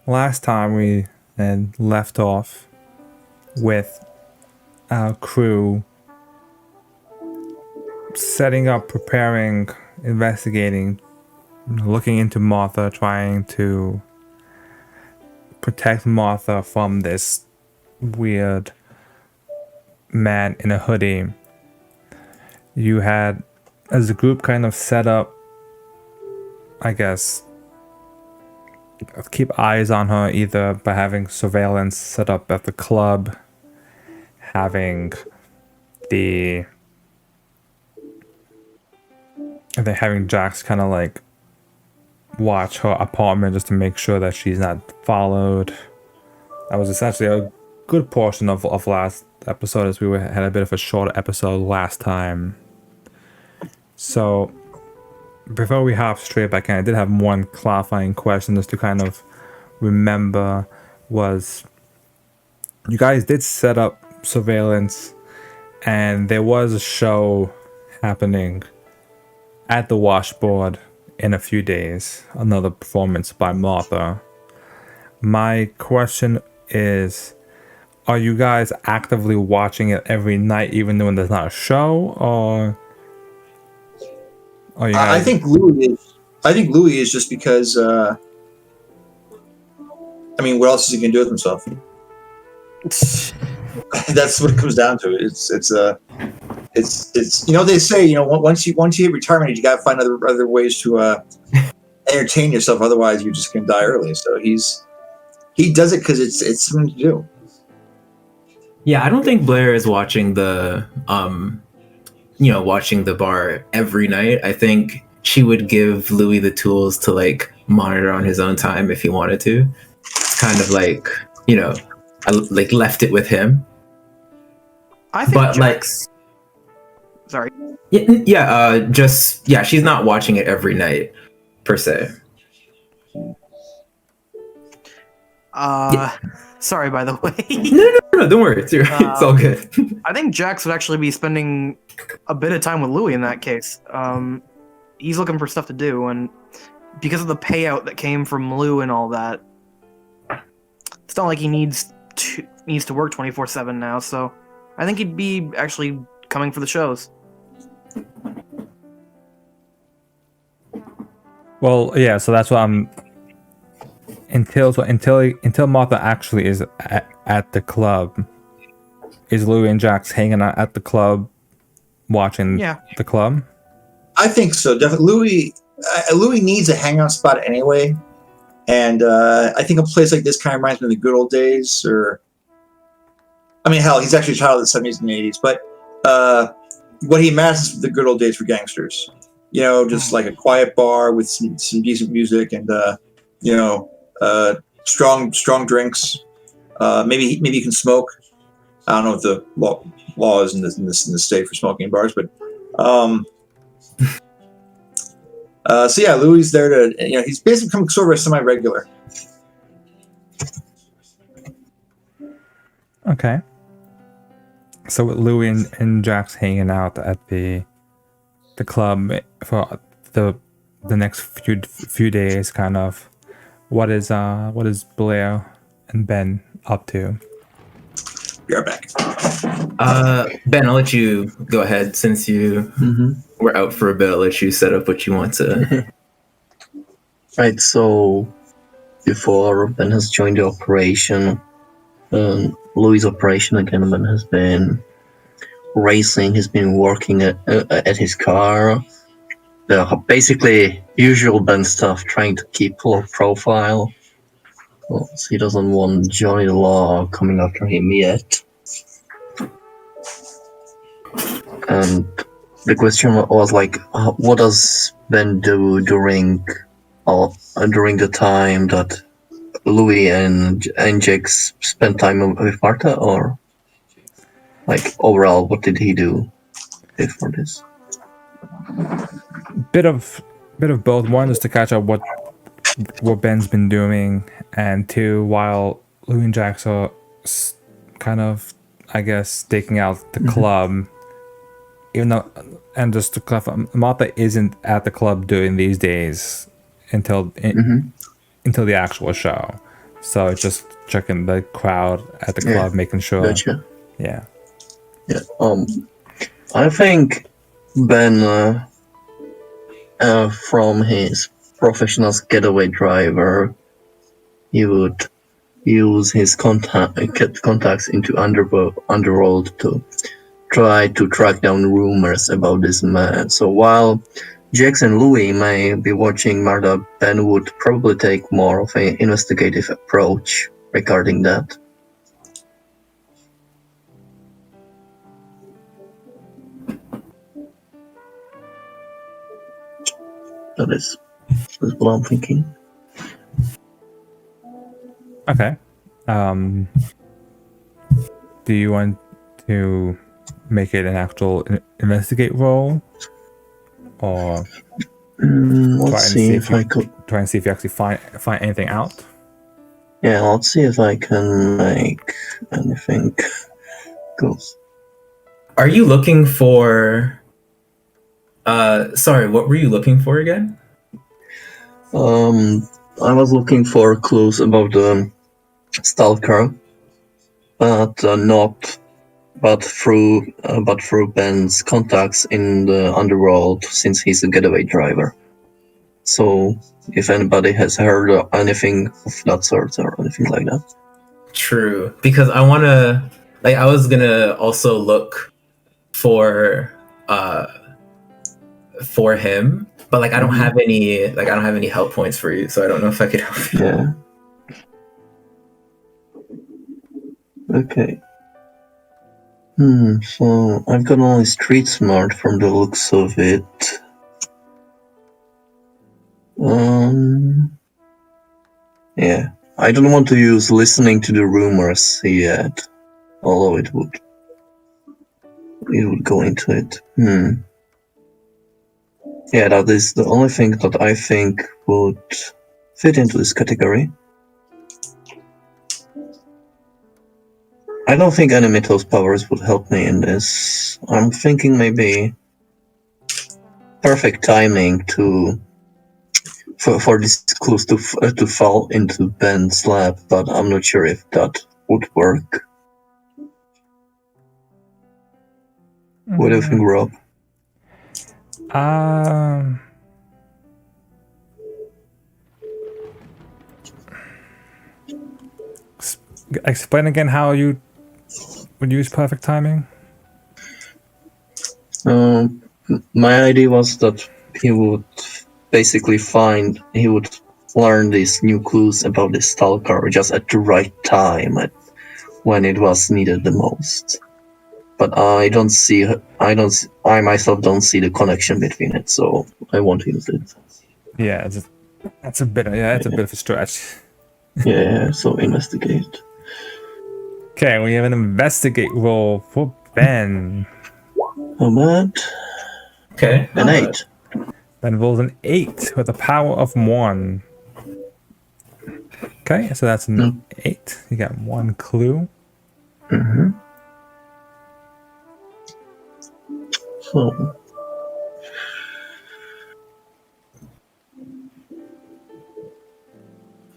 last time we had left off with our crew setting up, preparing, investigating, looking into Martha, trying to protect Martha from this weird man in a hoodie. You had, as a group, kind of set up, I guess, keep eyes on her either by having surveillance set up at the club, having having Jax kind of like watch her apartment just to make sure that she's not followed. That was essentially a good portion of last episode, as we had a bit of a short episode last time. So before we hop straight back in, I did have one clarifying question just to kind of remember. Was you guys did set up surveillance and there was a show happening at the washboard in a few days, another performance by Martha. My question is, are you guys actively watching it every night even though there's not a show, or are you guys... I think Louis is just because I mean, what else is he gonna do with himself? That's what it comes down to. It's you know, they say, you know, once you hit retirement age, you gotta find other ways to entertain yourself, otherwise you're just gonna die early. So he does it because it's something to do. Yeah, I don't think Blair is watching the watching the bar every night. I think she would give Louis the tools to like monitor on his own time if he wanted to. It's kind of like, you know, I like left it with him. I think but Jax... Sorry. She's not watching it every night per se. Sorry, by the way. No, don't worry. It's all good. I think Jax would actually be spending a bit of time with Louis in that case. He's looking for stuff to do, and because of the payout that came from Lou and all that, it's not like he needs to work 24/7 now. So I think he'd be actually coming for the shows. Well, yeah, so that's what I'm... Until Martha actually is at the club, is Louis and Jax hanging out at the club, watching the club? I think so. Definitely, Louis needs a hangout spot anyway, and I think a place like this kind of reminds me of the good old days. Or, I mean, hell, he's actually a child of the 70s and 80s, but what he imagines the good old days for gangsters. You know, just like a quiet bar with some decent music and strong drinks. Maybe you can smoke. I don't know what the law is in the state for smoking in bars, but so yeah, Louis there to, you know, he's basically become sort of a semi-regular. Okay. So with Louis and Jax hanging out at the club for the next few days, kind of, what is Blair and Ben up to? We are back. Ben, I'll let you go ahead since you were out for a bit. I'll let you set up what you want to. Right, so before Ben has joined the operation, Louis' operation again, Ben has been racing. He's been working at his car. Basically, usual Ben stuff, trying to keep low profile. Well, so he doesn't want Johnny the Law coming after him yet. And the question was like, what does Ben do during the time that Louis and Jax spent time with Martha, or like overall, what did he do before this? Bit of both. One is to catch up what Ben's been doing, and two, while Louis and Jax are kind of, I guess, staking out the club. Even though, and just to clarify, Martha isn't at the club during these days until the actual show. So just checking the crowd at the Yeah. club, making sure. Gotcha. Yeah. Yeah. I think Ben, from his professional getaway driver, he would use his contacts into underworld to try to track down rumors about this man. So while Jax and Louis may be watching Marta, Ben would probably take more of an investigative approach regarding that. That's what I'm thinking. Okay. Do you want to make it an actual investigate roll, or Let's see if I could. try and see if you actually find anything out? Yeah, let's see if I can make anything goes. Are you looking for? Sorry, what were you looking for again? I was looking for clues about the stalker, but through Ben's contacts in the underworld, since he's a getaway driver. So if anybody has heard anything of that sort or anything like that. True, because I was gonna also look for him, but I don't have any help points for you, so I don't know if I could help you. Yeah. Okay. So I've got only street smart from the looks of it. Yeah. I don't want to use listening to the rumors yet, although it would go into it. Yeah, that is the only thing that I think would fit into this category. I don't think any Mythos powers would help me in this. I'm thinking maybe perfect timing for these clues to fall into Ben's lap, but I'm not sure if that would work. What do you think, Rob? Explain again how you would use perfect timing. My idea was that he would learn these new clues about the stalker just at the right time, when it was needed the most. But I myself don't see the connection between it, so I won't use it. Yeah, that's a bit of a stretch. Yeah, so investigate. Okay, we have an investigate roll for Ben. How bad? Okay. An 8. Ben rolls an 8 with a power of 1. Okay, so that's an 8. You got 1 clue. So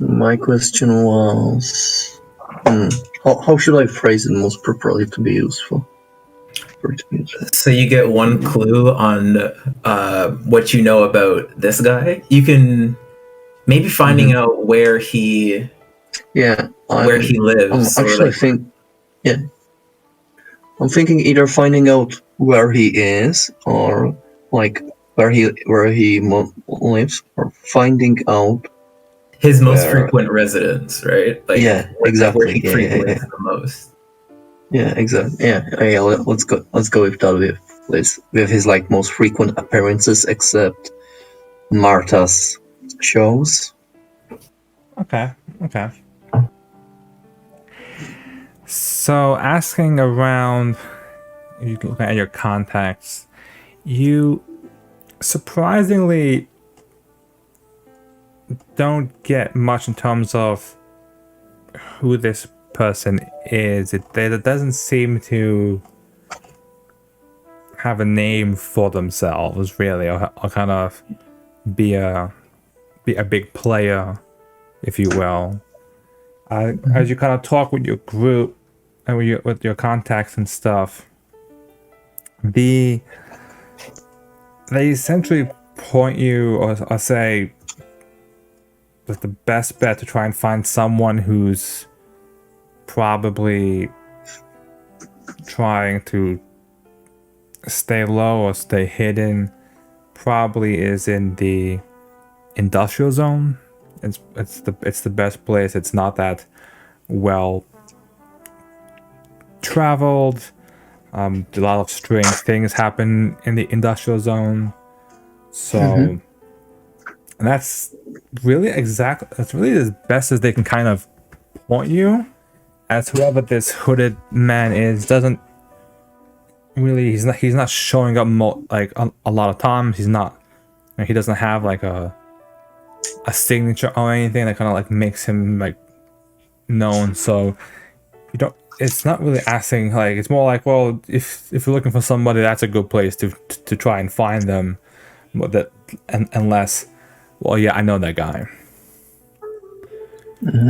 my question was, how should I phrase it most properly to be useful? So you get 1 clue on what you know about this guy. You can maybe finding out where he lives. I'm thinking either finding out where he is, or where he lives, or finding out his most frequent residence, right? Exactly. Where he frequents the most. Yeah, exactly. Yeah. Let's go with that. With his most frequent appearances, except Marta's shows. Okay. So asking around, you looking at your contacts, you surprisingly don't get much in terms of who this person is. It doesn't seem to have a name for themselves, really, or kind of be a big player, if you will. as you kind of talk with your group and with your contacts and stuff, they essentially point you or say that the best bet to try and find someone who's probably trying to stay low or stay hidden probably is in the industrial zone. It's the best place. It's not that well traveled. A lot of strange things happen in the industrial zone. So and that's really as best as they can kind of point you, as whoever this hooded man is doesn't really, he's not showing up like a lot of times. He doesn't have like a signature or anything that kind of like makes him like known. So it's not really asking, like, it's more like, well, if you're looking for somebody, that's a good place to try and find them. But unless, well, yeah, I know that guy.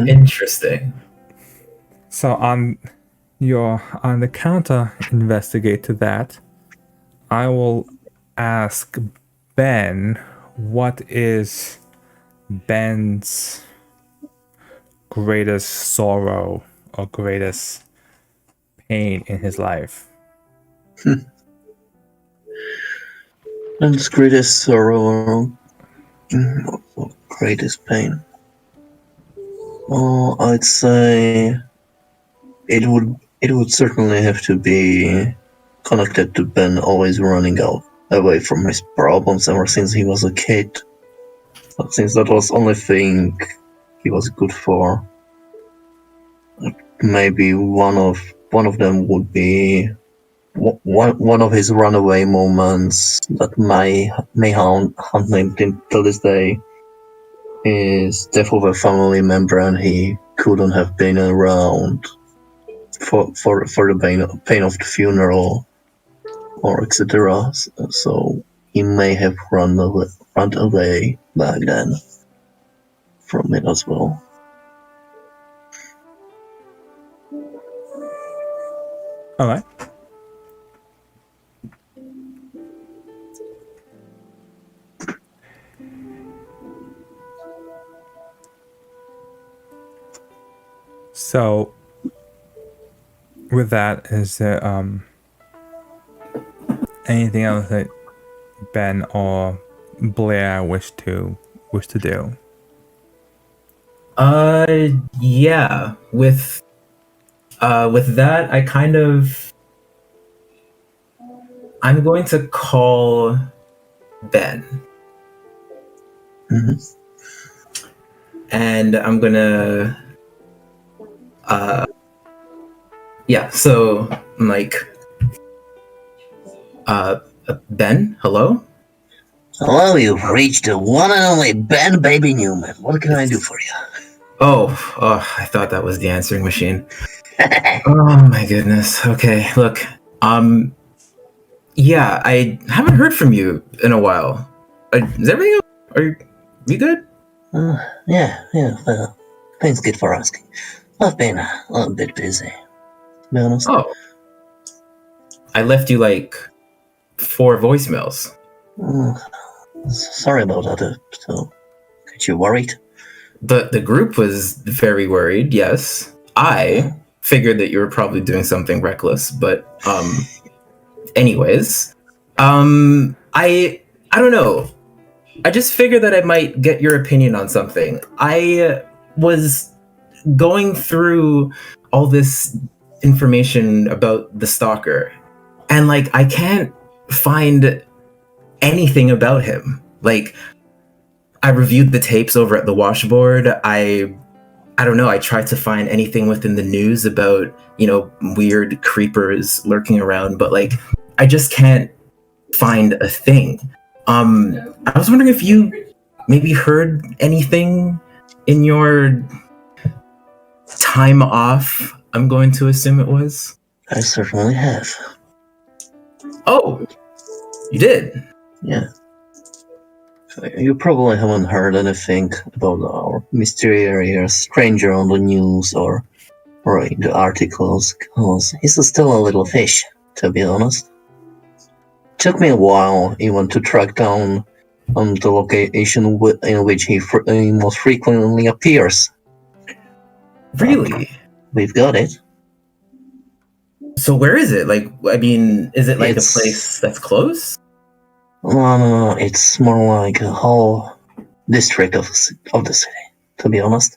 Interesting. So on the counter investigate to that, I will ask Ben, what is Ben's greatest sorrow or greatest pain in his life? Ben's greatest sorrow, or greatest pain. Oh, I'd say it would certainly have to be connected to Ben always running away from his problems ever since he was a kid. But since that was the only thing he was good for, maybe one of them would be one of his runaway moments that may haunt him till this day is death of a family member, and he couldn't have been around for the pain of the funeral or etc. So he may have run away back then from it as well. All right. So, with that, is there anything else that Ben or Blair wish to do? Yeah. With that, I'm going to call Ben. And I'm gonna so I'm like, Ben, hello? Hello, you've reached the one and only Ben Baby Newman. What can I do for you? Oh, I thought that was the answering machine. Oh my goodness. Okay, look, yeah, I haven't heard from you in a while. Is everything? Are you good? Yeah, thanks good for asking. I've been a little bit busy, to be honest. Oh, I left you like 4 voicemails. Sorry about that. So, got you worried? The group was very worried. Yes, I figured that you were probably doing something reckless, but anyways, I don't know. I just figured that I might get your opinion on something. I was going through all this information about the stalker, and like I can't find anything about him. Like, I reviewed the tapes over at the washboard. I don't know, I tried to find anything within the news about, weird creepers lurking around, but like I just can't find a thing. I was wondering if you maybe heard anything in your time off. I'm going to assume it was. I certainly have. Oh, you did? Yeah. you probably haven't heard anything about our mysterious stranger on the news or in the articles, because he's still a little fish, to be honest. Took me a while even to track down the location in which he most frequently appears. Really? We've got it. So where is it? Like, I mean, is it like It's- a place that's close? No, it's more like a whole district of the city, to be honest.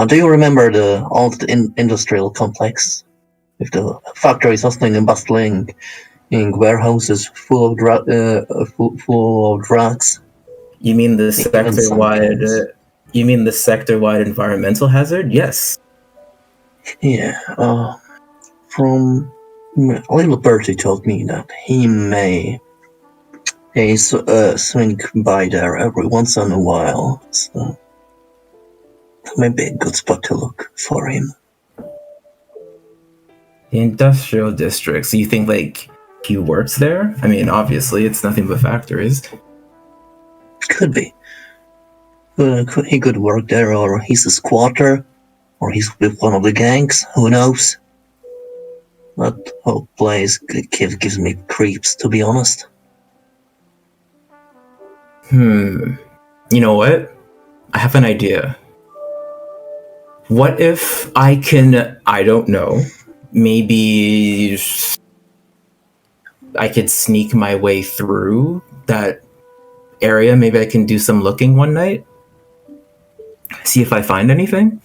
Do you remember the old industrial complex? With the factories hustling and bustling, in warehouses full of drugs? You mean the Even sector-wide? something. You mean the sector-wide environmental hazard? Yes. Yeah. From little Bertie told me that he may swing by there every once in a while, so that may be a good spot to look for him. The industrial district. So you think like he works there? I mean, obviously, it's nothing but factories. Could be. He could work there, or he's a squatter, or he's with one of the gangs. Who knows? That whole place gives me creeps, to be honest. You know what? I have an idea. What if I can, I don't know, maybe I could sneak my way through that area? Maybe I can do some looking one night? See if I find anything?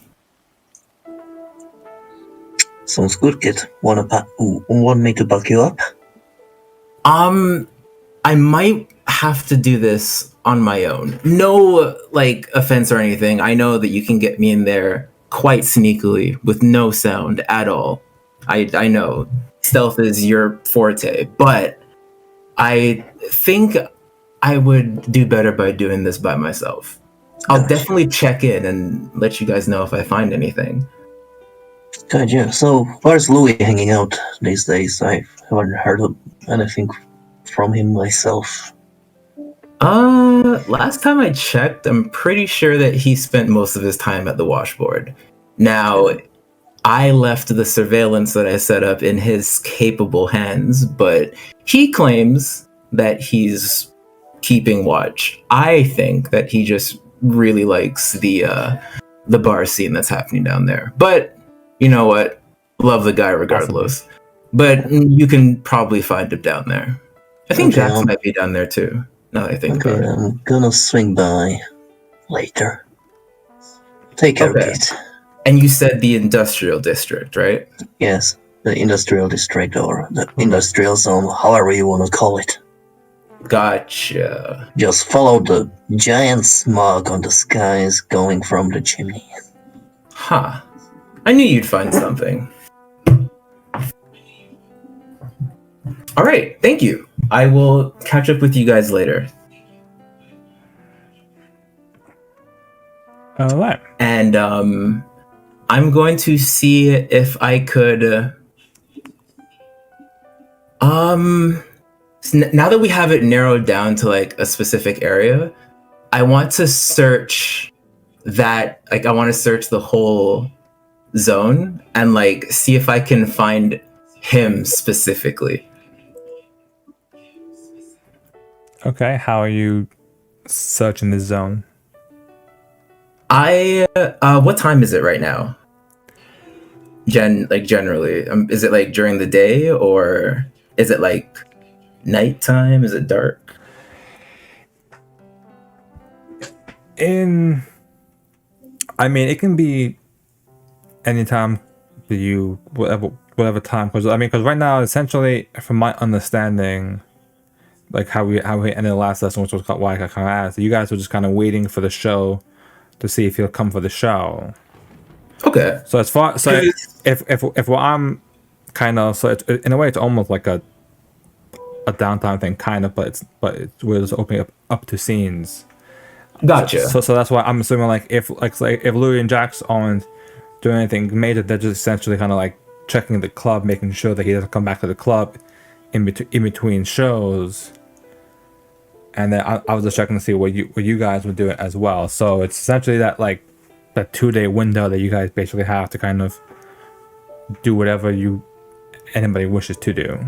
Sounds good, kid. Want me to back you up? I might have to do this on my own. No, like, offense or anything. I know that you can get me in there quite sneakily with no sound at all. I know stealth is your forte, but I think I would do better by doing this by myself. I'll Gotcha. definitely check in and let you guys know if I find anything. Good, yeah. So, where's Louis hanging out these days? I haven't heard of anything from him myself. Last time I checked, I'm pretty sure that he spent most of his time at the washboard. Now, I left the surveillance that I set up in his capable hands, but he claims that he's keeping watch. I think that he just really likes the bar scene that's happening down there. But you know what? Love the guy regardless. But you can probably find him down there. I think Okay, Jax might be down there too. Now that I think Okay, about it. I'm gonna swing by later. Take care, Okay. kid. And you said the industrial district, right? Yes, the industrial district or the industrial zone, however you want to call it. Gotcha. Just follow the giant smog on the skies going from the chimney. Huh. I knew you'd find something. All right, thank you. I will catch up with you guys later. All right. And I'm going to see if I could now that we have it narrowed down to like a specific area, I want to search that, like I want to search the whole zone and like see if I can find him specifically. Okay, how are you searching the zone? What time is it right now? Generally, is it like during the day or is it like nighttime? Is it dark? I mean, it can be anytime that you whatever time. Because right now, essentially, from my understanding, like how we ended the last lesson, which was why I kind of asked, you guys were just kind of waiting for the show to see if he'll come for the show. Okay. So if what I'm kind of, so it's, in a way it's almost like a downtime thing, kind of, but we're just opening up to scenes. Gotcha. So that's why I'm assuming if Louis and Jax aren't doing anything major, they're just essentially kind of like checking the club, making sure that he doesn't come back to the club in between shows. and then I was just checking to see what you guys would do as well. So it's essentially that like that 2-day window that you guys basically have to kind of do whatever anybody wishes to do.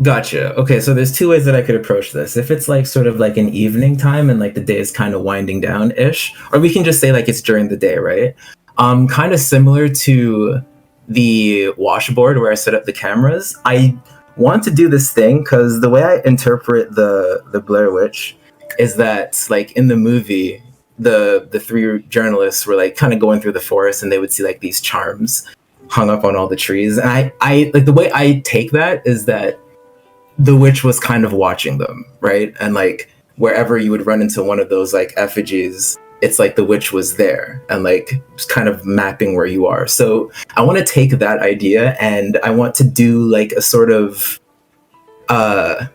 Gotcha. Okay, so there's two ways that I could approach this. If it's like sort of like an evening time and like the day is kind of winding down ish, or we can just say like it's during the day, right? Kind of similar to the washboard where I set up the cameras. I want to do this thing because the way I interpret the Blair Witch is that like in the movie, the three journalists were like kind of going through the forest and they would see like these charms hung up on all the trees. And I like the way I take that is that the witch was kind of watching them, right? And like wherever you would run into one of those like effigies, it's like the witch was there and like just kind of mapping where you are. So I want to take that idea and I want to do like a sort of like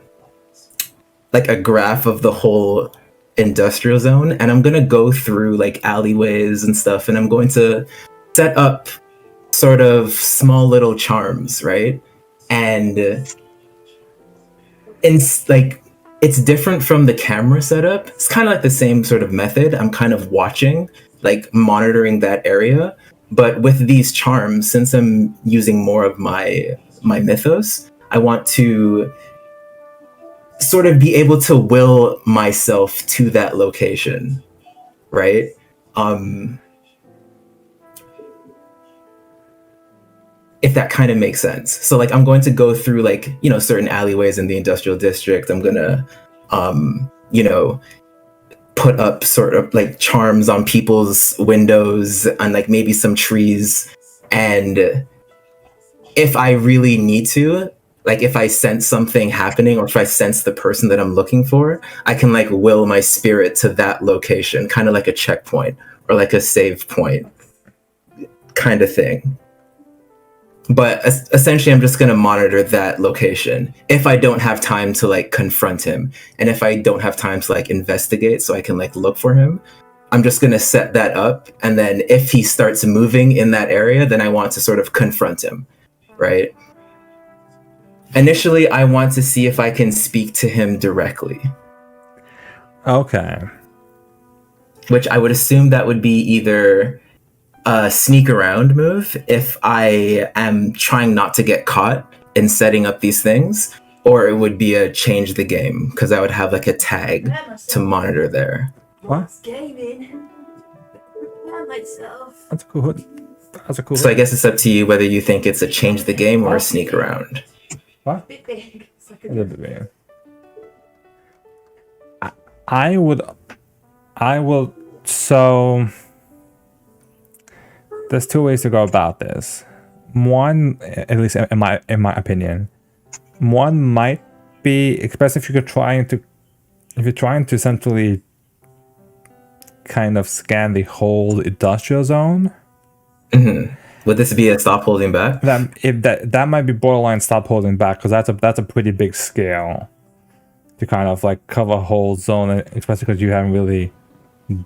a graph of the whole industrial zone, and I'm gonna go through like alleyways and stuff, and I'm going to set up sort of small little charms, right? And like it's different from the camera setup. It's kind of like the same sort of method. I'm kind of watching, like monitoring that area. But with these charms, since I'm using more of my mythos, I want to sort of be able to will myself to that location, right? If that kind of makes sense. So like I'm going to go through like, you know, certain alleyways in the industrial district. I'm gonna you know, put up sort of like charms on people's windows and like maybe some trees. And if I really need to, like if I sense something happening or if I sense the person that I'm looking for, I can like will my spirit to that location, kind of like a checkpoint or like a save point kind of thing. But essentially, I'm just going to monitor that location if I don't have time to like confront him. And if I don't have time to like investigate so I can like look for him, I'm just going to set that up. And then if he starts moving in that area, then I want to sort of confront him, right? Initially, I want to see if I can speak to him directly. Okay. Which I would assume that would be either a sneak around move if I am trying not to get caught in setting up these things, or it would be a change the game because I would have like a tag to monitor there. What? That's a cool hood. That's a cool. So I guess it's up to you whether you think it's a change the game or a sneak around. What? A little bit big. I will. So there's two ways to go about this. One, at least in my opinion, one might be, especially if you're trying to essentially kind of scan the whole industrial zone. Mm-hmm. Would this be a stop holding back? That might be borderline stop holding back because that's a pretty big scale to kind of like cover a whole zone, especially because you haven't really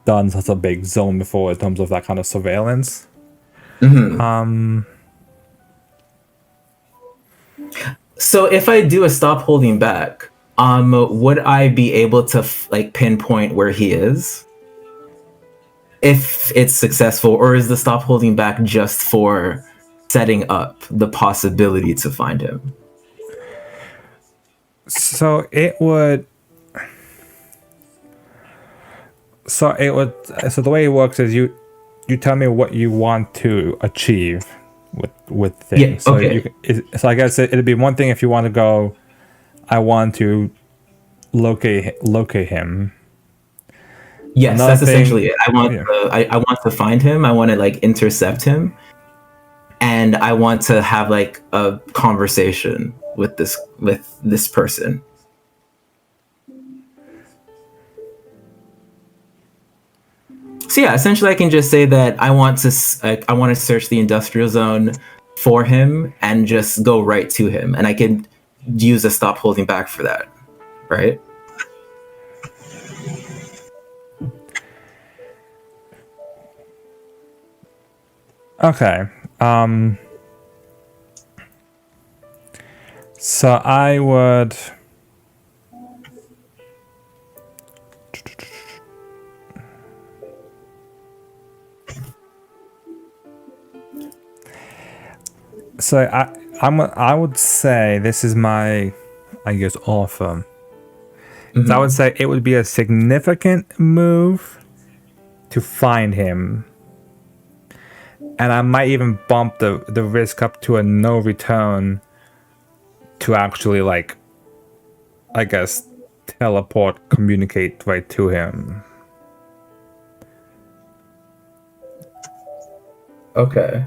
done such a big zone before in terms of that kind of surveillance. Mm-hmm. So if I do a stop holding back, would I be able to like pinpoint where he is? If it's successful, or is the stop holding back just for setting up the possibility to find him? So the way it works is you tell me what you want to achieve with things. Yeah, okay. So I guess it'd be one thing if you want to go, I want to locate him. Yes, Another that's essentially it. I want yeah. I want to find him. I want to like intercept him, and I want to have like a conversation with this person. So yeah, essentially, I can just say that I want to search the industrial zone for him and just go right to him, and I can use a stop holding back for that, right? Okay. So I would. So I would say this is my, I guess, offer. So I would say it would be a significant move to find him. And I might even bump the risk up to a no return to actually, like, I guess, teleport, communicate right to him. Okay.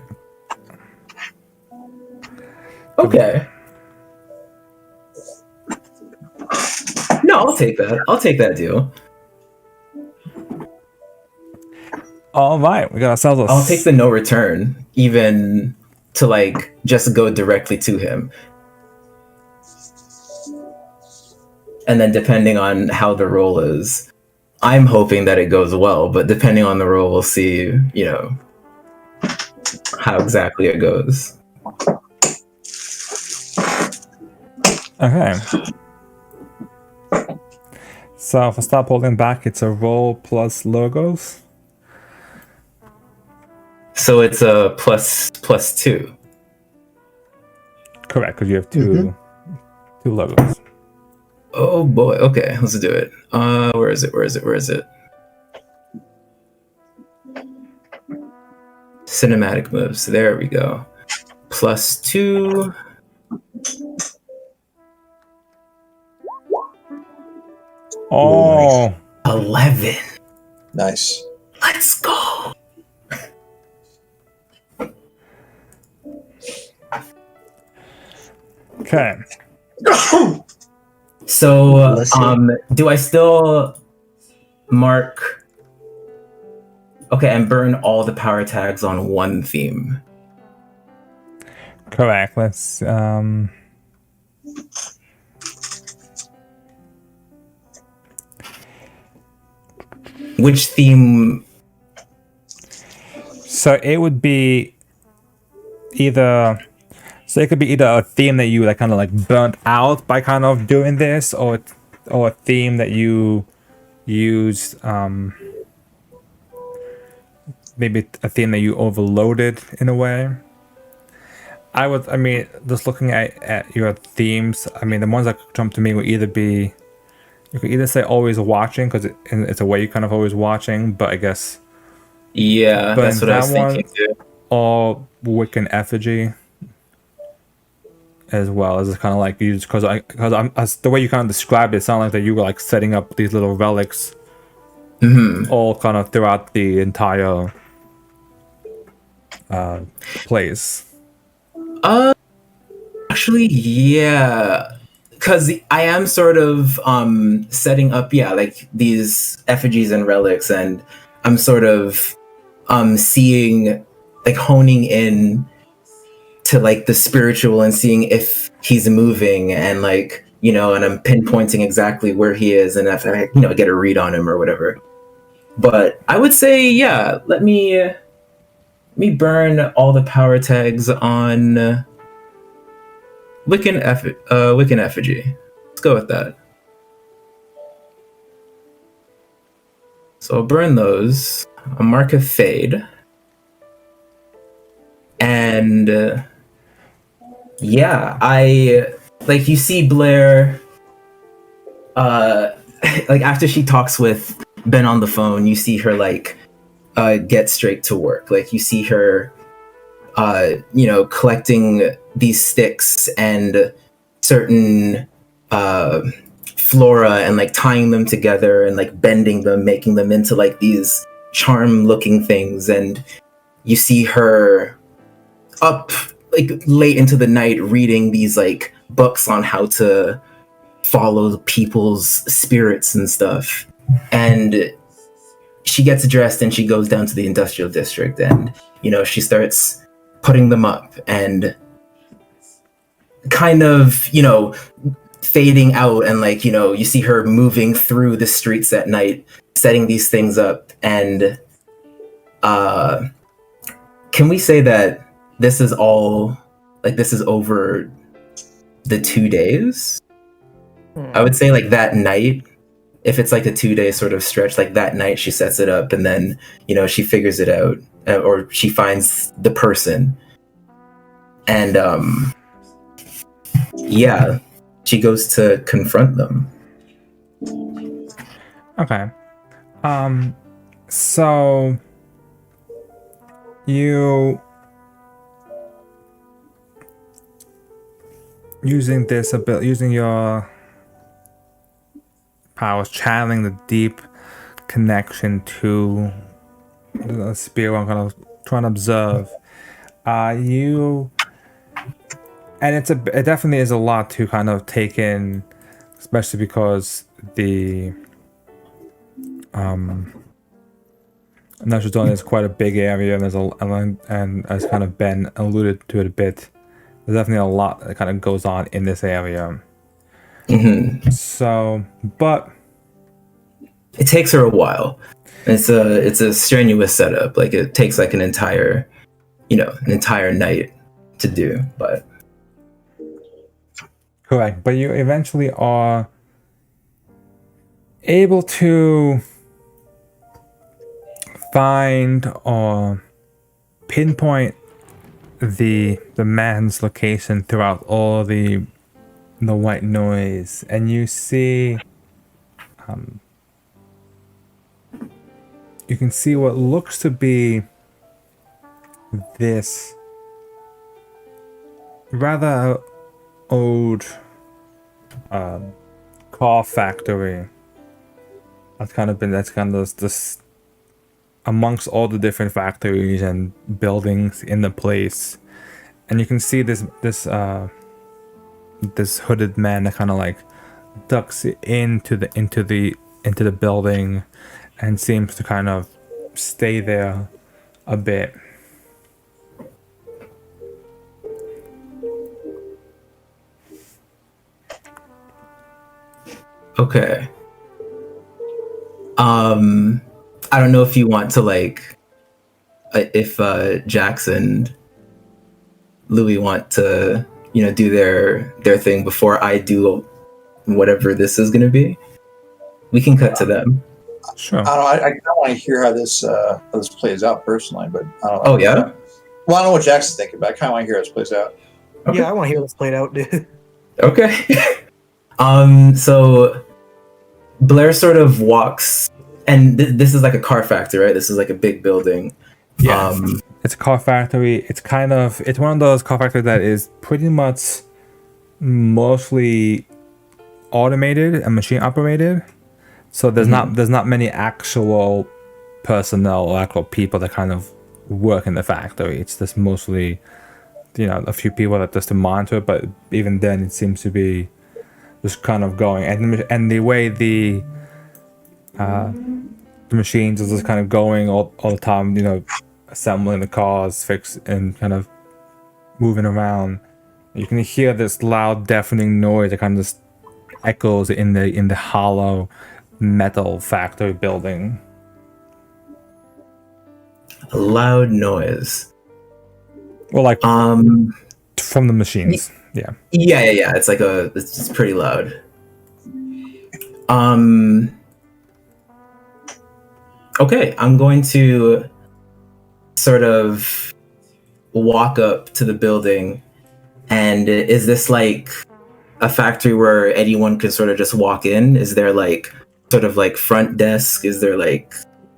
Okay. No, I'll take that. I'll take that deal. All right, we got ourselves a... I'll take the no return, even to, like, just go directly to him. And then depending on how the roll is, I'm hoping that it goes well, but depending on the roll, we'll see, you know, how exactly it goes. Okay. So if I stop holding back, it's a roll plus logos. So it's a plus 2. Correct, because you have two logos. Oh boy. Okay, let's do it. Where is it? Cinematic moves. There we go. Plus 2. Oh, 11. Nice. Let's go. okay. So, Bless you. do I still mark? Okay, and burn all the power tags on one theme. Correct. Let's Which theme? so it would be either, so it could be either a theme that you like kind of like burnt out by kind of doing this, or a theme that you use, maybe a theme that you overloaded in a way. I mean, just looking at your themes, I mean, the ones that jump to me would either be, you could either say always watching, because it's a way you're kind of always watching, but I guess, Yeah, but that's what I was that one, thinking too. or Wiccan effigy as well, as kind of like you, because as the way you kind of described it, it sounded like that you were like setting up these little relics all kind of throughout the entire place. Actually, yeah, because I am sort of setting up, yeah, like these effigies and relics, and I'm sort of seeing, like, honing in to like the spiritual and seeing if he's moving, and like, you know, and I'm pinpointing exactly where he is, and if I, you know, get a read on him or whatever. But I would say, yeah, let me burn all the power tags on Wiccan effigy. Let's go with that. So I'll burn those. I'll mark a fade. And yeah, I like, you see Blair like after she talks with Ben on the phone, you see her like get straight to work. Like, you see her you know, collecting these sticks and certain flora, and like tying them together and like bending them, making them into like these charm looking things. And you see her up like late into the night reading these like books on how to follow people's spirits and stuff. And she gets dressed and she goes down to the industrial district, and, you know, she starts putting them up and kind of, you know, fading out. And like, you know, you see her moving through the streets at night, setting these things up. And can we say that this is all, like, this is over the 2 days? I would say like that night, if it's like a 2-day sort of stretch, like that night she sets it up, and then, you know, she figures it out, or she finds the person. And yeah, she goes to confront them. Okay. So you using your powers, channeling the deep connection to the spirit. I'm gonna try and observe. You and it definitely is a lot to kind of take in, especially because the Natural Zone is quite a big area, and and as kind of Ben alluded to it a bit, there's definitely a lot that kind of goes on in this area. So, but it takes her a while. It's a strenuous setup. Like it takes like an entire night to do. But correct. But you eventually are able to find or pinpoint the man's location throughout all the white noise, and you see you can see what looks to be this rather old car factory that's kind of this amongst all the different factories and buildings in the place. And you can see this hooded man that kind of like ducks into the building and seems to kind of stay there a bit. okay. I don't know if you want to like, if Jax and Louis want to, do their thing before I do whatever this is gonna be. We can cut to them. Sure. I don't know. I kind of want to hear how this plays out personally, but I don't know. Oh yeah. Well, I don't know what Jackson's thinking, but I kind of want to hear how this plays out. Okay. Yeah, I want to hear this played out, dude. Okay. So Blair sort of walks, and this is like a car factory, right? This is like a big building. Yeah. It's a car factory. It's one of those car factories that is pretty much mostly automated and machine operated. So there's not many actual personnel or actual people that kind of work in the factory. It's just mostly, a few people that just to monitor it. But even then, it seems to be just kind of going. And the way the machines are just kind of going all the time, assembling the cars, and kind of moving around. You can hear this loud, deafening noise that kind of just echoes in the hollow metal factory building. A loud noise. Well, like from the machines. Yeah. Yeah. It's pretty loud. Okay, I'm going to sort of walk up to the building. And is this like a factory where anyone can sort of just walk in? Is there like sort of like front desk? Is there like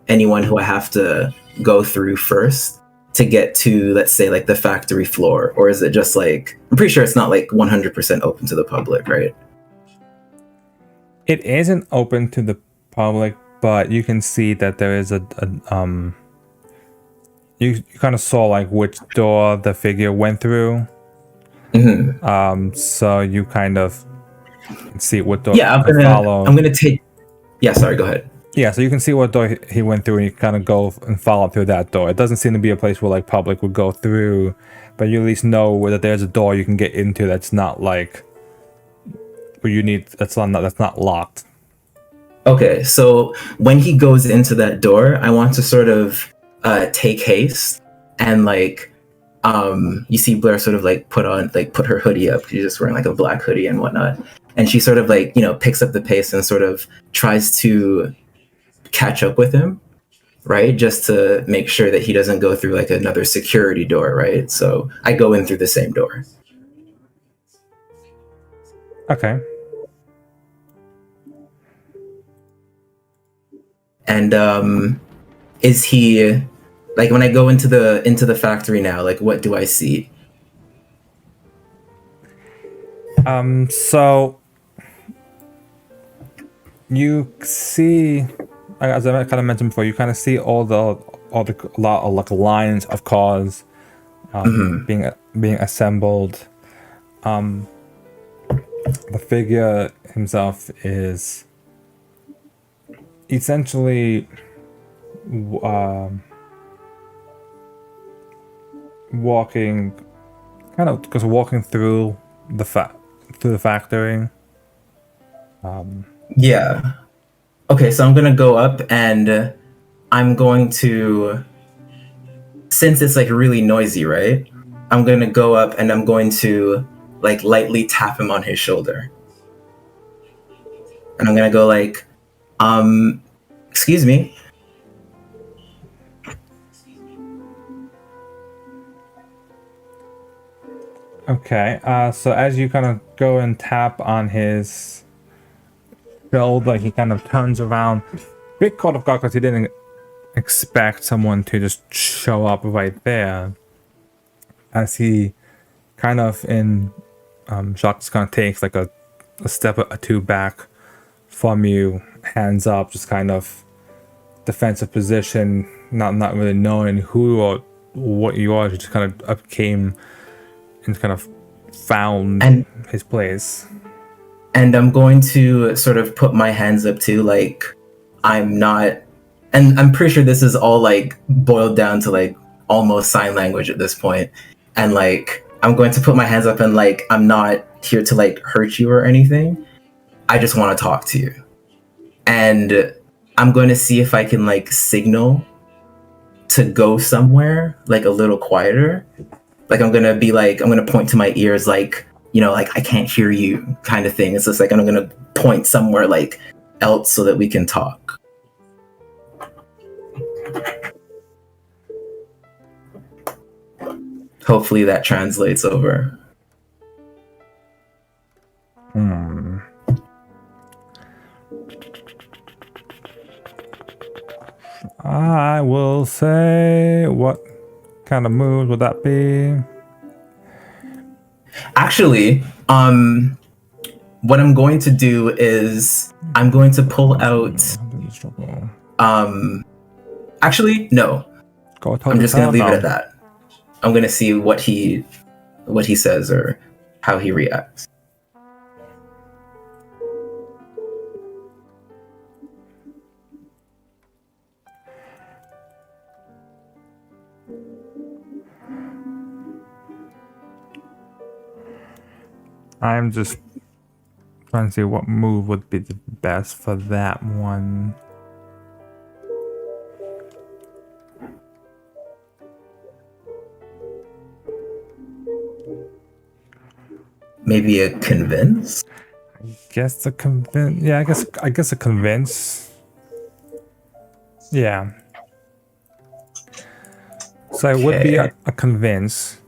anyone who I have to go through first to get to, let's say, like the factory floor? Or is it just like, I'm pretty sure it's not like 100% open to the public, right? It isn't open to the public, but you can see that there is you kind of saw like which door the figure went through. So you kind of see what door. Yeah, I'm gonna take. Yeah, sorry. Go ahead. Yeah, so you can see what door he went through, and you kind of go and follow through that door. It doesn't seem to be a place where like public would go through, but you at least know that there's a door you can get into that's not like where you need. That's not locked. Okay, so when he goes into that door, I want to sort of take haste and like. You see Blair sort of like put her hoodie up. She's just wearing like a black hoodie and whatnot. And she sort of like, picks up the pace and sort of tries to catch up with him. right? Just to make sure that he doesn't go through like another security door, right? So I go in through the same door. Okay. And is he like when I go into the factory now, like what do I see? So you see, as I kind of mentioned before, you kind of see all the lot of like lines of cars being assembled. The figure himself is essentially walking through the factory. Yeah. Okay, so I'm gonna go up and I'm going to, since it's like really noisy, right? I'm gonna go up and I'm going to like lightly tap him on his shoulder. And I'm gonna go like, excuse me. Okay, so as you kind of go and tap on his shoulder, he kind of turns around. Bit caught off guard because he didn't expect someone to just show up right there. As he kind of in shock, just kind of takes like a step or two back from you, hands up, just kind of defensive position, not really knowing who or what you are. He just kind of up came and kind of found his place. And I'm going to sort of put my hands up too, like I'm not, and I'm pretty sure this is all like boiled down to like almost sign language at this point. And like I'm going to put my hands up and like I'm not here to like hurt you or anything. I just want to talk to you. And I'm going to see if I can like signal to go somewhere like a little quieter. Like I'm going to point to my ears like, you know, like I can't hear you kind of thing. It's just like I'm going to point somewhere like else so that we can talk. Hopefully that translates over. I will say, what kind of move would that be? Actually, what I'm going to do is I'm going to pull out. Actually, no. I'm just gonna leave it at that. I'm gonna see what he says or how he reacts. I'm just trying to see what move would be the best for that one. Maybe a convince? Guess a convince. Yeah, I guess a convince. Yeah. So it would be a convince.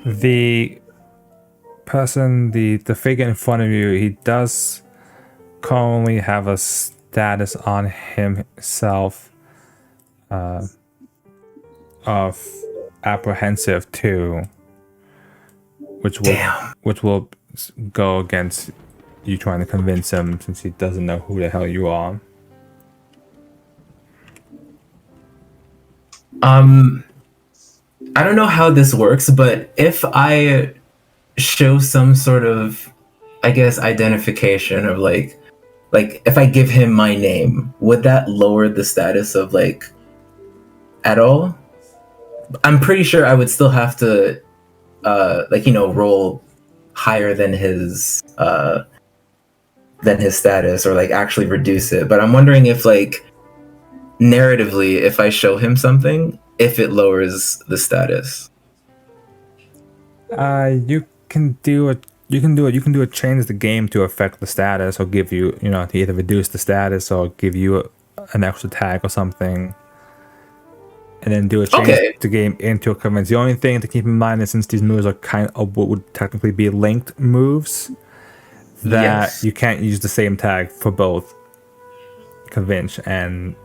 The person, the figure in front of you, he does currently have a status on himself of apprehensive 2, which will go against you trying to convince him since he doesn't know who the hell you are. I don't know how this works, but if I show some sort of, I guess, identification of like if I give him my name, would that lower the status of like at all? I'm pretty sure I would still have to roll higher than his status or like actually reduce it. But I'm wondering if like narratively, if I show him something, if it lowers the status. You can do it. You can change the game to affect the status or give you, to either reduce the status or give you an extra tag or something, and then do a change Okay. the game into a convince. The only thing to keep in mind is since these moves are kind of what would technically be linked moves, that Yes. you can't use the same tag for both convince and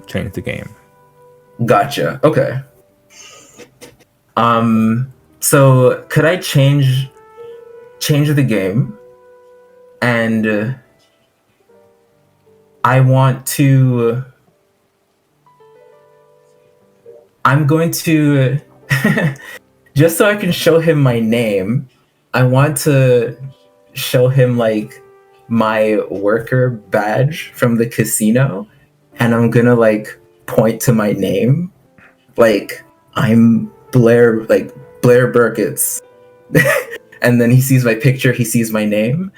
change the game. Gotcha. Okay. So could I change the game, and I want to. I'm going to just so I can show him my name. I want to show him like my worker badge from the casino, and I'm gonna like point to my name, like I'm Blair Burkitts. And then he sees my picture, he sees my name,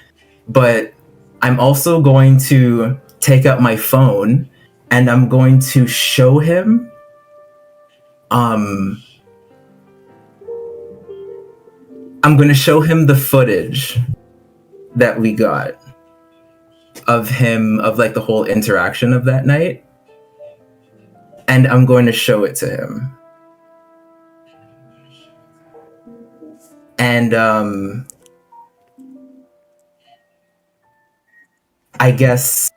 but I'm also going to take out my phone and I'm going to show him I'm going to show him the footage that we got of him, of like the whole interaction of that night, and I'm going to show it to him. And I guess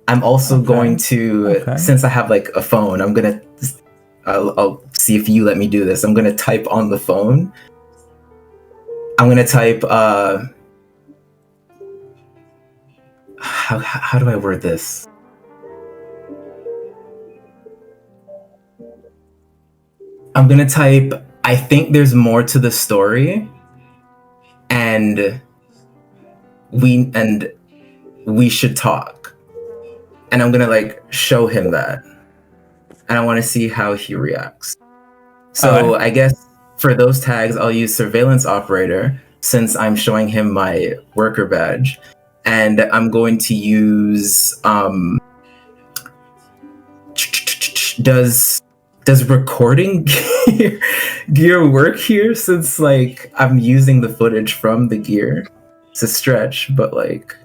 I'm also going to, since I have like a phone, I'm gonna I'll see if you let me do this. I'm gonna type on the phone. I'm gonna type how do I word this? I'm gonna type, I think there's more to the story, and we should talk. And I'm gonna like show him that. And I want to see how he reacts. So I guess for those tags, I'll use surveillance operator since I'm showing him my worker badge. And I'm going to use does recording gear work here, since like I'm using the footage from the gear? It's a stretch, but like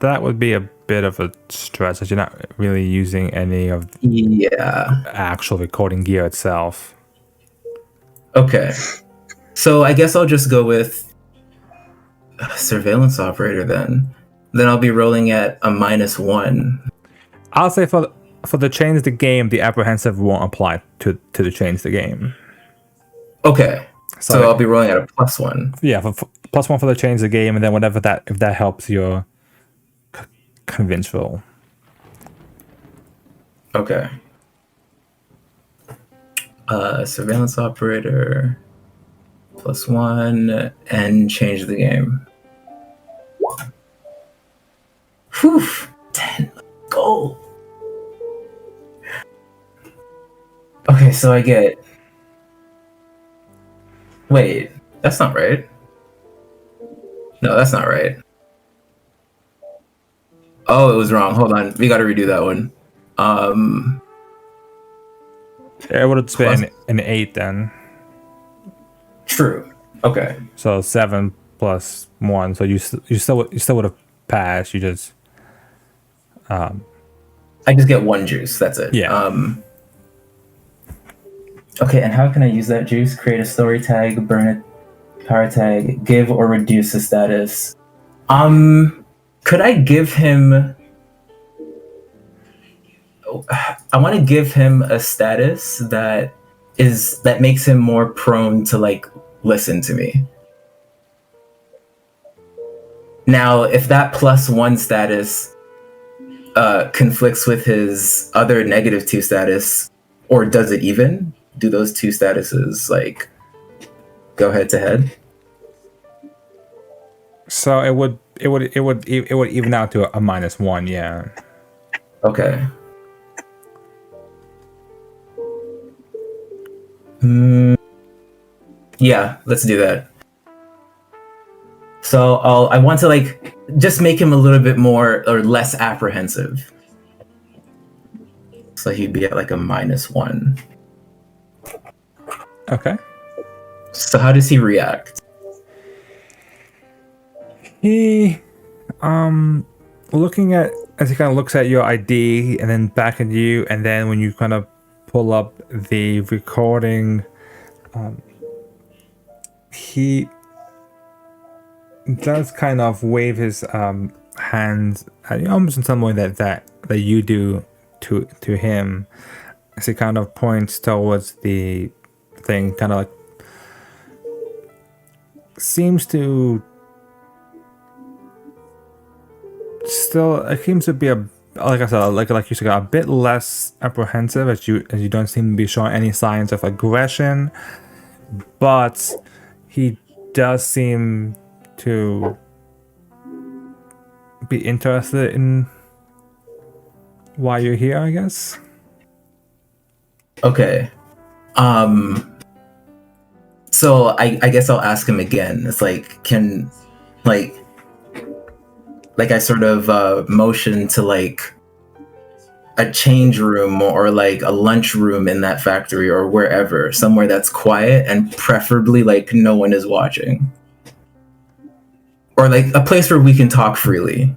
that would be a bit of a stretch as you're not really using any of actual recording gear itself. Okay. So I guess I'll just go with surveillance operator then. Then I'll be rolling at a -1. I'll say for the change the game, the apprehensive won't apply to the change the game. Okay. So I'll be rolling at a +1. Yeah, for +1 for the change the game, and then whatever that, if that helps your convince roll. Okay. Surveillance operator +1 and change the game. Whew, 10. Go. Okay, so I get. Wait, that's not right. No, that's not right. Oh, it was wrong. Hold on, we got to redo that one. It would have been an 8 then. True. Okay. So 7 + 1. So you still would have passed. You just. I just get 1 juice. That's it. Yeah. Okay, and how can I use that juice? Create a story tag, burn a power tag, give or reduce a status. Could I give him? I want to give him a status that makes him more prone to like listen to me. Now, if that +1 status conflicts with his other -2 status, or does it even? Do those two statuses like go head to head? So it would even out to a -1, yeah. Okay. Yeah, let's do that. So I want to like just make him a little bit more or less apprehensive. So he'd be at like a -1. Okay. So how does he react? He, looking at as he kind of looks at your ID and then back at you, and then when you kind of pull up the recording, he does kind of wave his hands at you, almost in some way that you do to him, as he kind of points towards the thing, kind of like seems to still, it seems to be a, like I said, like you said, a bit less apprehensive, as you don't seem to be showing any signs of aggression, but he does seem to be interested in why you're here, I guess. Okay. So I guess I'll ask him again. It's like, can, like I sort of motion to like a change room or like a lunch room in that factory or wherever, somewhere that's quiet and preferably like no one is watching. Or like a place where we can talk freely.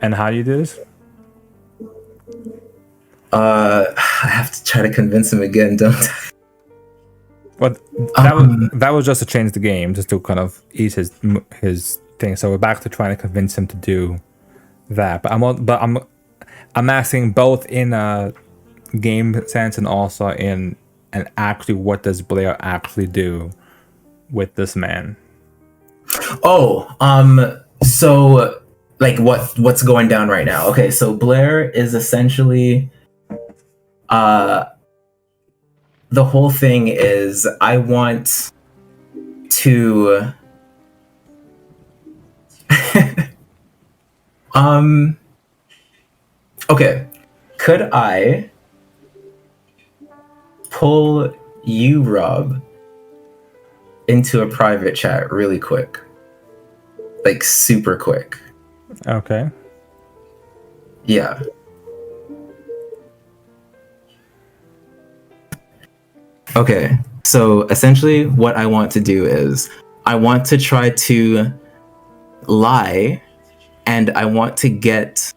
And how you do this? I have to try to convince him again, don't I? But that was just to change the game, just to kind of ease his thing. So we're back to trying to convince him to do that. But I'm asking both in a game sense and also in and actually, what does Blair actually do with this man? Oh, so like what's going down right now? Okay, so Blair is essentially the whole thing is I want to okay, could I pull you, Rob, into a private chat really quick? Like super quick. Okay. Yeah. Okay, so essentially what I want to do is I want to try to lie, and I want to get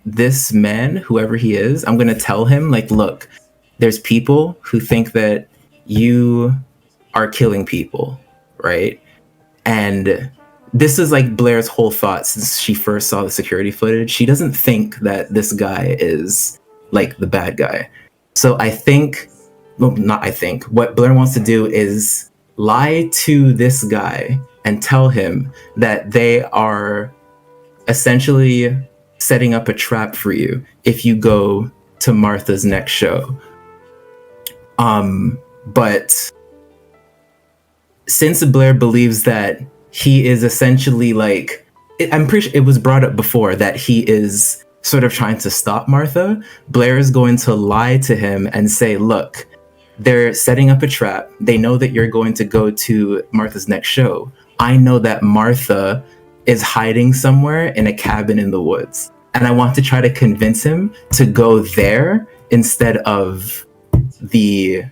this man, whoever he is, I'm going to tell him, like, look, there's people who think that you are killing people, right? And this is like Blair's whole thought since she first saw the security footage. She doesn't think that this guy is like the bad guy. So I think, well, not I think, what Blair wants to do is lie to this guy and tell him that they are essentially setting up a trap for you if you go to Martha's next show. But since Blair believes that he is essentially like, I'm pretty sure it was brought up before that he is sort of trying to stop Martha, Blair is going to lie to him and say, look, they're setting up a trap. They know that you're going to go to Martha's next show. I know that Martha is hiding somewhere in a cabin in the woods. And I want to try to convince him to go there instead of the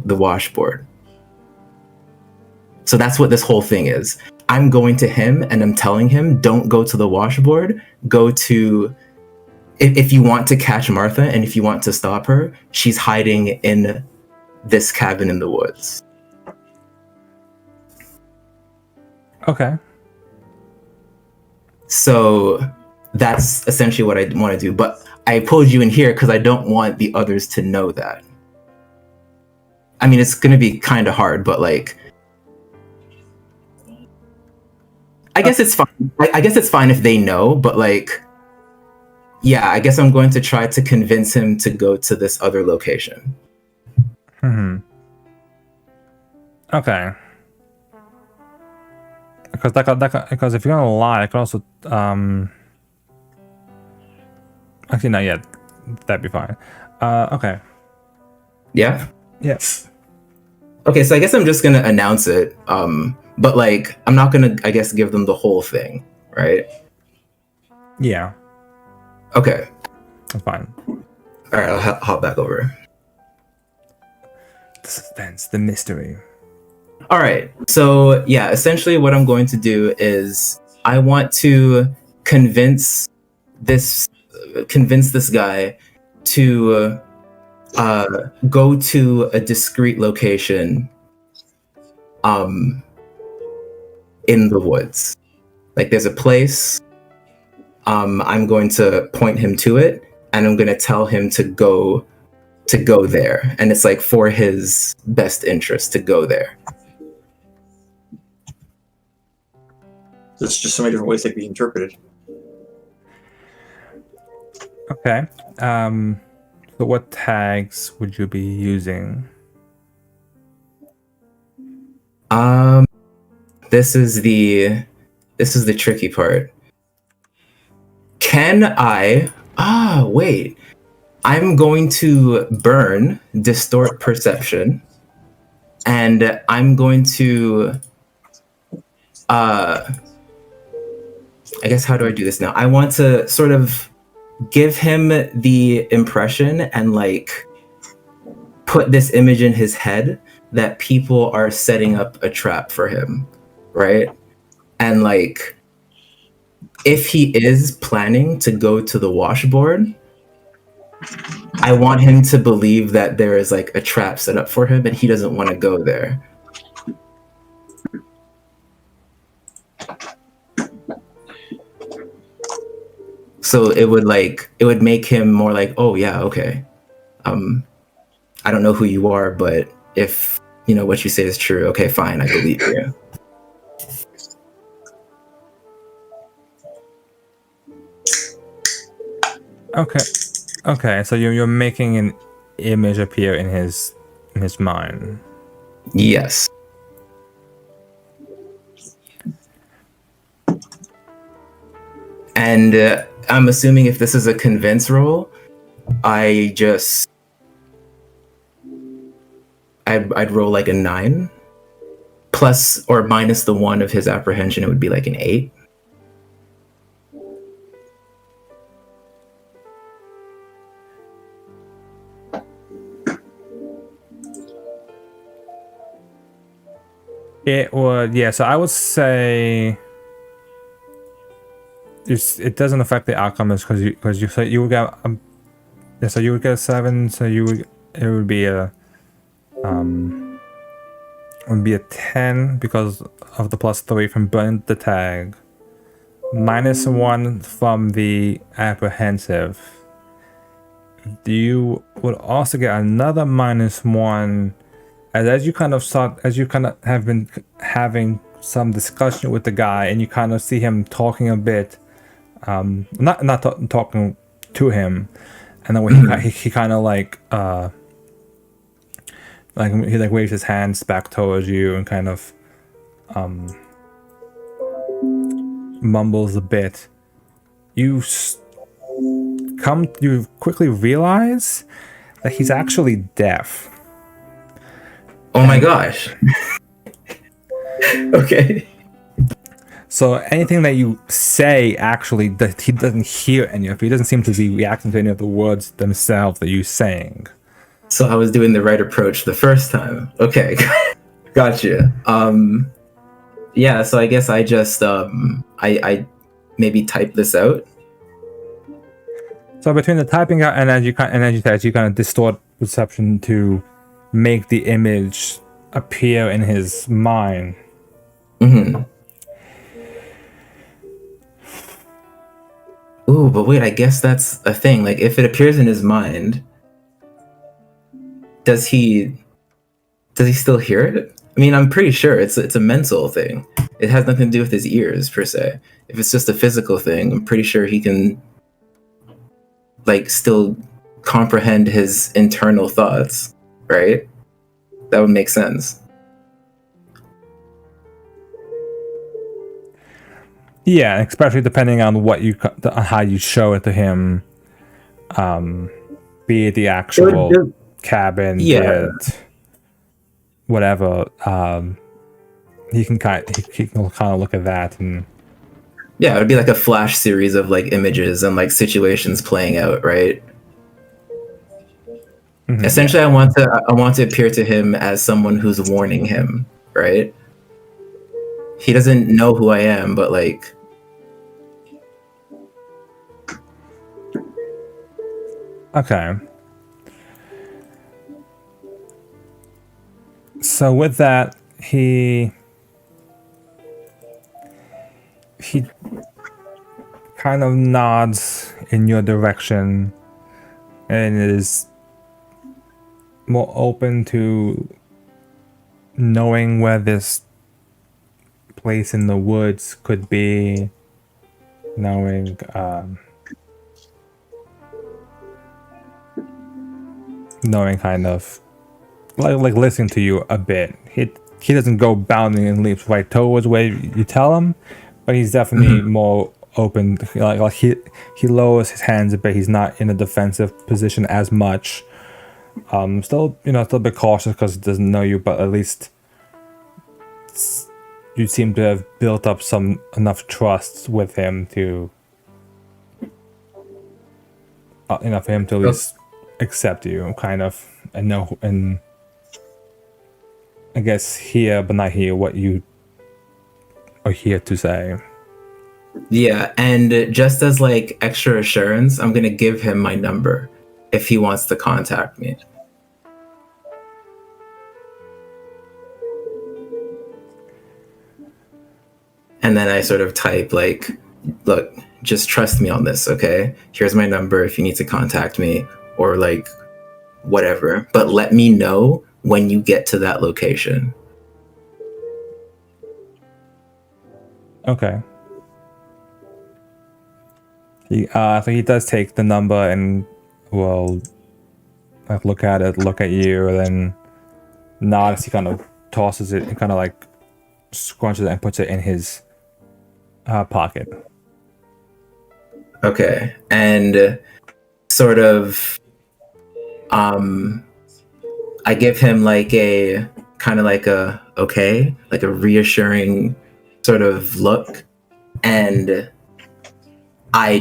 washboard. So that's what this whole thing is. I'm going to him and I'm telling him, don't go to the washboard. Go to, if you want to catch Martha and if you want to stop her, she's hiding in this cabin in the woods. Okay. So that's essentially what I want to do. But I pulled you in here because I don't want the others to know that. I mean, it's going to be kind of hard, but like, I guess it's fine. I guess it's fine if they know, but like, yeah, I guess I'm going to try to convince him to go to this other location. Okay. Because if you're gonna lie, I could also actually not yet. That'd be fine. Okay. Yeah. Yes. Okay, so I guess I'm just gonna announce it. But like, I'm not gonna, I guess, give them the whole thing, right? Yeah. Okay. That's fine. All right, I'll hop back over. the suspense, the mystery. All right. So yeah, essentially what I'm going to do is I want to convince this guy to go to a discreet location in the woods. Like there's a place. I'm going to point him to it, and I'm going to tell him to go there, and it's like for his best interest to go there. There's just so many different ways they can be interpreted. Okay. So what tags would you be using? This is the tricky part. Can I? Wait. I'm going to burn distort perception, and I'm going to I guess how do I do this now? I want to sort of give him the impression and like put this image in his head that people are setting up a trap for him, right? And like if he is planning to go to the washboard, I want him to believe that there is like a trap set up for him and he doesn't want to go there. So it would make him more like, oh yeah, okay. I don't know who you are, but if you know what you say is true, okay, fine, I believe you. Okay. So you're making an image appear in his mind. Yes. And I'm assuming if this is a convince roll, I'd roll like a 9 plus or minus the 1 of his apprehension. It would be like an 8. It would, yeah. So I would say it doesn't affect the outcome, is because you said you would get so you would get a 7. So it would be a 10 because of the +3 from burning the tag, -1 from the apprehensive. You would also get another -1 as you kind of have been having some discussion with the guy, and you kind of see him talking a bit, talking to him, and then when he kind of like he like waves his hands back towards you and kind of mumbles a bit. You quickly realize that he's actually deaf. Oh my gosh. Okay. So anything that you say, actually, that he doesn't hear any of. He doesn't seem to be reacting to any of the words themselves that you're saying. So I was doing the right approach the first time. Okay. Gotcha. Yeah, so I guess I just I maybe type this out. So between the typing out and as you kind of distort perception to make the image appear in his mind. Mm-hmm. Ooh, but wait, I guess that's a thing. Like, if it appears in his mind, does he still hear it? I mean, I'm pretty sure it's a mental thing. It has nothing to do with his ears per se. If it's just a physical thing, I'm pretty sure he can like still comprehend his internal thoughts, right? That would make sense. Yeah, especially depending on how you show it to him, be it the actual cabin, be it whatever. He can kind of look at that, and yeah, it would be like a flash series of like images and like situations playing out, right? Essentially, I want to appear to him as someone who's warning him, right? He doesn't know who I am, but like, Okay. So with that, he kind of nods in your direction and is more open to knowing where this place in the woods could be, knowing kind of like listening to you a bit. He doesn't go bounding and leaps right towards where you tell him, but he's definitely more open. Like he lowers his hands a bit. He's not in a defensive position as much. Still a bit cautious because he doesn't know you, but at least you seem to have built up enough trust with him to for him to at least accept you, kind of, and know, and I guess hear but not hear what you are here to say. yeah. And just as like extra assurance, I'm gonna give him my number if he wants to contact me. And then I sort of type like, look, just trust me on this, okay? Here's my number if you need to contact me, or like whatever. But let me know when you get to that location. Okay. So he does take the number and will look at it, look at you, and then nods. He kind of tosses it and kind of like scrunches it and puts it in his pocket. Okay. And sort of I give him like a kind of like a okay, like a reassuring sort of look, and I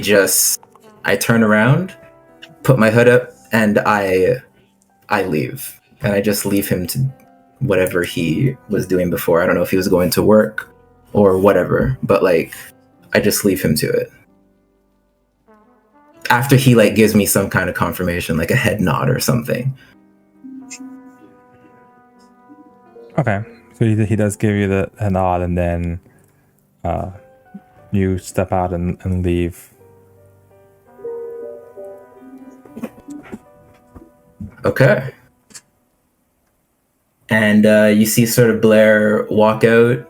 turn around, put my hood up, and I leave. And I just leave him to whatever he was doing before. I don't know if he was going to work or whatever, but like I just leave him to it. After he like gives me some kind of confirmation, like a head nod or something. Okay. So he does give you the nod, and then you step out and leave. Okay. And you see sort of Blair walk out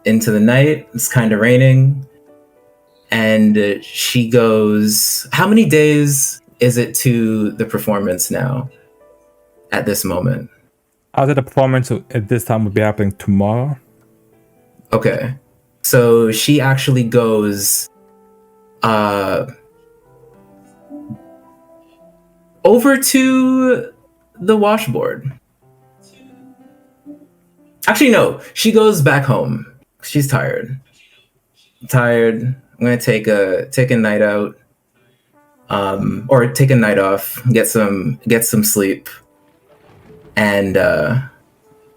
into the night. It's kind of raining. And she goes, how many days is it to the performance now at this moment? After the performance at this time would be happening tomorrow. Okay. So she actually goes over to the washboard. Actually, no. She goes back home. She's tired. I'm gonna take a night out, or take a night off, get some sleep, and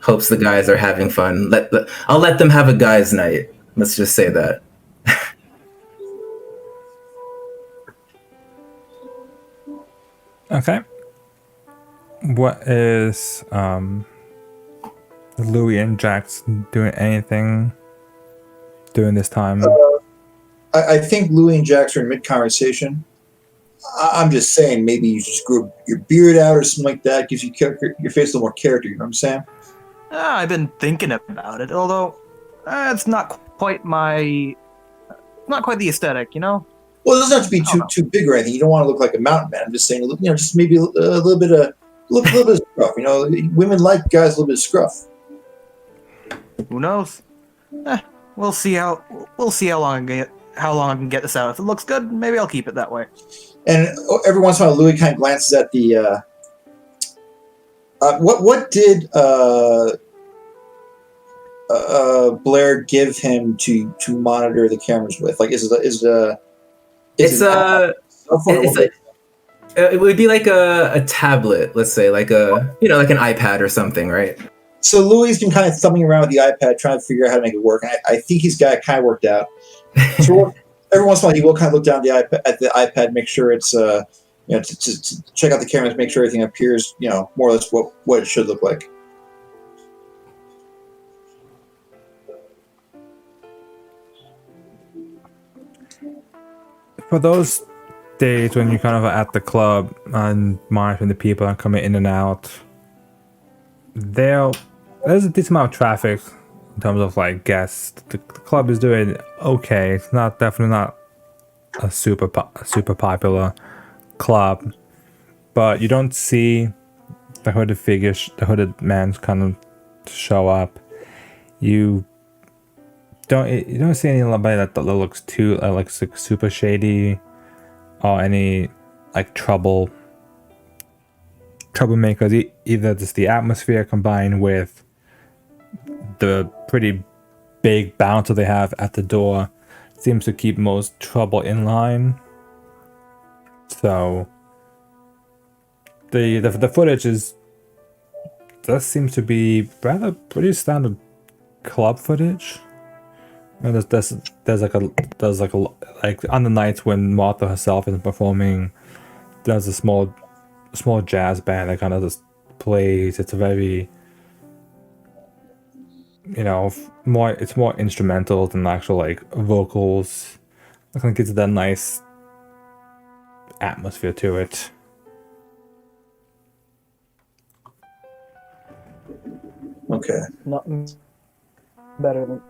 hopes the guys are having fun. I'll let them have a guys' night. Let's just say that. Okay. What is Louis and Jax doing anything during this time? I think Louis and Jax are in mid-conversation. I'm just saying, maybe you just grew your beard out or something like that. Gives you your face a little more character. You know what I'm saying? I've been thinking about it, although it's not quite the aesthetic, you know? Well, it doesn't have to be too big or anything. You don't want to look like a mountain man. I'm just saying, just maybe a little bit of scruff. You know, women like guys a little bit of scruff. Who knows? We'll see how long I can get this out. If it looks good, maybe I'll keep it that way. And every once in a while, Louis kind of glances at the. What did Blair give him to monitor the cameras with? Like, It would be like a tablet, let's say, like like an iPad or something, right? So Louis been kind of thumbing around with the iPad, trying to figure out how to make it work. And I think he's got it kind of worked out. So every once in a while, he will kind of look down at the iPad, make sure it's to check out the cameras, make sure everything appears, more or less what it should look like. For those days when you're kind of at the club and monitoring the people and coming in and out, there's a decent amount of traffic in terms of like guests. The club is doing okay. It's definitely not a super popular club, but you don't see the hooded figures, the hooded man kind of show up. You don't see anybody that looks too like super shady or any like troublemakers. Either just the atmosphere combined with the pretty big bouncer they have at the door seems to keep most trouble in line. So the footage does seem to be rather pretty standard club footage. And there's like on the nights when Martha herself isn't performing, there's a small jazz band that kind of just plays. It's a very it's more instrumental than actual like vocals. I think it's that nice atmosphere to it. Okay. Nothing better than.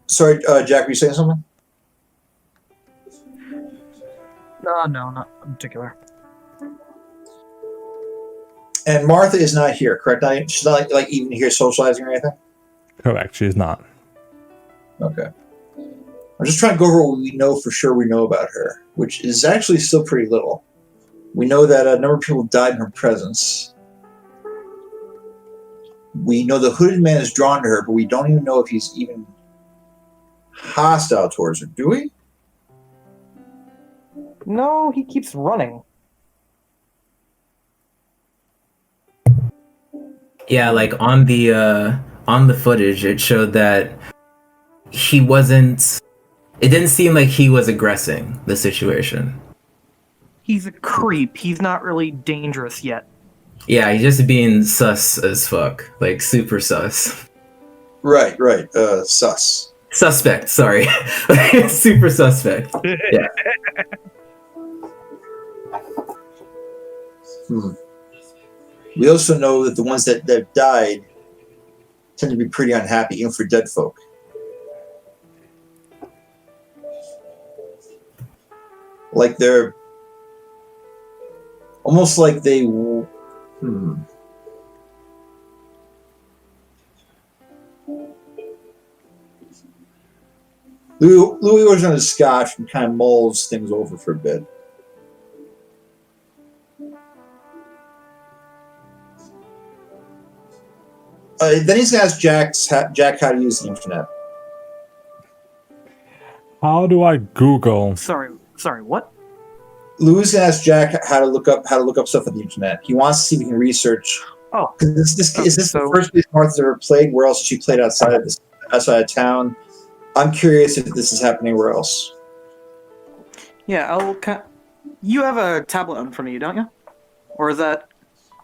Sorry, Jack, were you saying something? No, not in particular. And Martha is not here, correct? She's not like even here socializing or anything? Correct, she's not. Okay. I'm just trying to go over what we know for sure we know about her, which is actually still pretty little. We know that a number of people died in her presence. We know the hooded man is drawn to her, but we don't even know if he's even hostile towards her, do we? No, he keeps running. Yeah, like on the footage, it showed that he wasn't. It didn't seem like he was aggressing the situation. He's a creep. He's not really dangerous yet. Yeah, he's just being sus as fuck, like super sus. Right. Sus. Suspect, sorry. Super suspect. Yeah. We also know that the ones that died tend to be pretty unhappy, even for dead folk. Like they're almost like they. Louis was on his scotch and kind of mulls things over for a bit. Then he's going to ask Jack how to use the internet. How do I Google? Sorry, what? Louis is going to ask Jack how to look up stuff on the internet. He wants to see if he can research. Oh, is this the first place Martha's ever played? Where else has she played outside of town? I'm curious if this is happening anywhere else. Yeah, you have a tablet in front of you, don't you? Or is that?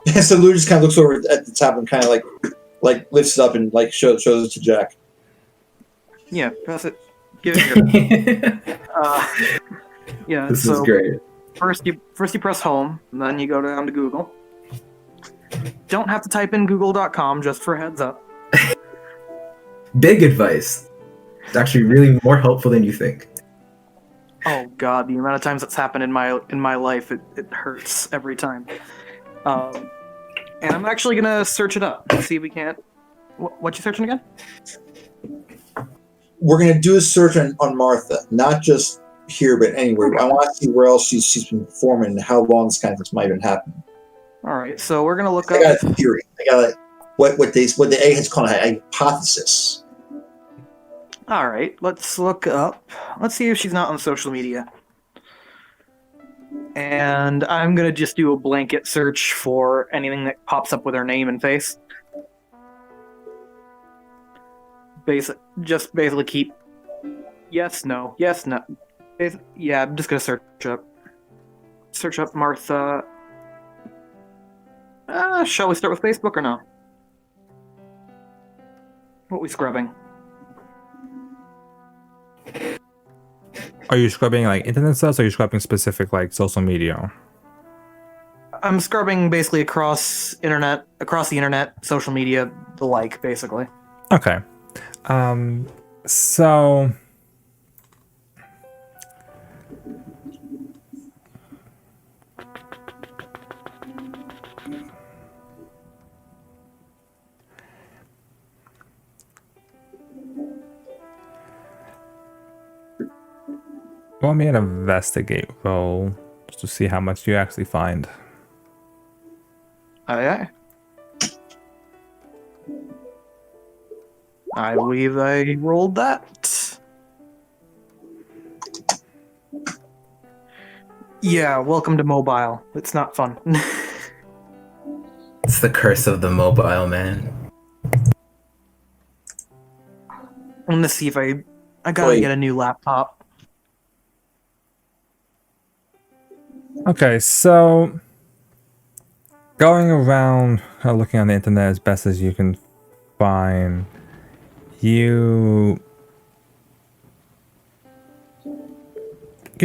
Yeah, so Lou just kind of looks over at the tablet and kind of like lifts it up and like shows it to Jack. Yeah, pass it. Give it here. Yeah. This is great. First you press home, and then you go down to Google. Don't have to type in google.com, just for a heads up. Big advice. It's actually really more helpful than you think. Oh God, the amount of times that's happened in my life, it hurts every time. And I'm actually gonna search it up. See if we can't. What you searching again? We're gonna do a search on Martha, not just here, but anywhere. I want to see where else she's been performing and how long this kind of thing might have been happening. All right, so we're gonna look up. I got a theory. I got what the eggheads call a hypothesis. All right, let's look up. Let's see if she's not on social media. And I'm gonna just do a blanket search for anything that pops up with her name and face. Just basically keep yes, no, yes, no. Yeah, I'm just gonna search up Martha. Shall we start with Facebook or no? What we scrubbing? Are you scrubbing like internet stuff, or are you scrubbing specific like social media? I'm scrubbing basically across the internet, social media, the like, basically. Okay. So roll me an investigate roll just to see how much you actually find. Aye, aye. I believe I rolled that. Yeah, welcome to mobile. It's not fun. It's the curse of the mobile, man. I'm gonna see if I gotta Wait. get a new laptop. Okay, so going around looking on the internet as best as you can find, you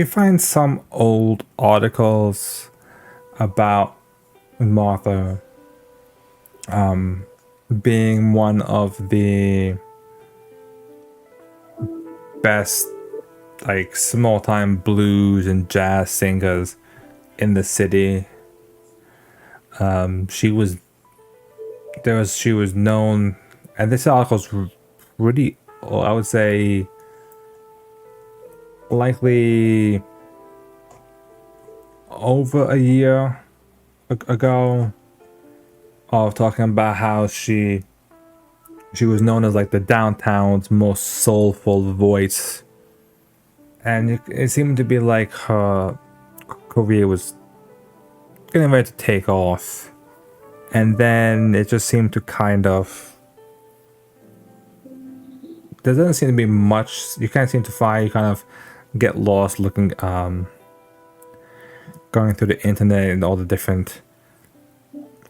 find some old articles about Martha being one of the best like small time blues and jazz singers in the city. She was known, and this article's really, I would say, likely over a year ago, of talking about how she was known as like the downtown's most soulful voice, and it seemed to be like her career was getting ready to take off, and then it just seemed to kind of, there doesn't seem to be much you can't seem to find. You kind of get lost looking going through the internet and all the different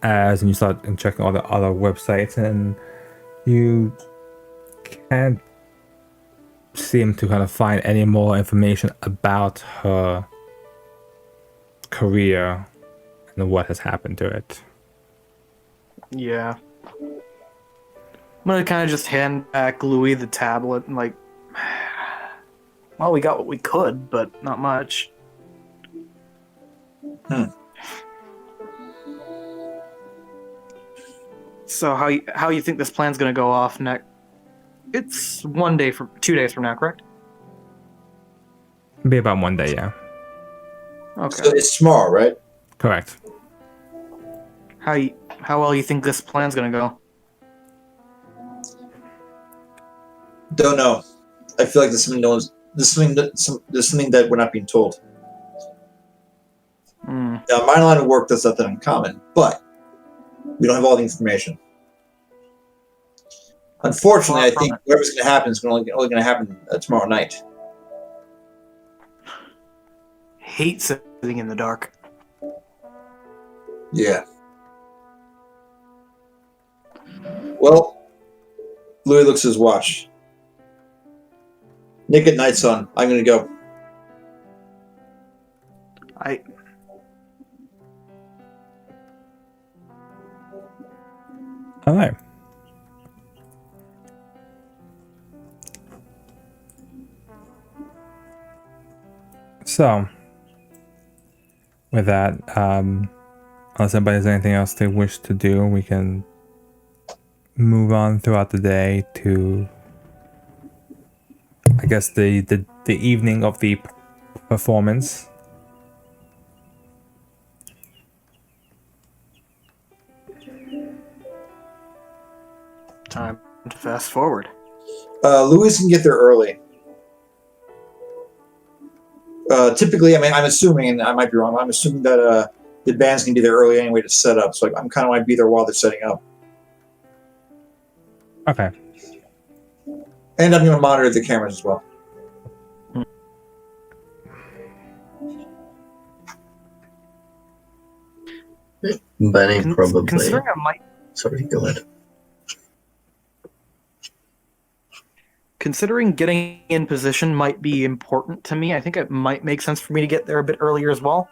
ads, and you start checking all the other websites, and you can't seem to kind of find any more information about her career and what has happened to it. Yeah. I'm gonna kind of just hand back Louis the tablet and like, well, we got what we could, but not much. So how you think this plan's gonna go off next? It's 2 days from now, correct? Be about one day, yeah. Okay. So it's tomorrow, right? Correct. How well you think this plan's gonna go? Don't know. I feel like there's something there's something that we're not being told. Hmm. Now, my line of work does nothing uncommon, but we don't have all the information. Unfortunately, I think whatever's going to happen is only going to happen tomorrow night. Hate sitting in the dark. Yeah. Well, Louis looks at his watch. Nick at night, son. I'm going to go. All right. So, with that, unless anybody has anything else they wish to do, we can move on throughout the day to, I guess, the evening of the performance. Time to fast forward. Louis can get there early. Typically, I mean, I'm assuming, and I might be wrong. I'm assuming that the band's gonna be there early anyway to set up. So I'm kind of might be there while they're setting up, Okay. and I'm gonna monitor the cameras as well. Benny probably. Considering I might. Sorry, go ahead. Considering getting in position might be important to me, I think it might make sense for me to get there a bit earlier as well.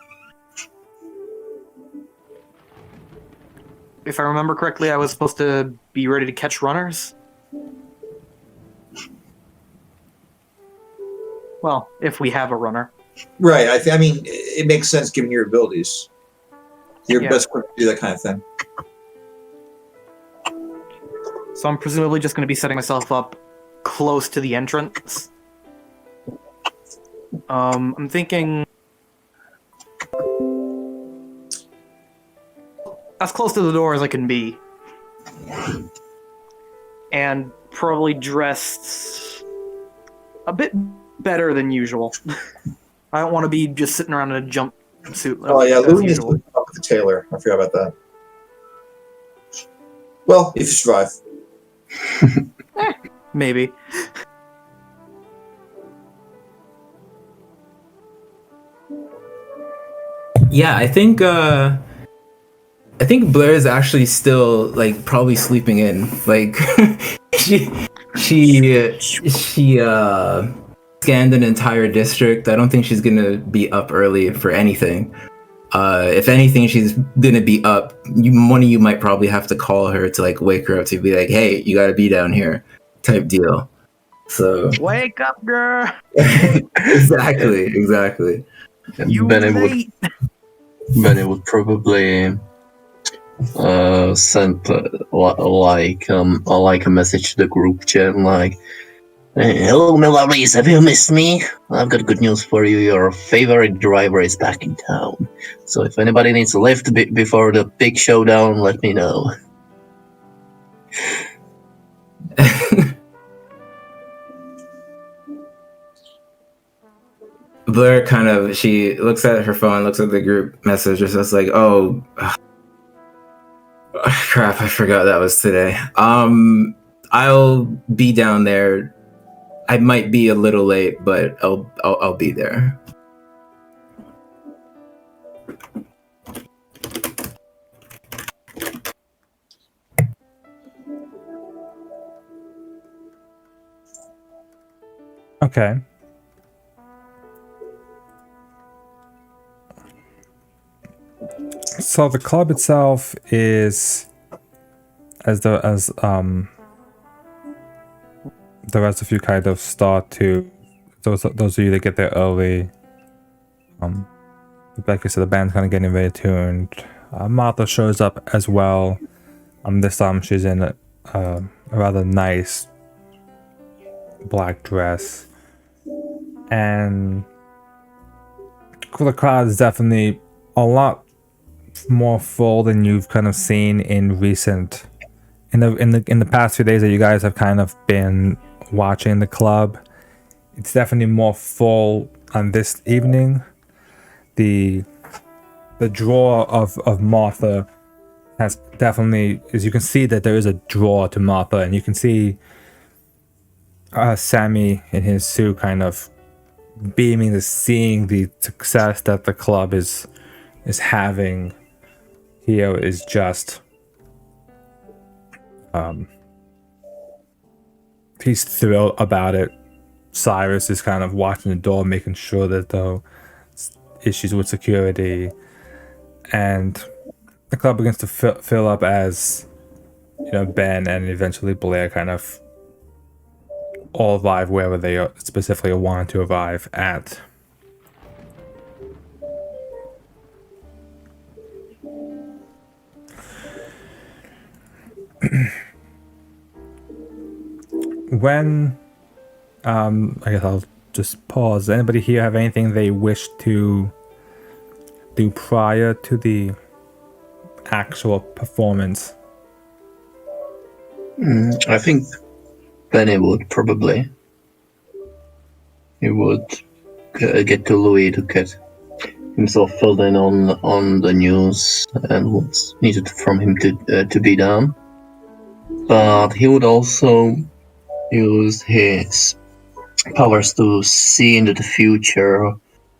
If I remember correctly, I was supposed to be ready to catch runners. Well, if we have a runner. Right. I mean, it makes sense given your abilities. You're Yeah. best equipped to do that kind of thing. So I'm presumably just going to be setting myself up close to the entrance. I'm thinking as close to the door as I can be. And probably dressed a bit better than usual. I don't want to be just sitting around in a jumpsuit. Oh yeah, as Louis is usual. up with the tailor. I forgot about that. Well, if you survive. Maybe. Yeah, I think Blair is actually still like probably sleeping in. Like she scanned an entire district. I don't think she's gonna be up early for anything. If anything, she's gonna be up. One of you might probably have to call her to like wake her up to be like, "Hey, you gotta be down here," type deal. So Wake up, girl! exactly. You late! Benny would probably send like a message to the group chat like, "Hello, my lovelies, have you missed me? I've got good news for you. Your favorite driver is back in town. So if anybody needs a lift before the big showdown, let me know." Blair she looks at her phone, looks at the group message, and just like, "Oh, crap! I forgot that was today." I'll be down there. I might be a little late, but I'll be there. Okay. So the club itself is the rest of you kind of start to those of you that get there early. Like I said, the band's kind of getting very tuned. Martha shows up as well. This time she's in a rather nice black dress, and the crowd is definitely a lot more full than you've kind of seen in recent in the past few days that you guys have kind of been watching the club. It's definitely more full on this evening. The draw of Martha has definitely, as you can see that there is a draw to Martha, and you can see Sammy in his suit kind of beaming to seeing the success that the club is having here. Is just he's thrilled about it. Cyrus is kind of watching the door, making sure that no issues with security, and the club begins to fill up as Ben and eventually Blair kind of all arrive wherever they specifically want to arrive at. When I guess I'll just pause. Anybody here have anything they wish to do prior to the actual performance? I think Benny would probably. He would get to Louis to get himself filled in on the news and what's needed from him to be done. But he would also use his powers to see into the future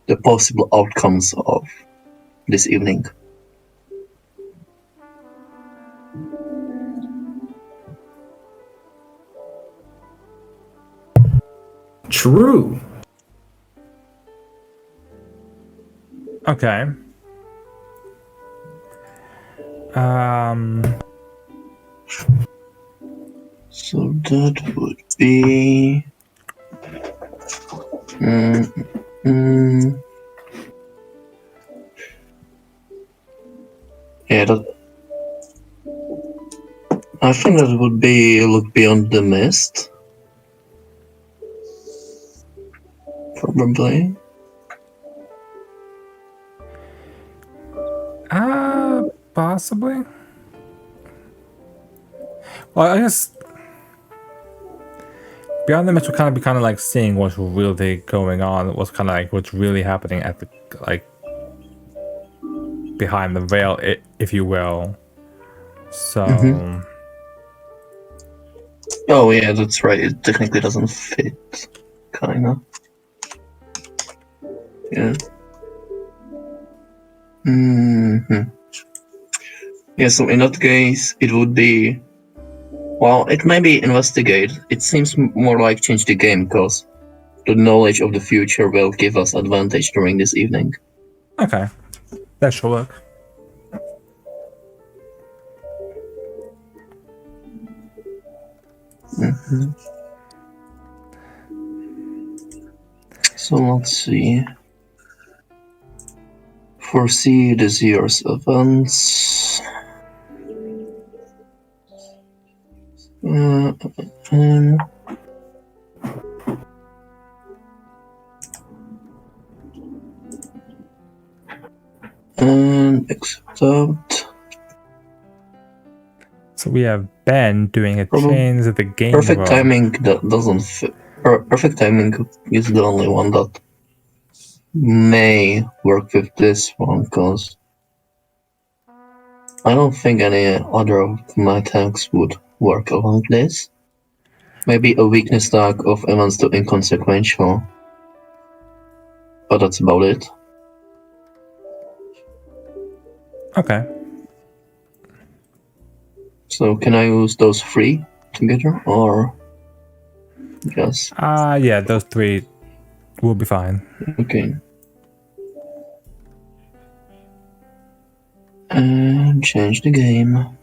the possible outcomes of this evening. True. Okay. So that would be. Yeah, I think that would be Look Beyond the Mist. Probably. Possibly. Well, I guess Beyond the Mist would kind of be like seeing what's really going on, what's kind of like what's really happening at the like behind the veil, if you will. So. Oh yeah, that's right. It technically doesn't fit, kinda. Yeah. Yeah. So in that case, it would be. Well, it may be investigate. It seems more like change the game because the knowledge of the future will give us advantage during this evening. Okay, that should work. So let's see. Foresee this year's events. And accept. So we have Ben doing a Probably chains at the game. Perfect timing that doesn't fit. Perfect timing is the only one that may work with this one, because I don't think any other of my tags would work along this. Maybe a weakness tag of events to inconsequential, but that's about it. Okay. So can I use those three together, or just? Yeah, those three will be fine. Okay. And change the game.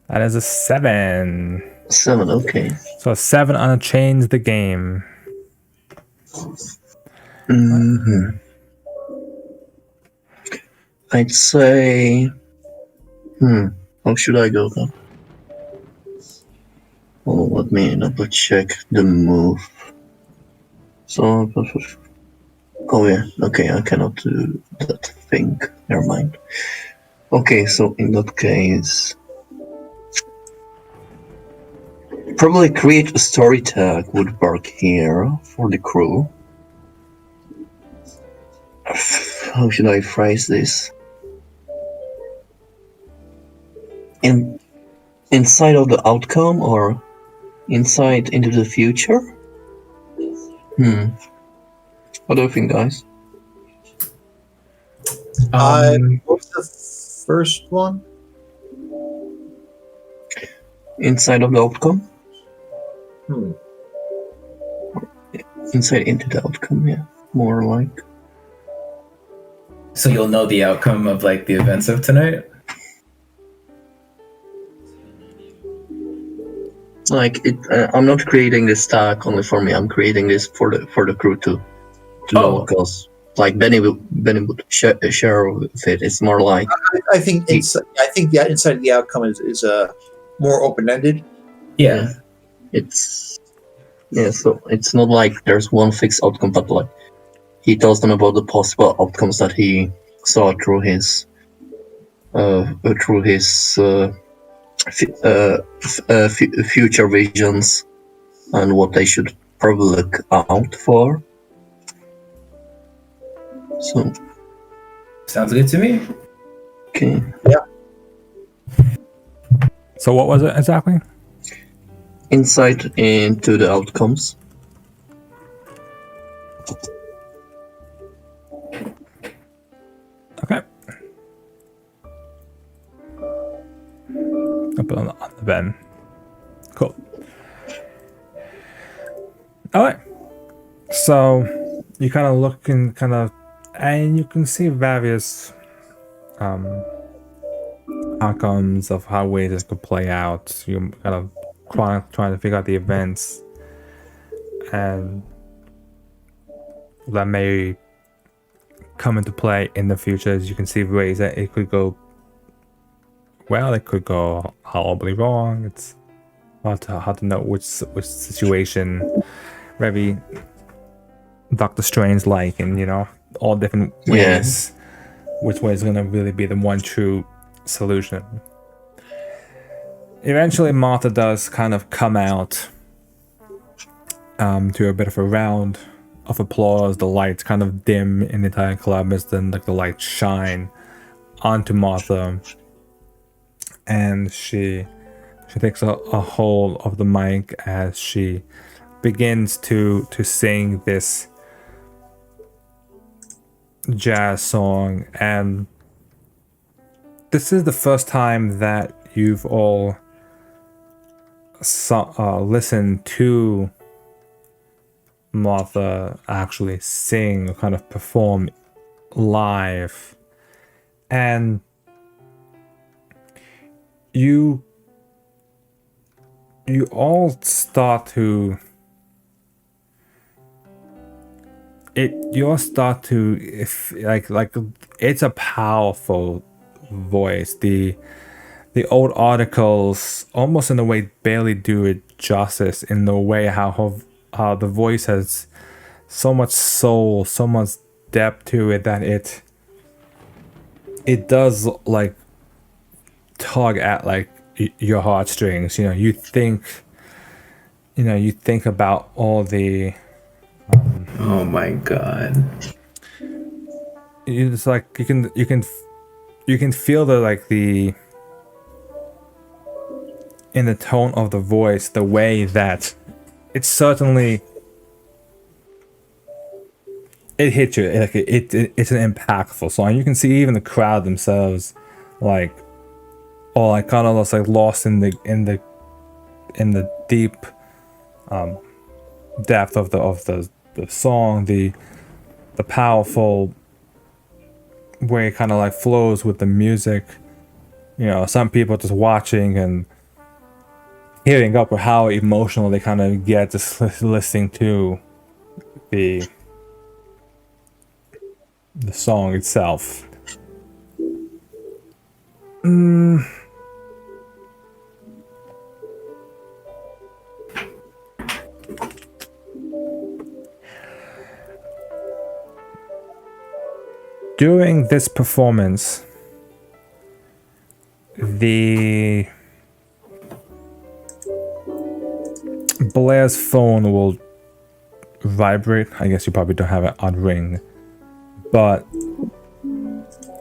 That is a 7. 7, okay. So a 7 on a chains the game. I'd say. How should I go then? Oh, let me double check the move. So. Oh yeah, okay, I cannot do that thing. Never mind. Okay, so in that case. Probably create a story tag would work here for the crew. How should I phrase this? Inside of the outcome or insight into the future? What do you think, guys? What was the first one? Inside of the outcome? Hmm. Insight into the outcome, yeah. More like. So you'll know the outcome of like the events of tonight? Like it, I'm not creating this tag only for me. I'm creating this for the crew to know, because like Benny would share with it. It's more like I think the inside of the outcome is more open ended. Yeah. So it's not like there's one fixed outcome, but like he tells them about the possible outcomes that he saw through his future visions and what they should probably look out for. So, Sounds good to me. okay. So what was it exactly? Insight into the outcomes. Okay. I'll put it on the bed. Cool. All right. So you kind of look and and you can see various outcomes of how ways this could play out. You kind of trying to figure out the events and that may come into play in the future. As you can see ways that it could go well, it could go horribly wrong. It's hard to know which situation very Doctor Strange like, and all different ways. Which way is going to really be the one true solution? Eventually, Martha does kind of come out to a bit of a round of applause. The lights kind of dim in the entire club as then the lights shine onto Martha, and she takes a hold of the mic as she begins to sing this jazz song. And this is the first time that you've all listened to Martha actually sing or kind of perform live, and you all start to like it's a powerful voice. The old articles almost in a way barely do it justice, in the way how the voice has so much soul, so much depth to it, that it does like tug at like your heartstrings. You think about all the Oh my god. you just like you can feel the in the tone of the voice, the way that it certainly it hits you, like it's an impactful song. You can see even the crowd themselves like all like kind of just like lost in the deep depth of the song, the powerful way it kind of like flows with the music. Some people just watching and hearing up with how emotional they kind of get just listening to the song itself. During this performance, the Blair's phone will vibrate. I guess you probably don't have it on ring, but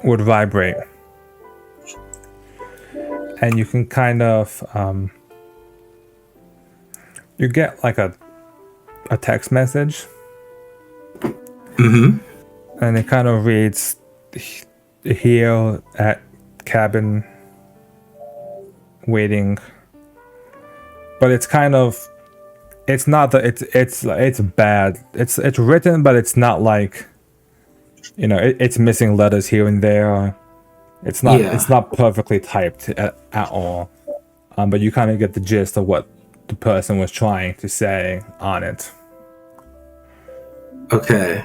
would vibrate, and you can kind of you get like a text message. And it kind of reads, "Here at cabin, waiting." But it's kind of, it's not that it's bad. It's written, but it's not like, it's missing letters here and there. It's not perfectly typed at all. But you kind of get the gist of what the person was trying to say on it. Okay.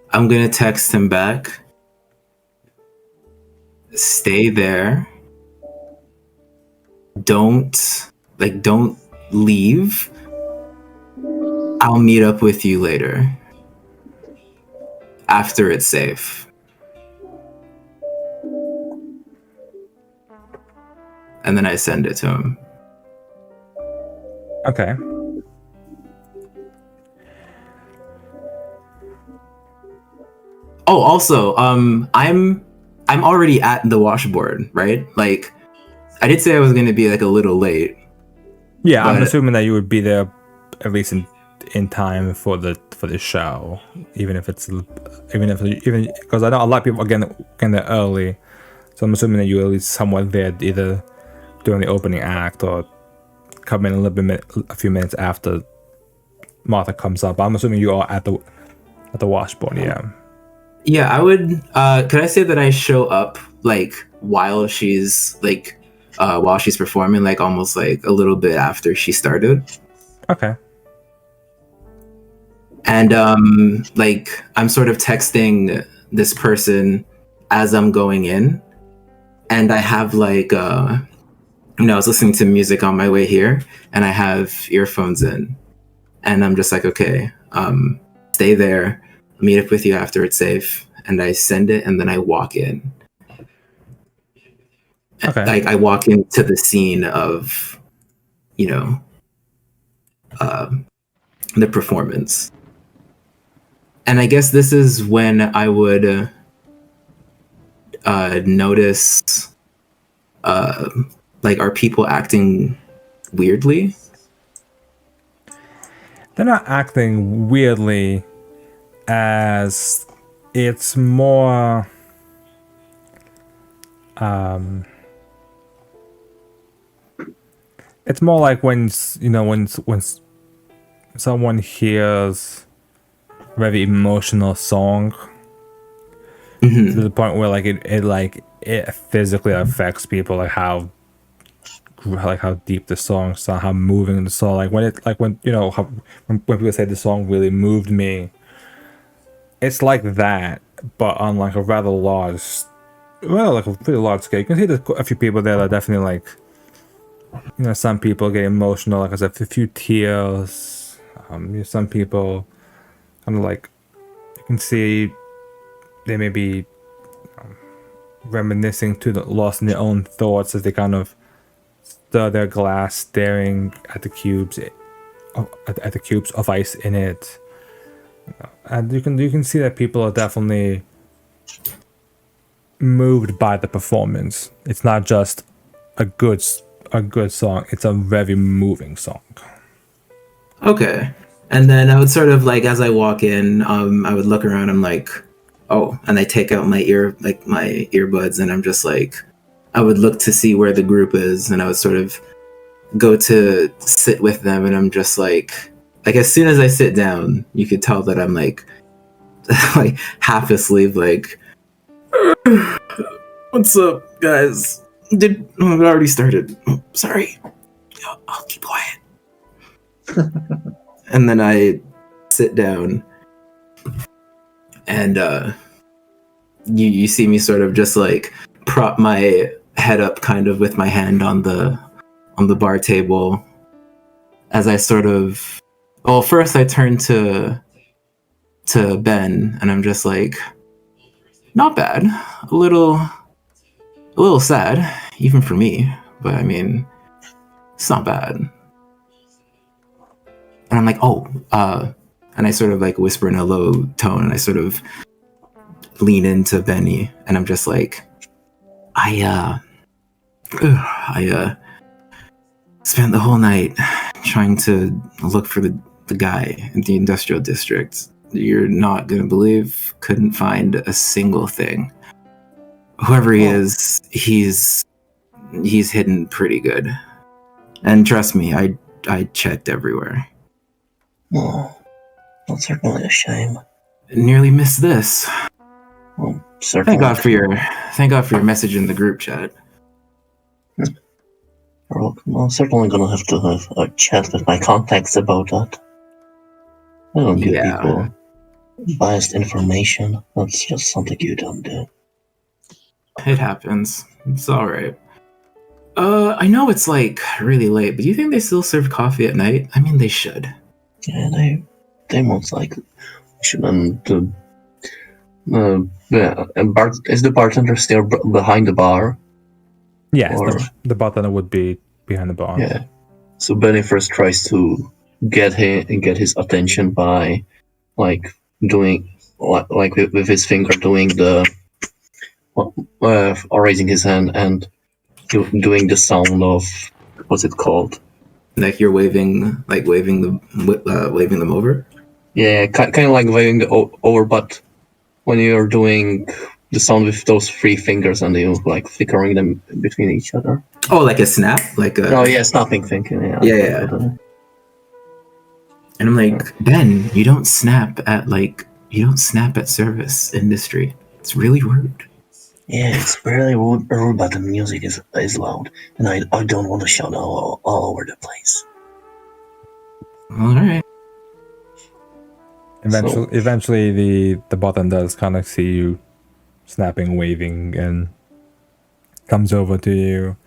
I'm gonna text him back. Stay there. Don't leave. I'll meet up with you later. After it's safe. And then I send it to him. Okay. Oh, also, I'm already at the washboard, right? Like, I did say I was going to be like a little late. Yeah, I'm But- assuming that you would be there at least in time for the show, even because I know a lot of people are getting there early, so I'm assuming that you're at least somewhat there either during the opening act or come in a few minutes after Martha comes up. I'm assuming you are at the washboard. Yeah. Yeah, I would. Could I say that I show up like while she's performing, like almost like a little bit after she started, Okay. and like I'm sort of texting this person as I'm going in, and I have like I was listening to music on my way here, and I have earphones in, and I'm just like, okay, stay there, meet up with you after it's safe. And I send it, and then I walk in. Okay. Like I walk into the scene of, the performance. And I guess this is when I would notice, like, are people acting weirdly? They're not acting weirdly, as it's more it's more like when someone hears a very emotional song to the point where like it physically affects people, like how deep the song sound, how moving the song, like when people say the song really moved me. It's like that, but on like a rather large, like a pretty large scale. You can see there's a few people there that definitely like, some people get emotional, like I said, a few tears. Some people kind of like, you can see they may be reminiscing to the lost in their own thoughts as they kind of stir their glass, staring at the cubes, at the cubes of ice in it. And you can see that people are definitely moved by the performance. It's not just a good song, it's a very moving song. Okay. And then I would sort of like, as I walk in, I would look around. I'm like, oh, and I take out my earbuds, and I'm just like, I would look to see where the group is, and I would sort of go to sit with them, and I'm just like as soon as I sit down, you could tell that I'm like like half asleep, like, what's up, guys? It already started. Oh, sorry. I'll keep quiet. And then I sit down, and you see me sort of just like prop my head up kind of with my hand on the bar table as I sort of, well, first I turn to Ben, and I'm just like, not bad, a little sad, even for me, but I mean, it's not bad. And I'm like, oh, and I sort of like whisper in a low tone, and I sort of lean into Benny, and I'm just like, I spent the whole night trying to look for the guy in the industrial district. You're not gonna believe, couldn't find a single thing. Whoever he is, he's hidden pretty good. And trust me, I checked everywhere. Oh, that's certainly a shame. Nearly missed this. Well, certainly. Thank God for your message in the group chat. I'm certainly gonna have to have a chat with my contacts about that. I don't give people biased information. That's just something you don't do. It happens. It's alright. I know it's like really late, but do you think they still serve coffee at night? I mean, they should. Yeah, they most likely should. And is the bartender still behind the bar? Yes, Or- the bartender would be behind the bar. Yeah. So Benny first tries to get his attention by like doing like with his finger doing the or raising his hand and doing the sound of what's it called? Like you're waving them over. Yeah, kind of like waving over, but when you're doing the sound with those three fingers and you like flickering them between each other. Oh, like a snap, like a. Oh yeah, snapping thing. Yeah. Yeah. And I'm like, Ben, you don't snap at service industry. It's really rude. Yeah, it's really rude, but the music is loud, and I don't want to shout all over the place. All right. Eventually, the button does kind of see you snapping, waving, and comes over to you.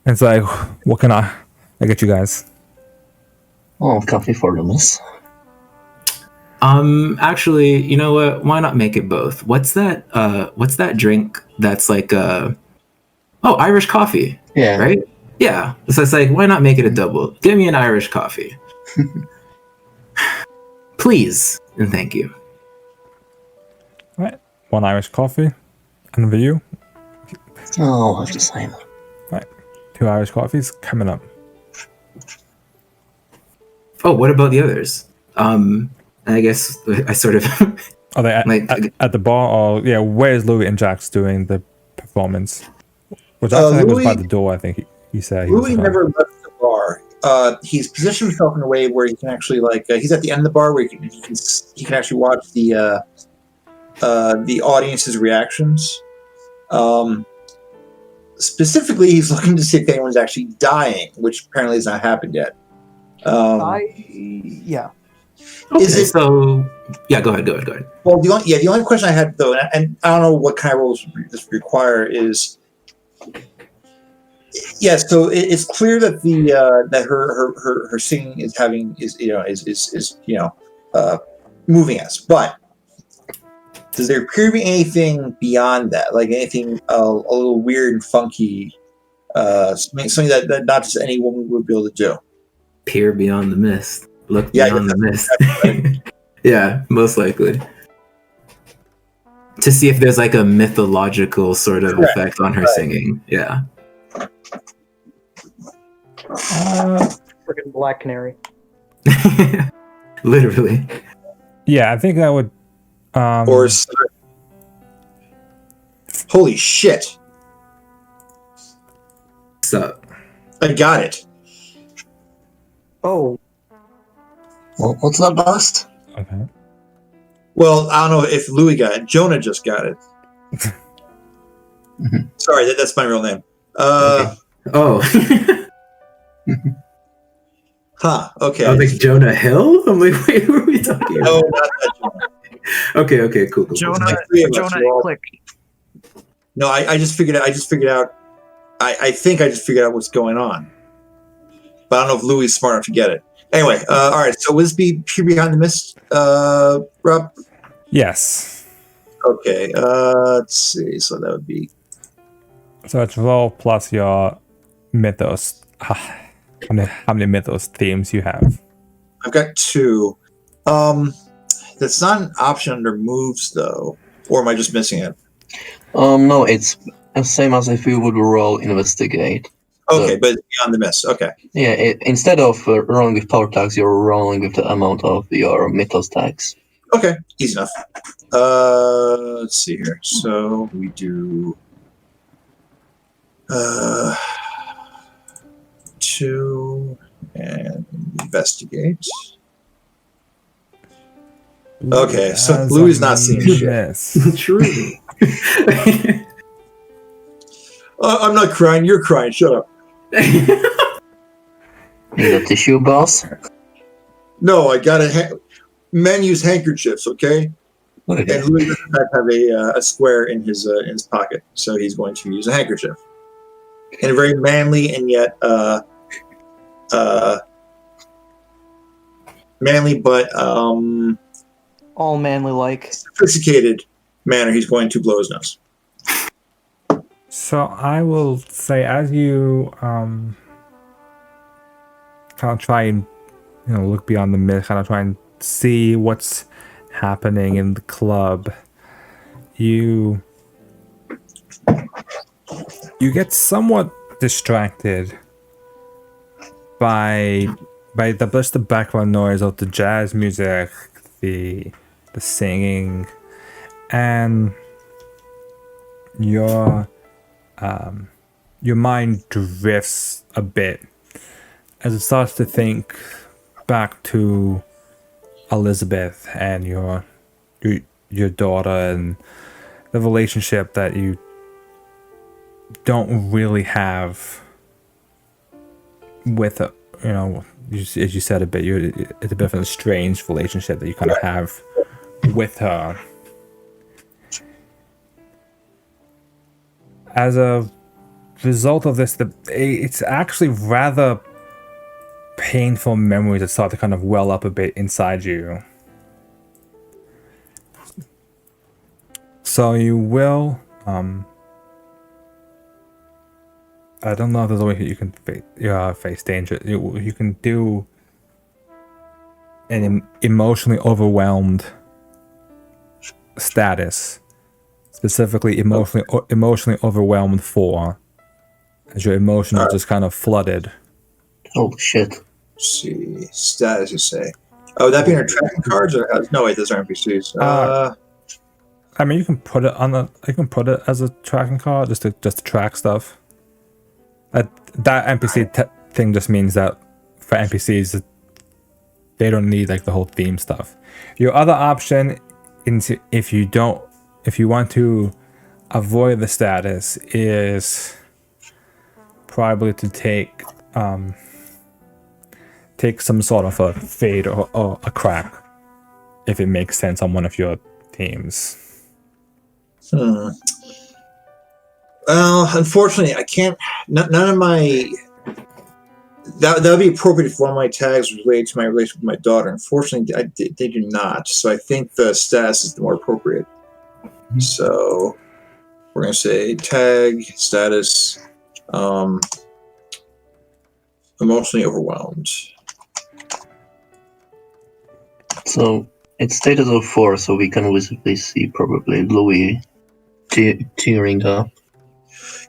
And it's like, what can I get you guys? Oh, coffee for the miss. Actually, you know what? Why not make it both? What's that drink that's like Irish coffee. Yeah. Right? Yeah. So it's like, why not make it a double? Give me an Irish coffee. Please and thank you. All right, 1 Irish coffee, and for you. Oh, I'll have the same. Right, 2 Irish coffees coming up. Oh, what about the others? I guess I sort of. Are they at the bar, or yeah? Where's Louis and Jax doing the performance? Which I think was by the door. I think he said. Louis never left the bar. He's positioned himself in a way where he can actually he's at the end of the bar where he can actually watch the audience's reactions. Specifically, he's looking to see if anyone's actually dying, which apparently has not happened yet. Yeah. Okay, Is it so? Yeah, go ahead. Well, the only question I had though, and I don't know what kind of roles this require is. Yeah, so it's clear that that her singing is moving us, but does there appear to be anything beyond that, like anything a little weird and funky, something that not just any woman would be able to do? Peer beyond the mist. Look beyond the mist. Right. Yeah, most likely. To see if there's like a mythological sort of effect on her singing. Yeah. Freaking Black Canary. Literally. Yeah, I think that would. Or holy shit! What's up? I got it. Oh. Well, what's that, Bust? Okay. Well, I don't know if Louis got it. Jonah just got it. Sorry, that's my real name. Okay. Oh. Huh. Okay. I was like Jonah Hill. I'm like, wait, who are we talking about? No, not that Jonah. Okay, cool. Jonah, Like three of us, Jonah, we're all- click. No, I just figured out. I think I just figured out what's going on, but I don't know if Louis is smart enough to get it. Anyway, all right. So would this be Peer Behind the Mist, Rob? Yes. Okay. Let's see. So that would be. So it's roll plus your mythos. How many mythos themes you have? I've got 2. That's not an option under moves though, or am I just missing it? No, it's the same as if you would roll investigate. Okay, but it's Beyond the Mist. Okay. Yeah, instead of rolling with power tags, you're rolling with the amount of your mythos tags. Okay, easy enough. Let's see here. So we do 2 and investigate. Okay, so Louis is not seeing shit. Yes. Truly. I'm not crying. You're crying. Shut up. Need a tissue, boss? No, I got men use handkerchiefs, okay? Okay. And Louis doesn't have a square in his pocket, so he's going to use a handkerchief. In a very manly and yet manly but All manly like. sophisticated manner, he's going to blow his nose. So I will say, as you kind of try and look beyond the myth, kind of try and see what's happening in the club, you get somewhat distracted by just the background noise of the jazz music, the singing, and your mind drifts a bit as it starts to think back to Elizabeth and your daughter and the relationship that you don't really have with her. As you said a bit, it's a bit of a strange relationship that you kind of have with her. As a result of this, it's actually rather painful memories that start to kind of well up a bit inside you. So you will, I don't know if there's a way you can face danger. You can do an emotionally overwhelmed status, specifically emotionally overwhelmed 4, as your emotions are just kind of flooded. Oh shit. Let's see, status, you say? Oh, would that be in our tracking cards, or no? Wait, those are NPCs. I mean, you can put it as a tracking card just to track stuff. That NPC thing just means that for NPCs, they don't need like the whole theme stuff. Your other option, if you want to avoid the status, is probably to take some sort of a fade or a crack, if it makes sense on one of your teams. Well, unfortunately, I can't. None of my that would be appropriate if one of my tags was related to my relationship with my daughter. Unfortunately, they do not. So I think the status is the more appropriate. So we're gonna say tag status, emotionally overwhelmed. So it's status of 4, so we can visibly see probably Louis tearing up.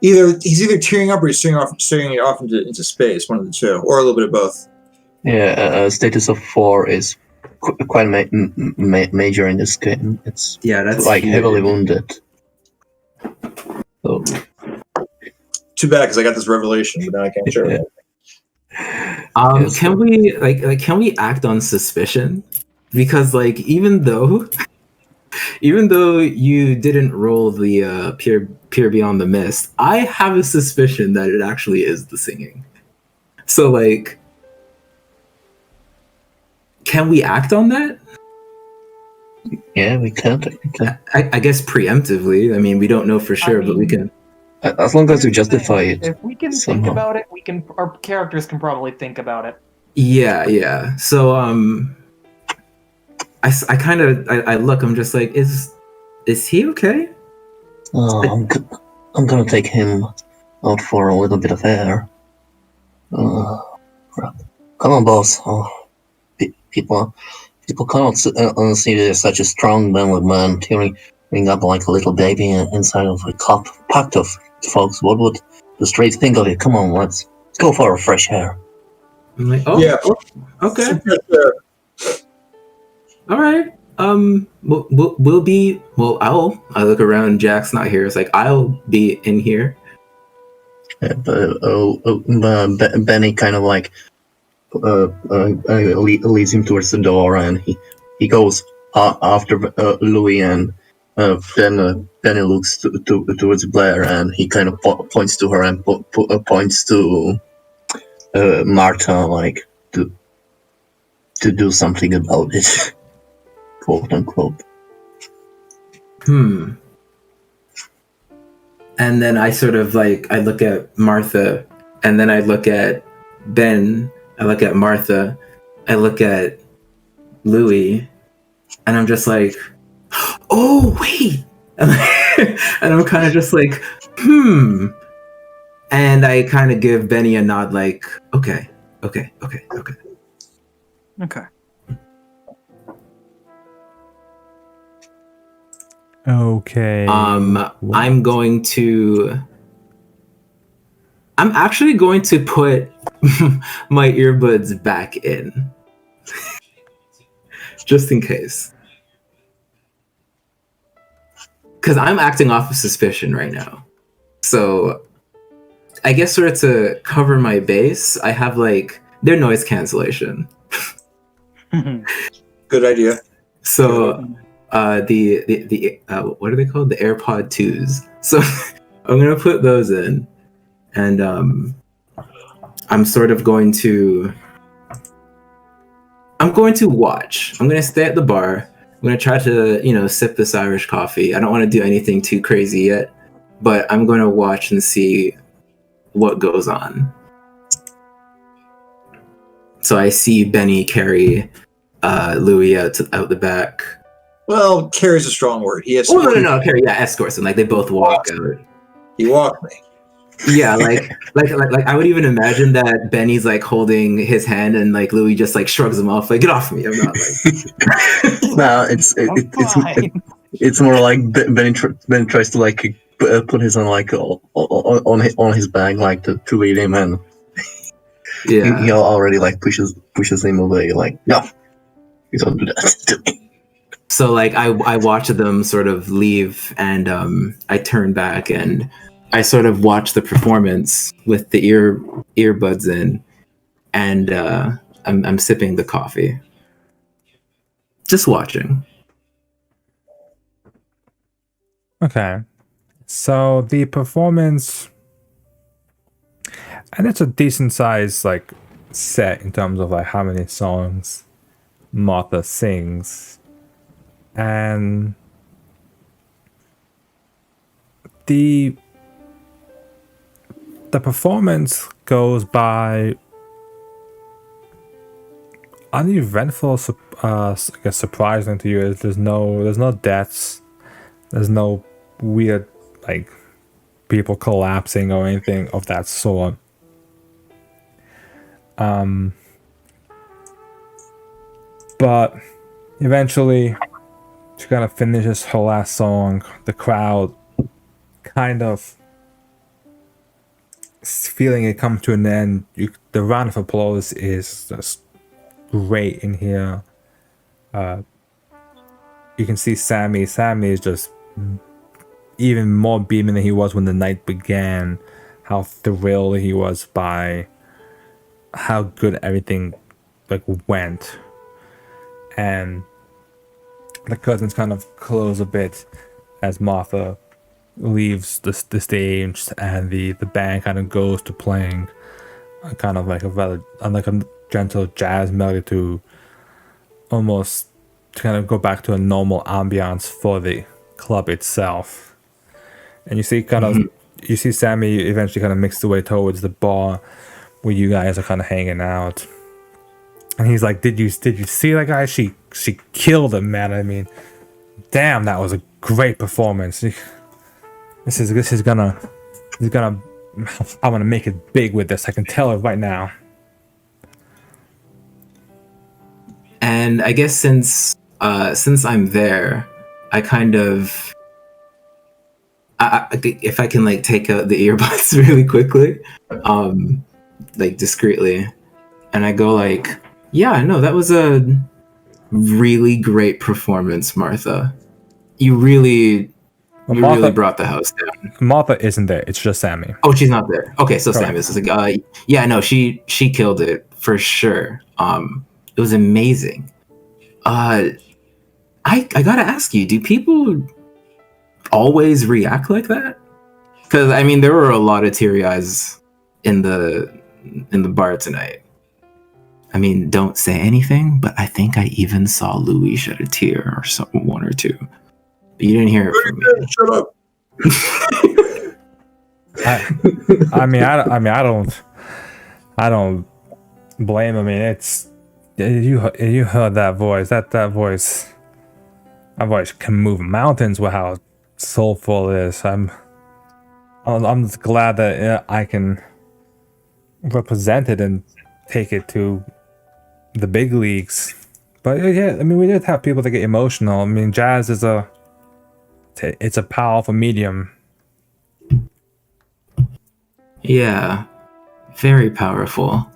He's either tearing up or he's staring off into space, one of the two, or a little bit of both. Yeah, status of 4 is quite major in this game. It's that's like huge. heavily wounded. So Too bad, because I got this revelation, but now I can't share it. Yes. Can we can we act on suspicion? Because even though you didn't roll the peer beyond the mist, I have a suspicion that it actually is the singing. So can we act on that? Yeah, we can. I guess preemptively. I mean, we don't know for sure, but we can. As long as you justify it. If we can somehow. think about it, our characters can probably think about it. Yeah. So I kind of look. I'm just like, is he okay? I'm gonna take him out for a little bit of air. Come on, boss. People cannot see such a strong, manly man tearing up like a little baby inside of a pact of folks. What would the streets think of it? Come on, let's go for a fresh air. I'm like, oh, Yeah. okay. All right. We'll be. Well, I look around. Jack's not here. It's like I'll be in here. Benny kind of like leads him towards the door, and he goes after Louis, and then Benny looks towards Blair, and he kind of points to her and points to Martha, like to do something about it. Quote unquote. And then I sort of I look at Martha, and then I look at Ben, I look at Martha, I look at Louis, and I'm just like, oh wait, and I'm kind of just like, and I kind of give Benny a nod, like, okay, Okay. Okay. Okay. I'm actually going to put my earbuds back in. Just in case. Because I'm acting off of suspicion right now. So I guess sort of to cover my base, I have like their noise cancellation. Good idea. So the what are they called? The AirPod 2s. So I'm gonna put those in, and I'm sort of going to watch. I'm gonna stay at the bar. I'm gonna try to sip this Irish coffee. I don't want to do anything too crazy yet, but I'm gonna watch and see what goes on. So I see Benny carry Louis out the back. Well, carries a strong word. He has. Oh no, carry, yeah, escorts, and like they both walk out. He walked me. Yeah, like I would even imagine that Benny's like holding his hand, and like Louis just like shrugs him off, like get off me. I'm not like. No, it's more like Benny tries to like put his hand like on his bag, like to lead him, and yeah, he already like pushes him away, like no, you don't do that to me. So like I watch them sort of leave, and I turn back and I sort of watch the performance with the earbuds in, and I'm sipping the coffee, just watching. Okay. So the performance, and it's a decent size like set in terms of like how many songs Martha sings, and the performance goes by uneventful. I guess surprising to you. There's no deaths. There's no weird like people collapsing or anything of that sort. But eventually she kind of finishes her last song. The crowd kind of feeling it come to an end. The round of applause is just great in here. You can see Sammy. Sammy is just even more beaming than he was when the night began. How thrilled he was by how good everything like went. And the curtains kind of close a bit as Martha leaves the stage, and the band kind of goes to playing kind of like a gentle jazz melody to almost kind of go back to a normal ambiance for the club itself. And you see Sammy eventually kind of makes the way towards the bar where you guys are kind of hanging out. And he's like, "Did you see that guy? She killed him, man. I mean, damn, that was a great performance. This is gonna I'm gonna make it big with this. I can tell it right now." And I guess since I'm there, I kind of if I can like take out the earbuds really quickly, like discreetly, and I go like, "Yeah, no, that was a really great performance, Martha. You really brought the house down." Martha isn't there. It's just Sammy. Oh, she's not there. Okay, so Correct. Sam is like, yeah, no, she killed it for sure. It was amazing. I gotta ask you, do people always react like that? Because I mean, there were a lot of teary eyes in the bar tonight. I mean, don't say anything, but I think I even saw Louis shed a tear or something, one or two. But you didn't hear it from me. Shut up. I don't blame him. I mean, it's you heard that voice. That voice can move mountains with how soulful it is. I'm just glad that I can represent it and take it to the big leagues. But yeah, I mean, we did have people that get emotional. I mean, jazz is it's a powerful medium. Yeah, very powerful.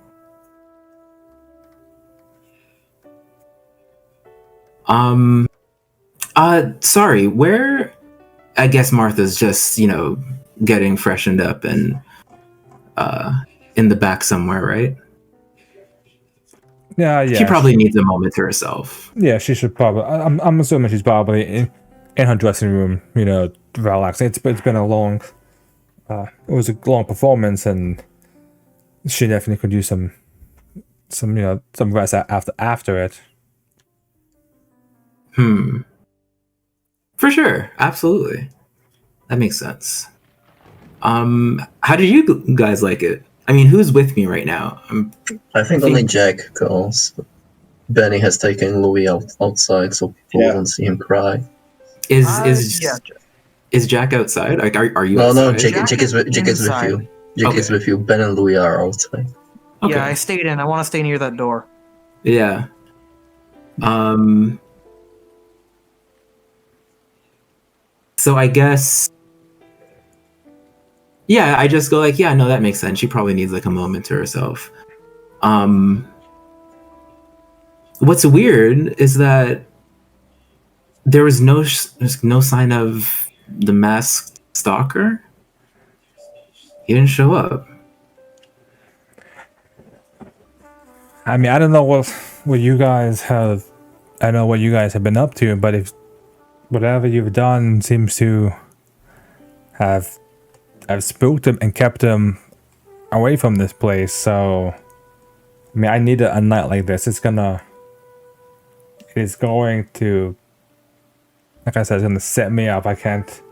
Sorry, where? I guess Martha's just, getting freshened up and in the back somewhere, right? Yeah. She probably needs a moment to herself. Yeah, she should probably. I'm assuming she's probably in her dressing room, relaxing. It's been a long. It was a long performance, and she definitely could use some rest after it. For sure, absolutely. That makes sense. How did you guys like it? I mean, who's with me right now? I think only Jack goes. Benny has taken Louis outside so people won't see him cry. Is Jack outside? Like, are you? No, outside? Jack is with you. Jack is with you. Ben and Louis are outside. Okay. Yeah, I stayed in. I want to stay near that door. Yeah. So I guess. Yeah, I just go like, yeah, no, that makes sense. She probably needs like a moment to herself. What's weird is that there was no sign of the masked stalker. He didn't show up. I mean, I don't know what you guys have. I know what you guys have been up to, but if whatever you've done seems to have spooked him and kept him away from this place, so I mean, I need a night like this. It's going to, like I said, it's gonna set me up. I think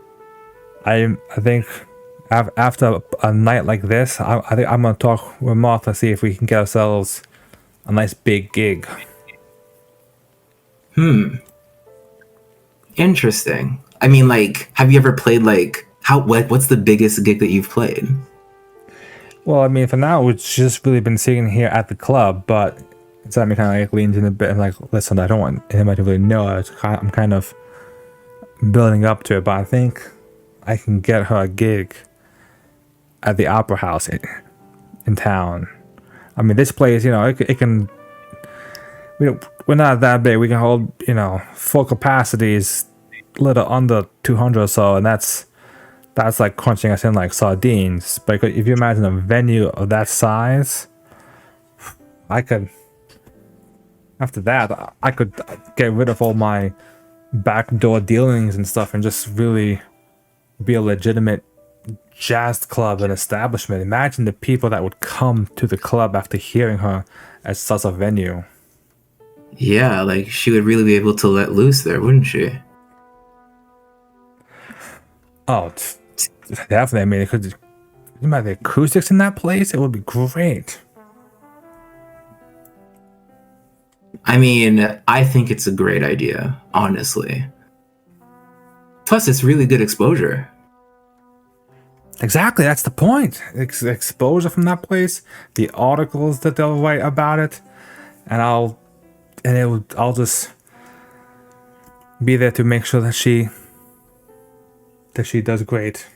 after a night like this, I think I'm gonna talk with Martha, see if we can get ourselves a nice big gig. Interesting. I mean, like, have you ever played what's the biggest gig that you've played? Well, I mean, for now, it's just really been sitting here at the club, but Sammy kind of like leans in a bit and like, listen, I don't want anybody to really know it. I'm kind of building up to it, but I think I can get her a gig at the Opera House in town. I mean, this place, it can. We're not that big. We can hold, full capacities, little under 200 or so, and that's like crunching us in like sardines. But if you imagine a venue of that size, I could. After that, I could get rid of all my backdoor dealings and stuff, and just really be a legitimate jazz club and establishment. Imagine the people that would come to the club after hearing her at such a venue. Yeah, like she would really be able to let loose there, wouldn't she? Oh, definitely. I mean, it could. Imagine the acoustics in that place. It would be great. I mean, I think it's a great idea, honestly. Plus, it's really good exposure. Exactly, that's the point. Exposure from that place, the articles that they'll write about it, and I'll just be there to make sure that she does great.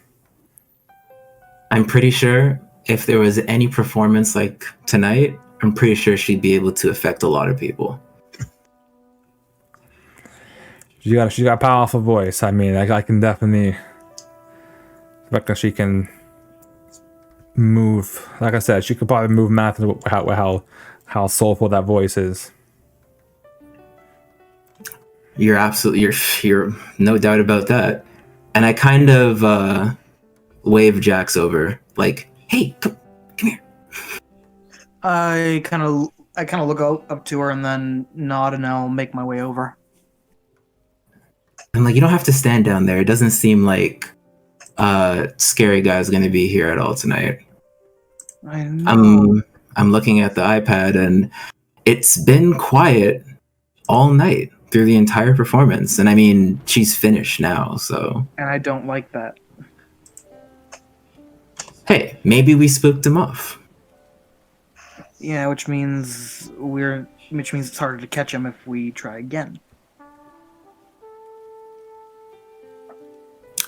I'm pretty sure if there was any performance like tonight, I'm pretty sure she'd be able to affect a lot of people. She's got a powerful voice. I mean, I can definitely reckon she can move. Like I said, she could probably move mountains with how soulful that voice is. You're no doubt about that. And I kind of wave Jax over, like, "Hey, come here." I kind of look up to her and then nod, and I'll make my way over. I'm like, you don't have to stand down there. It doesn't seem like Scary Guy's going to be here at all tonight. I know. I'm looking at the iPad, and it's been quiet all night through the entire performance. And I mean, she's finished now, so. And I don't like that. Hey, maybe we spooked him off. Yeah, which means it's harder to catch him if we try again.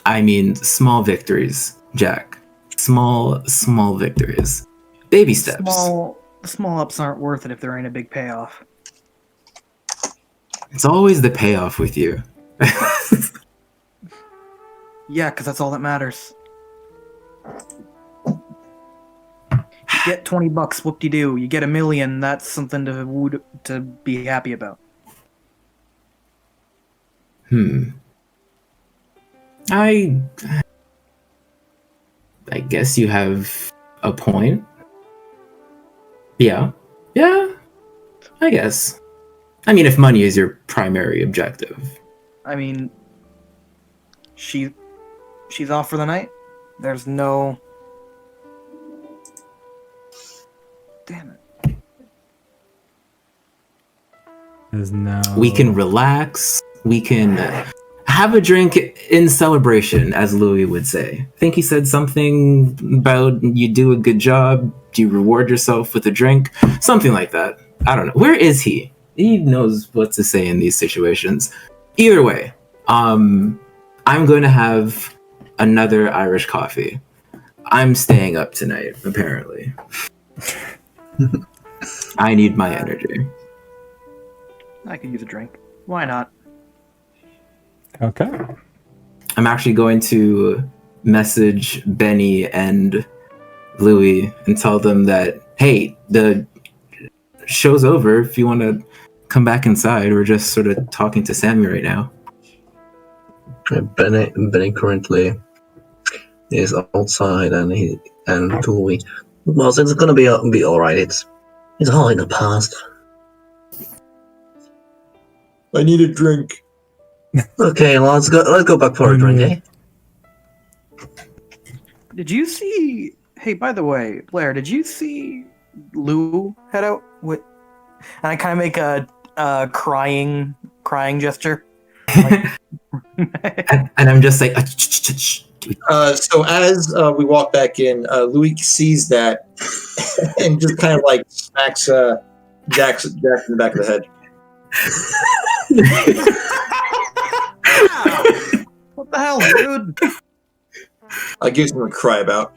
I mean, small victories, Jack. Small victories. Baby steps. Small ups aren't worth it if there ain't a big payoff. It's always the payoff with you. Yeah, because that's all that matters. You get $20, whoop-de-doo. You get $1 million, that's something to be happy about. I guess you have a point. Yeah, I guess. I mean, if money is your primary objective. I mean, she's off for the night. There's no... Damn it. There's no. We can relax. We can have a drink in celebration, as Louis would say. I think he said something about you do a good job, you reward yourself with a drink, something like that. I don't know. Where is he? He knows what to say in these situations. Either way, I'm going to have another Irish coffee. I'm staying up tonight, apparently. I need my energy. I could use a drink. Why not? Okay. I'm actually going to message Benny and Louis and tell them that, hey, the show's over. If you want to come back inside, we're just sort of talking to Sammy right now. Benny currently is outside, and Louis. Well, it's gonna be all right. It's all in the past. I need a drink. Okay, let's go back for a drink, eh? Did you see... Hey, by the way, Blair, did you see Lou head out with... And I kind of make a crying gesture. Like... and I'm just like... So as we walk back in, Louis sees that and just kind of like smacks Jax in the back of the head. What the hell, dude? I give something to cry about.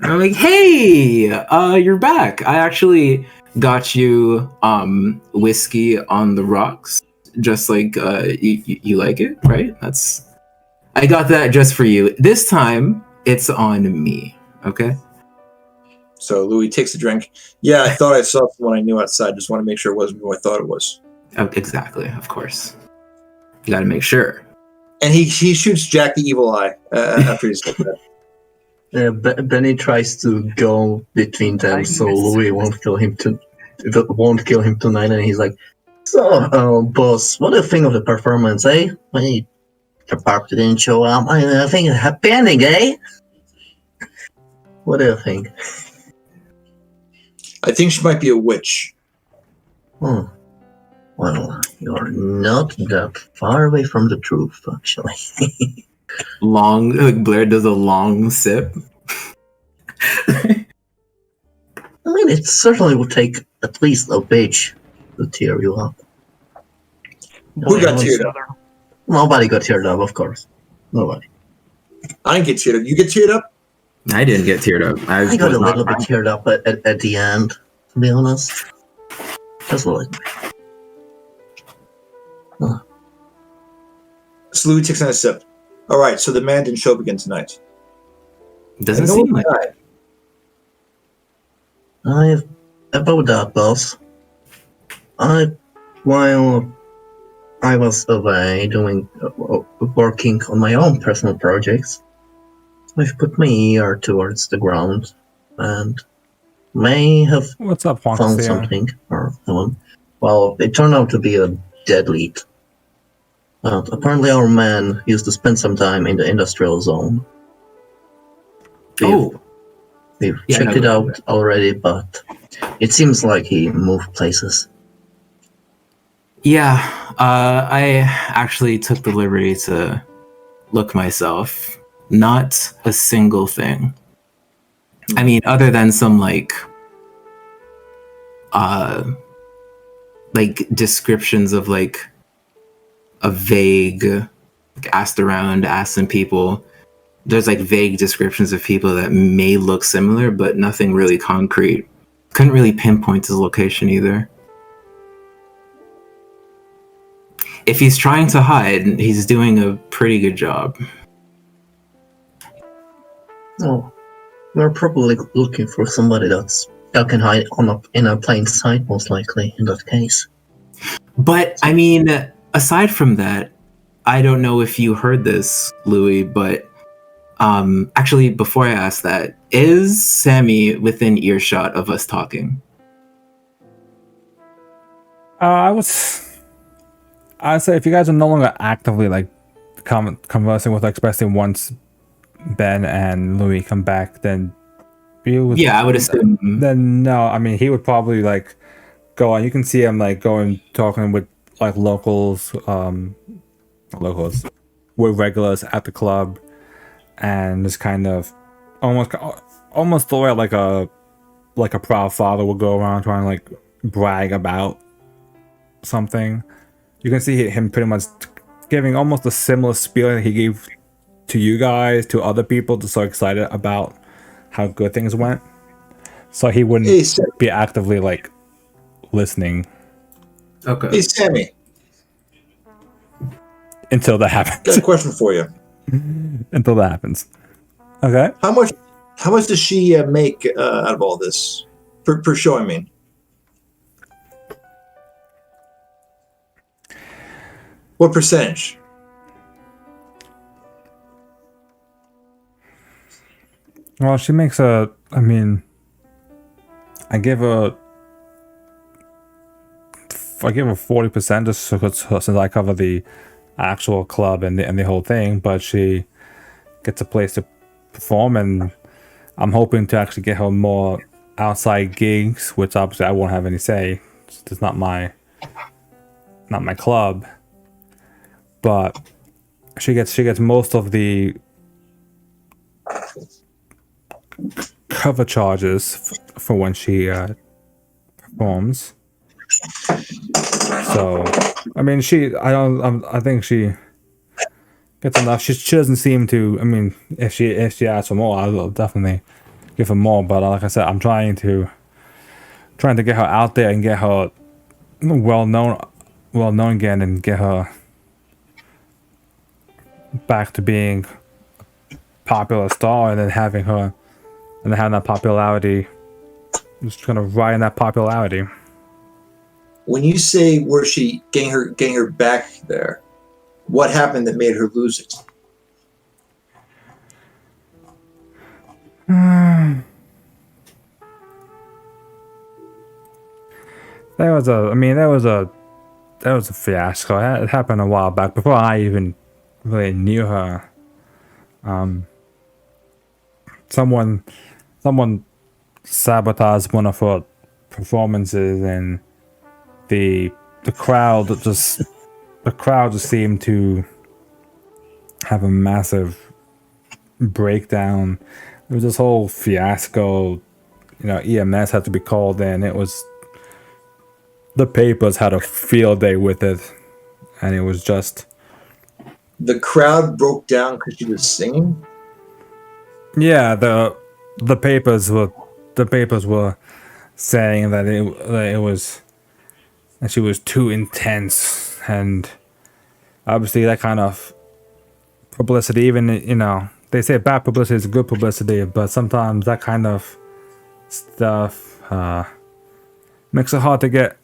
I'm like, hey, you're back. I actually got you whiskey on the rocks, just like you like it, right? I got that just for you. This time, it's on me, okay? So Louis takes a drink. Yeah, I thought I saw someone I knew outside. Just want to make sure it wasn't who I thought it was. Oh, exactly, of course. You got to make sure. And he shoots Jack the Evil Eye after he's said that. Benny tries to go between them, so Louis won't kill him tonight. And he's like, "So, boss, what do you think of the performance, eh? Hey, the party didn't show up. I think a happy ending, eh? What do you think?" I think she might be a witch. Oh, well, you're not that far away from the truth, actually. Blair does a long sip. I mean, it certainly would take at least a page to tear you up. Who got teared up? Nobody got teared up, of course. Nobody. I didn't get teared up. You get teared up? I didn't get teared up. I got a little bit teared up at the end, to be honest. Just a little. So Louis takes another sip. All right, so the man didn't show up again tonight. Doesn't seem like it. About that, boss. While I was away working on my own personal projects, I've put my ear towards the ground and may have What's up, Juan? found something or someone. Well, it turned out to be a dead lead. Apparently our man used to spend some time in the industrial zone. We've checked it out already, but it seems like he moved places. Yeah, I actually took the liberty to look myself. Not a single thing. I mean, other than some, like, like descriptions of like a vague, like, asked around, asked some people. There's like vague descriptions of people that may look similar, but nothing really concrete. Couldn't really pinpoint his location either. If he's trying to hide, he's doing a pretty good job. Oh, we're probably looking for somebody that can hide in a plain sight, most likely, in that case. But, I mean, aside from that, I don't know if you heard this, Louis, but actually, before I ask that, is Sammy within earshot of us talking? I'd say if you guys are no longer actively like conversing with, especially once Ben and Louis come back, then yeah, I would assume. Then no, I mean he would probably like go on. You can see him like going talking with like locals with regulars at the club, and just kind of almost the way like a proud father would go around trying to like brag about something. You can see him pretty much giving almost a similar spiel that he gave to you guys, to other people, just so excited about how good things went. So he wouldn't be actively like listening. Okay. Hey, Sammy. Until that happens. Got a question for you. Until that happens. Okay. How much does she make out of all this per show? I mean, what percentage? Well, she makes I mean, I give her 40% just since I cover the actual club and the whole thing, but she gets a place to perform, and I'm hoping to actually get her more outside gigs, which obviously I won't have any say. It's not my club, but she gets most of the cover charges for when she performs. So, I mean, I think she gets enough. She doesn't seem to. I mean, if she asks for more, I'll definitely give her more. But like I said, I'm trying to get her out there and get her well known again, and get her back to being a popular star, and then having that popularity, just kind of riding that popularity. When you say where she getting her back there, what happened that made her lose it? There was a fiasco. It happened a while back before I even really knew her. Someone sabotaged one of her performances, and the crowd just seemed to have a massive breakdown. It was this whole fiasco. EMS had to be called in. It was, the papers had a field day with it, and it was just, the crowd broke down because she was singing. Yeah, the papers were saying that she was too intense, and obviously that kind of publicity, even they say bad publicity is good publicity, but sometimes that kind of stuff makes it hard to get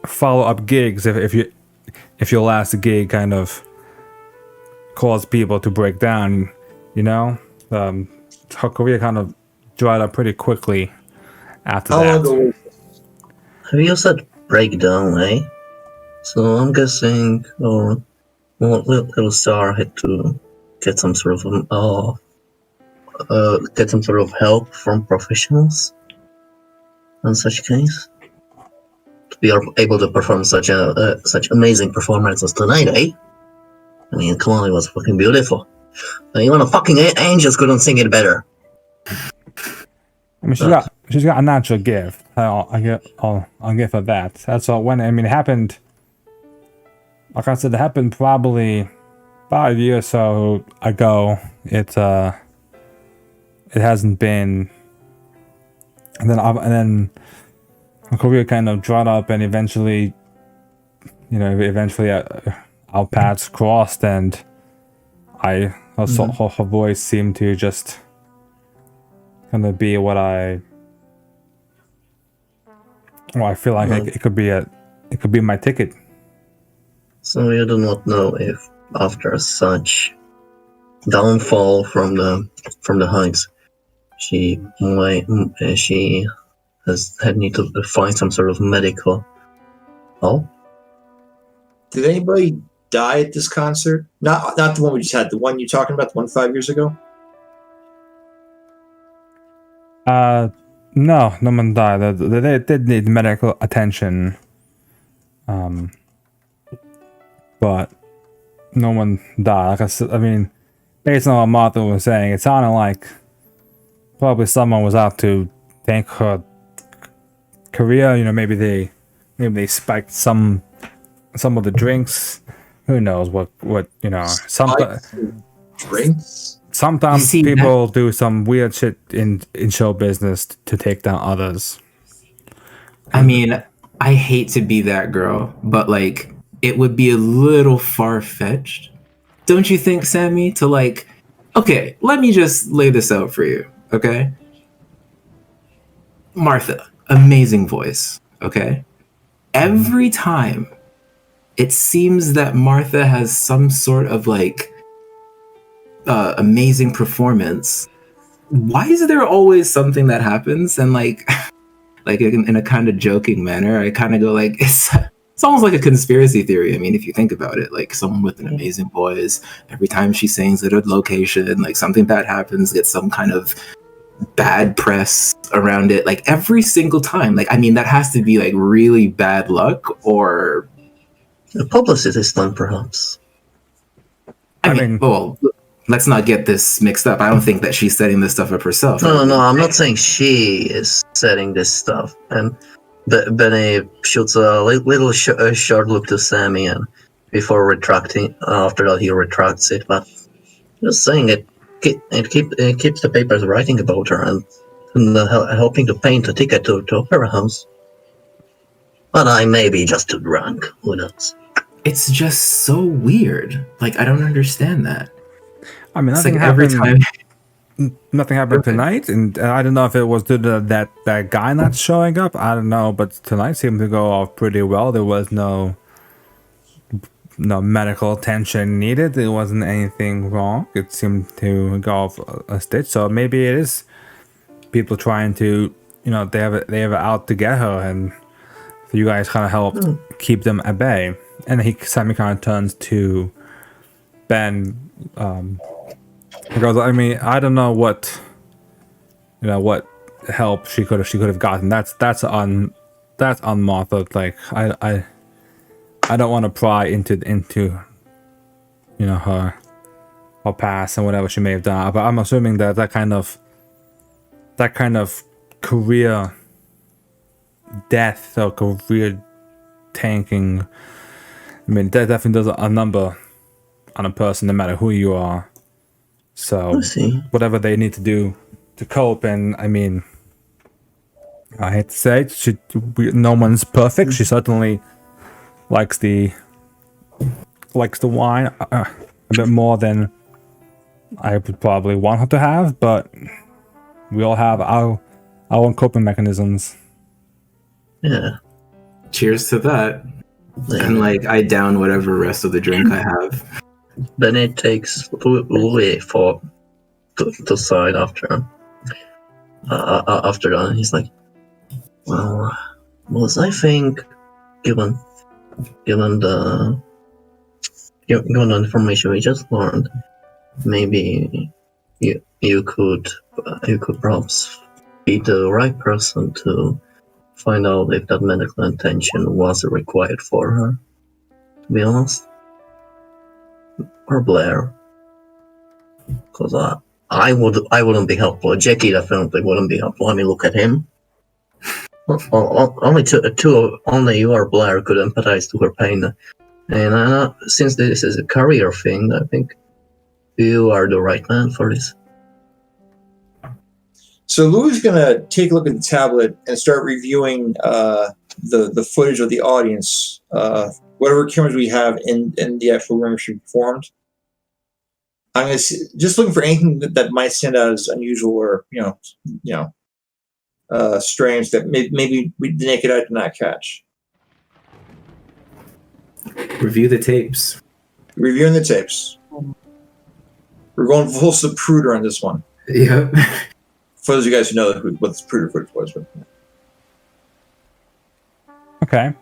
follow-up gigs if your last gig kind of caused people to break down. Her career kind of dried up pretty quickly after How that. long ago? Have you said breakdown, eh? So I'm guessing, little star had to get some sort of help from professionals in such case to be able to perform such amazing performances tonight, eh? I mean, come on, it was fucking beautiful. Even the fucking angels couldn't sing it better. I mean, she's got a natural gift. I'll give her that. That's all. When it happened, like I said, it happened probably about a year or so ago. It hasn't been, and then my career kind of dried up, and eventually our paths crossed, and her voice seemed to just kind of be what I feel like it could be my ticket. So you do not know if after such downfall from the heights, she has had need to find some sort of medical help. Did anybody die at this concert? Not the one we just had. The one you're talking about, the one 5 years ago. No one died. They did need medical attention. But no one died. Like I said, based on what Martha was saying, it sounded like probably someone was out to tank her career. Maybe they spiked some of the drinks. Who knows what Drinks. Sometimes people do some weird shit in show business to take down others. I mean, I hate to be that girl, but like, it would be a little far-fetched, don't you think, Sammy? To like, okay, let me just lay this out for you, okay? Martha, amazing voice, okay? Every time, it seems that Martha has some sort of like amazing performance. Why is there always something that happens? And like in a kind of joking manner, I kind of go like, it's almost like a conspiracy theory. I mean, if you think about it, like someone with an amazing voice, every time she sings at a location, like something bad happens, gets some kind of bad press around it, like every single time. Like, I mean, that has to be like really bad luck, or a publicity stunt, perhaps. I mean, well, let's not get this mixed up. I don't think that she's setting this stuff up herself. No, I'm not saying she is setting this stuff. And Benny shoots a little short look to Sammy, and before retracting, after that he retracts it. But just saying it keeps the papers writing about her and helping to paint a ticket to Opera House. But I may be just too drunk. Who knows? It's just so weird. Like, I don't understand that. I mean, nothing like happened. Every time. Nothing happened tonight, and I don't know if it was due to that guy not showing up. I don't know, but tonight seemed to go off pretty well. There was no medical attention needed. There wasn't anything wrong. It seemed to go off a stitch. So maybe it is people trying to, they have it out to get her, and you guys kind of helped keep them at bay. And Sammy kind of turns to Ben. Because I don't know what help she could have gotten. That's on Martha. Like I don't want to pry into her past and whatever she may have done. But I'm assuming that kind of career death or career tanking. That definitely does a number on a person, no matter who you are. So whatever they need to do to cope, and I hate to say it, no one's perfect. She certainly likes the wine a bit more than I would probably want her to have, but we all have our own coping mechanisms. Yeah. Cheers to that. Yeah. And I down whatever rest of the drink I have. Then it takes Louis to the side after that. He's like, well, I think given the information we just learned, maybe you could perhaps be the right person to find out if that medical attention was required for her. To be honest. Or Blair, because I wouldn't be helpful. Jackie definitely wouldn't be helpful. I mean, look at him. Only only you or Blair could empathize to her pain, and since this is a career thing, I think you are the right man for this. So Louis gonna take a look at the tablet and start reviewing the footage of the audience, whatever cameras we have in the actual room she performed. I'm just looking for anything that might stand out as unusual or strange that maybe the naked eye did not catch. Review the tapes. Reviewing the tapes. We're going full Zapruder on this one. Yep. For those of you guys who know what the Zapruder footage was. Okay.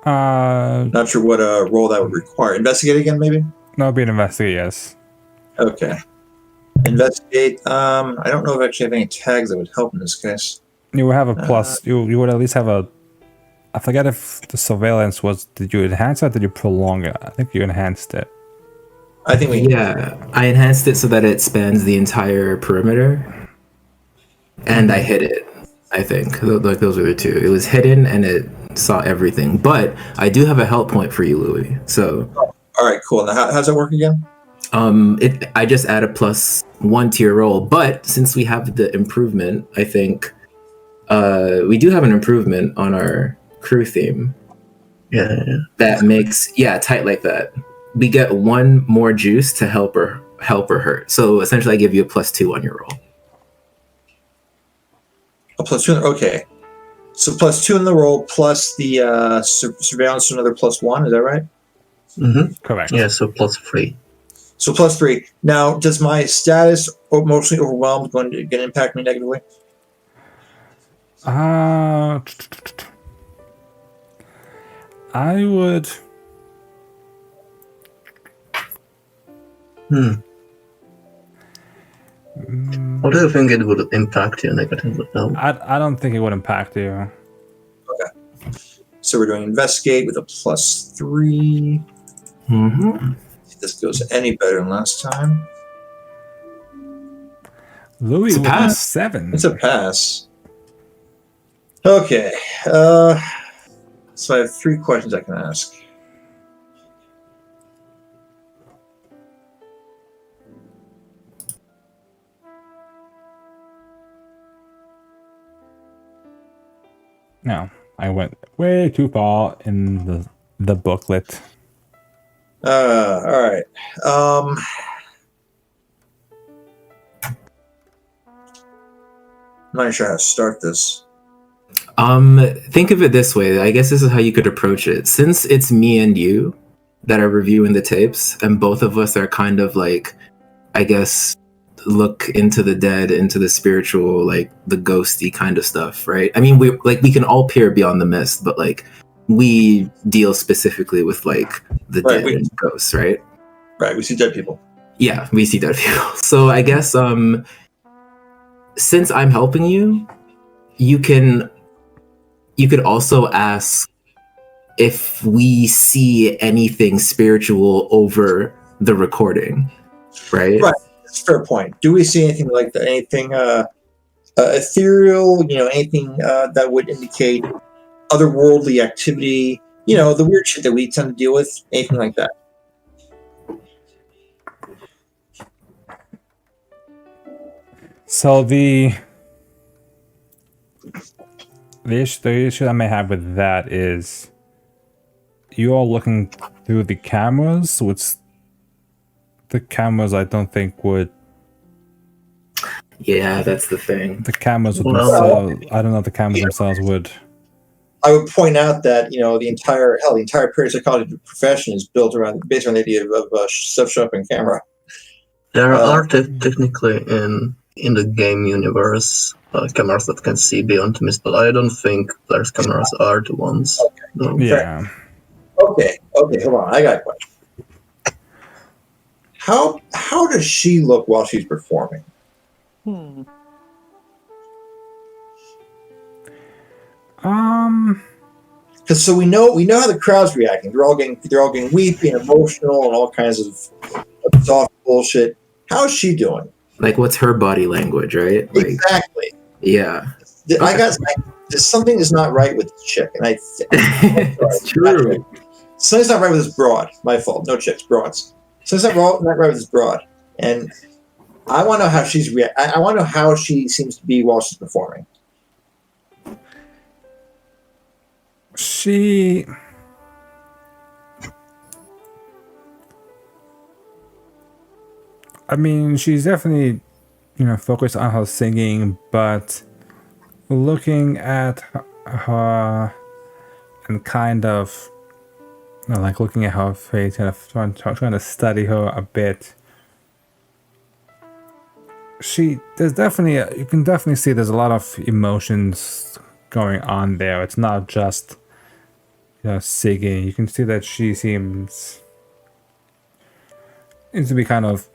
Not sure what role that would require. Investigate again, maybe? No, be an investigate, yes. Okay. Investigate. I don't know if I actually have any tags that would help in this case. You would have a plus. You would at least have a. I forget if the surveillance was. Did you enhance it or did you prolong it? I think you enhanced it. I think we. Yeah, I enhanced it so that it spans the entire perimeter, and I hid it. I think like those were the two. It was hidden and it saw everything. But I do have a help point for you, Louis. So. All right, cool. Now, how's that work again? I just add a +1 to your roll, but since we have the improvement, I think we do have an improvement on our crew theme. Yeah. That makes tight like that. We get 1 more juice to help her hurt. So essentially, I give you a +2 on your roll. A +2. Okay. So +2 in the roll plus the surveillance, so another +1. Is that right? Mm-hmm. Correct. Yeah, so +3. So +3. Now, does my status emotionally overwhelmed going to impact me negatively? I would. How do you think it would impact you negatively? I don't think it would impact you. Okay. So we're doing investigate with a +3. Mm-hmm. See if this goes any better than last time. Louis It's a with a pass. 7. It's a pass. Okay. So I have 3 questions I can ask. No, I went way too far in the booklet. All right. I'm not sure how to start this. Think of it this way. I guess this is how you could approach it. Since it's me and you that are reviewing the tapes, and both of us are kind of like, I guess, look into the dead, into the spiritual, like the ghosty kind of stuff, right? I mean, we can all peer beyond the mist, but like we deal specifically with like the dead and ghosts, right? Right, we see dead people. Yeah, we see dead people. So I guess since I'm helping you, you could also ask if we see anything spiritual over the recording, right? Right. That's a fair point. Do we see anything like that? Anything ethereal? Anything that would indicate otherworldly activity? The weird shit that we tend to deal with. Anything like that? So the issue I may have with that is you are looking through the cameras, which the cameras I don't think would. Yeah, that's the thing. The cameras would Well, themselves. I don't know if the cameras themselves would. I would point out that the entire parapsychology profession is based on the idea of stuff showing up in camera. There are technically in the game universe cameras that can see beyond the mist, but I don't think Blair's cameras are the ones. Okay. No. Yeah. Okay, hold on. I got a question. How does she look while she's performing? Because so we know how the crowd's reacting. They're all getting weepy and emotional and all kinds of soft bullshit. How's she doing? Like, what's her body language, right? Like, Exactly. yeah. something is not right with this chick, and It's true. something's not right with this broad. My fault. No chicks, broads. Something's not right with this broad, and I want to know how she's I want to know how she seems to be while she's performing. I mean, she's definitely, focused on her singing, but looking at her and kind of, like looking at her face, kind of trying to study her a bit. You can definitely see there's a lot of emotions going on there. It's not just, singing. You can see that she seems to be kind of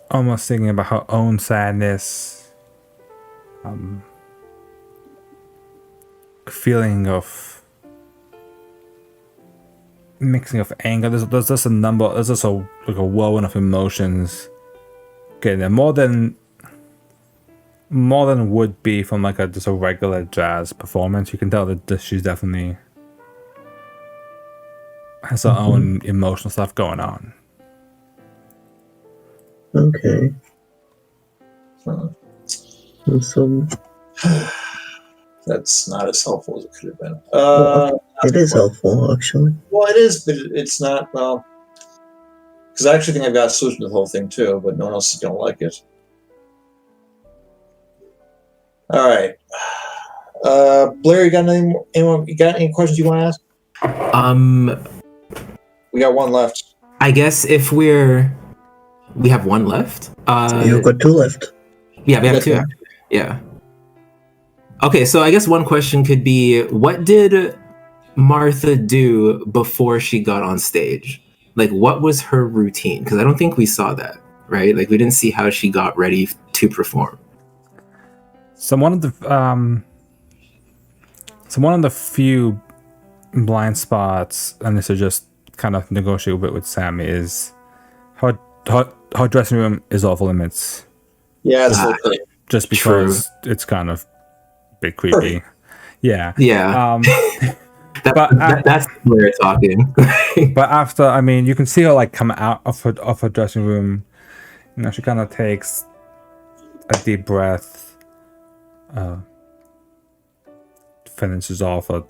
almost thinking about her own sadness, feeling of mixing of anger. There's just a whirlwind of emotions getting there, more than would be from like just a regular jazz performance. You can tell that she's definitely has her own emotional stuff going on. Okay. So That's not as helpful as it could have been. it is helpful, actually. Well, it is, but it's not. Well, because I actually think I've got a solution to the whole thing too, but no one else is going to like it. All right, Blair, you got any questions you want to ask? We got one left. I guess if we have one left. You've got two left. Yeah, we have two. Yeah. Okay, so I guess one question could be, what did Martha do before she got on stage? Like, what was her routine? Because I don't think we saw that, right? Like, we didn't see how she got ready to perform. So one of the few blind spots, and this is just kind of negotiate a bit with Sammy, is her dressing room is off limits. Yeah, it's okay. Just because it's kind of a bit creepy. Yeah. Yeah. That's Blair talking. But after, I mean, you can see her like come out of her dressing room. She kind of takes a deep breath, finishes off a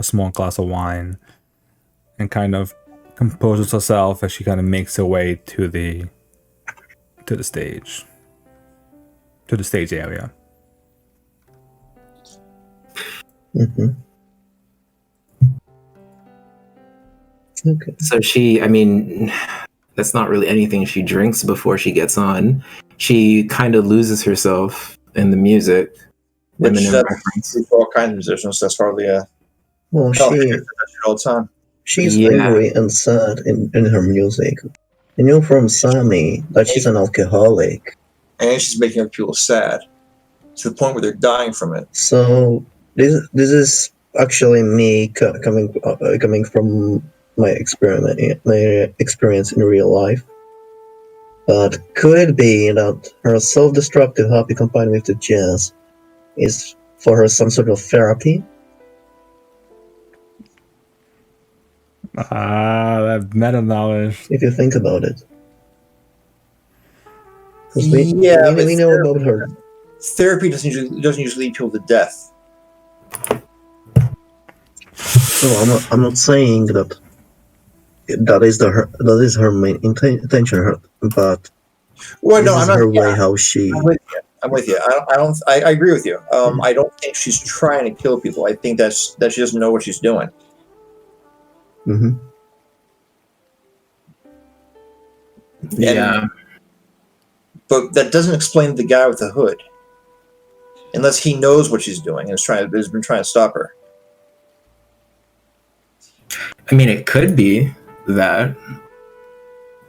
small glass of wine, and kind of composes herself as she kind of makes her way to the stage area. Okay. So that's not really anything she drinks before she gets on. She kind of loses herself in the music. Which that's for all kinds of musicians. That's hardly a. Well, all the time. She's angry and sad in her music. You know from Sammy that she's an alcoholic. And she's making other people sad to the point where they're dying from it. So this is actually me coming from my experience in real life. But could it be that her self-destructive hobby combined with the jazz is for her some sort of therapy? That meta knowledge. If you think about it. We know about her. Therapy doesn't usually lead people to death. No, I'm not saying that is her main intention, but well, no, I'm not. Her way how she. I'm with you. I agree with you. I don't think she's trying to kill people. I think that she doesn't know what she's doing. Mm-hmm. Yeah. But that doesn't explain the guy with the hood, unless he knows what she's doing and has been trying to stop her. I mean, it could be that,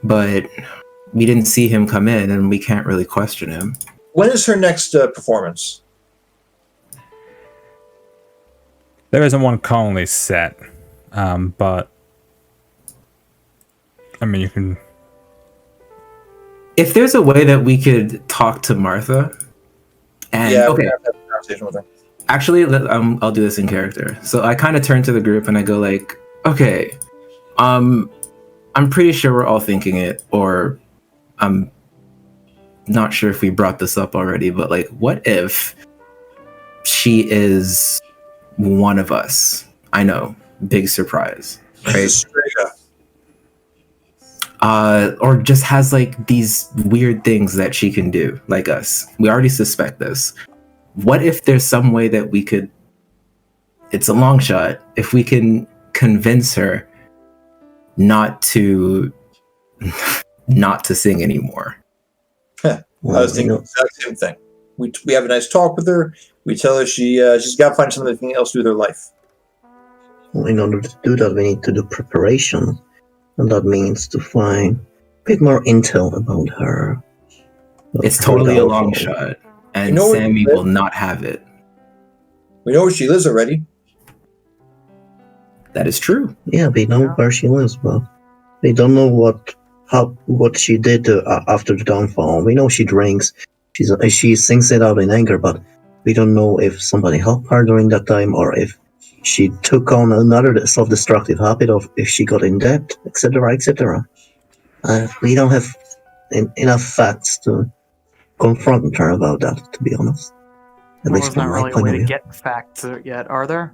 but we didn't see him come in, and we can't really question him. When is her next performance? There isn't one currently set, but I mean, you can. If there's a way that we could talk to Martha, and we have to have a conversation with her. Actually, I'll do this in character. So I kind of turn to the group and I go like, okay, I'm pretty sure we're all thinking it, or I'm not sure if we brought this up already, but like, what if she is one of us? I know, big surprise, right? Or just has like these weird things that she can do, like us. We already suspect this. What if there's some way that we could, it's a long shot, if we can convince her not to sing anymore? I was thinking the exact same thing. We have a nice talk with her. We tell her she's got to find something else to do with her life. Well, in order to do that, we need to do preparation, and that means to find a bit more intel about her. It's totally a long shot, and Sammy will not have it. We know where she lives already. That is true. Yeah, we know where she lives, but we don't know what she did after the downfall. We know she drinks. She sings it out in anger, but we don't know if somebody helped her during that time, or if she took on another self-destructive habit, of if she got in debt, etc., etc. We don't have enough facts to confront her about that, to be honest. At Well, least there's not from my really a point way of to view. get facts yet, are there?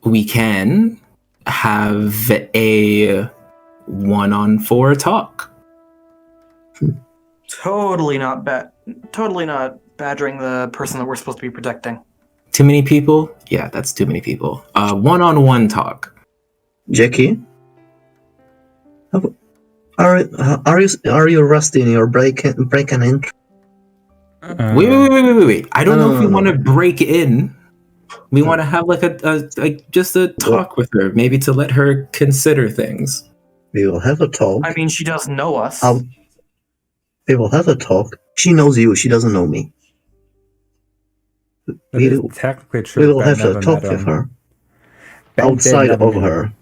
We can have a 1-on-4 talk. Totally not badgering the person that we're supposed to be protecting. Too many people? Yeah, that's too many people. 1-on-1 talk. Jackie, are you rusty in your break and enter? Wait. I don't know if we No. want to break in. We want to have like a talk with her, maybe to let her consider things. We will have a talk. I mean, she does know us. We will have a talk. She knows you. She doesn't know me. That is technically true. We will Ben have never a talk met with him. her Ben did outside never of meet her him.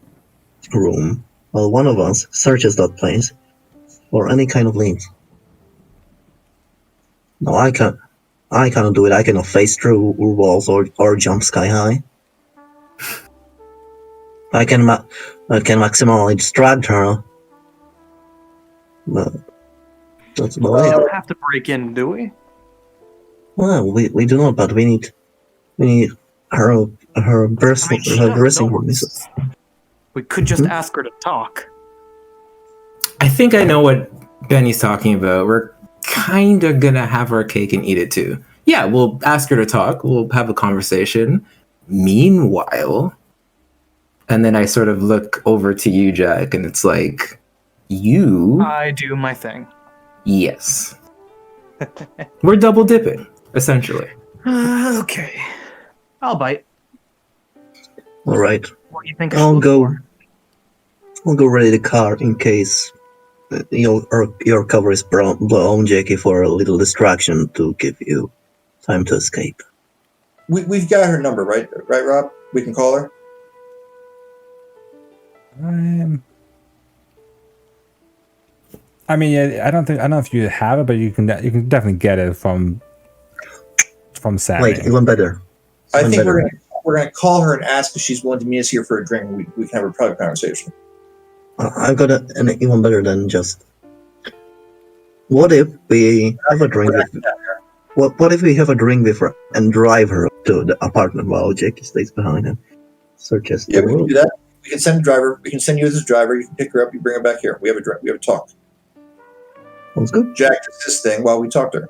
room, while one of us searches that place for any kind of leads. No, I cannot do it. I cannot face through walls or jump sky high. I can maximally distract her. But that's about We it. don't have to break in, do we? Well, we do not, but we need her dressing room. We could just ask her to talk. I think I know what Benny's talking about. We're kind of gonna have our cake and eat it too. Yeah, we'll ask her to talk. We'll have a conversation. Meanwhile, and then I sort of look over to you, Jack, and it's like, you... I do my thing. Yes. We're double dipping, essentially. Okay. I'll bite. All right. What do you think? I'll go ready the car in case your cover is blown, Jackie, for a little distraction to give you time to escape. We've got her number, right, Rob? We can call her. I mean, yeah, I don't know if you have it, but you can definitely get it from Sammy. Wait, even better. I think we're gonna call her and ask if she's willing to meet us here for a drink. We can have a private conversation. I've got an even better than just. What if we have a drink with? What if we have a drink with her and drive her to the apartment while Jackie stays behind and searches Yeah, the we can world? do that. We can send a driver. We can send you as a driver. You can pick her up. You bring her back here. We have a drink. We have a talk. Sounds good. Jack does this thing while we talk to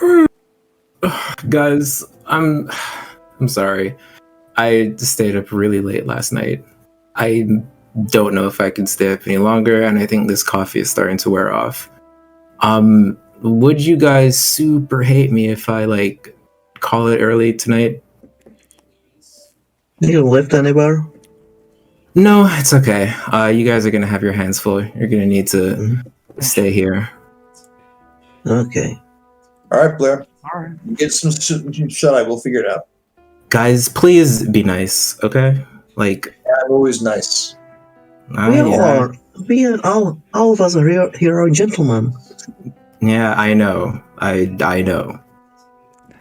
her. Guys, I'm sorry. I stayed up really late last night. I don't know if I can stay up any longer, and I think this coffee is starting to wear off. Would you guys super hate me if I call it early tonight? You lift anywhere? No, it's okay. You guys are gonna have your hands full. You're gonna need to stay here. Okay. All right, Blair. All right. You get some shut eye. We'll figure it out. Guys, please be nice, okay? I'm always nice. We are all of us are here are gentlemen. Yeah, I know. I know.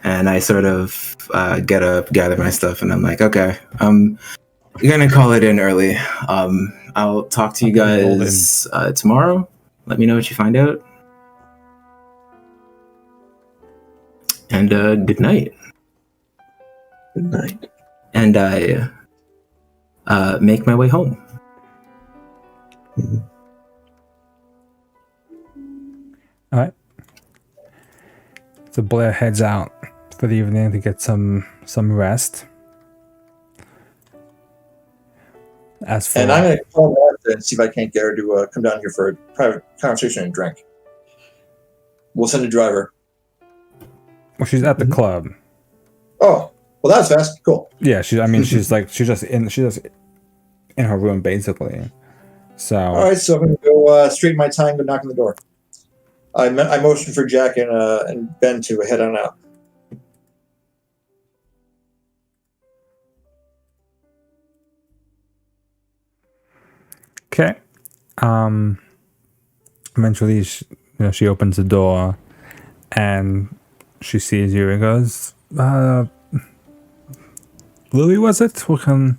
And I sort of get up, gather my stuff, and I'm like, okay, I'm gonna call it in early. I'll talk to you guys tomorrow. Let me know what you find out. And good night. Good night. And I make my way home. All right. So Blair heads out for the evening to get some rest. As for And I'm going to call Martha and see if I can't get her to come down here for a private conversation and drink. We'll send a driver. well, she's at the club. Oh, well, that was fast. Cool. Yeah, she's just in her room basically. So All right, so I'm going to go straighten my tie and go knock on the door. I motioned for Jack and Ben to head on out. okay. Eventually, she opens the door, and she sees you and goes, "Louis, was it? What can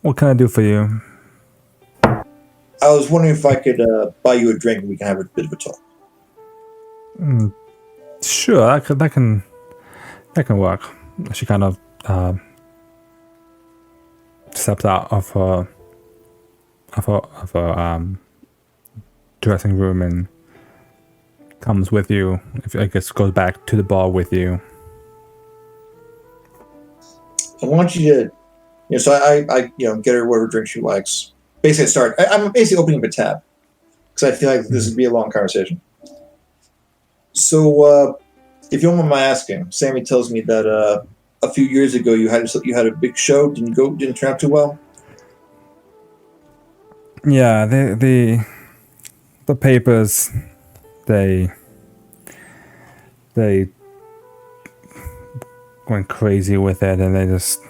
I do for you?" I was wondering if I could buy you a drink and we can have a bit of a talk. Sure, that can work. She kind of steps out of her dressing room and comes with you. If I guess goes back to the bar with you. I want you to, so I get her whatever drink she likes. Basically, I'm basically opening up a tab because I feel like this would be a long conversation. So, if you don't mind my asking, Sammy tells me that a few years ago you had a big show. Didn't turn out too well. Yeah, the papers, they went crazy with it, and they just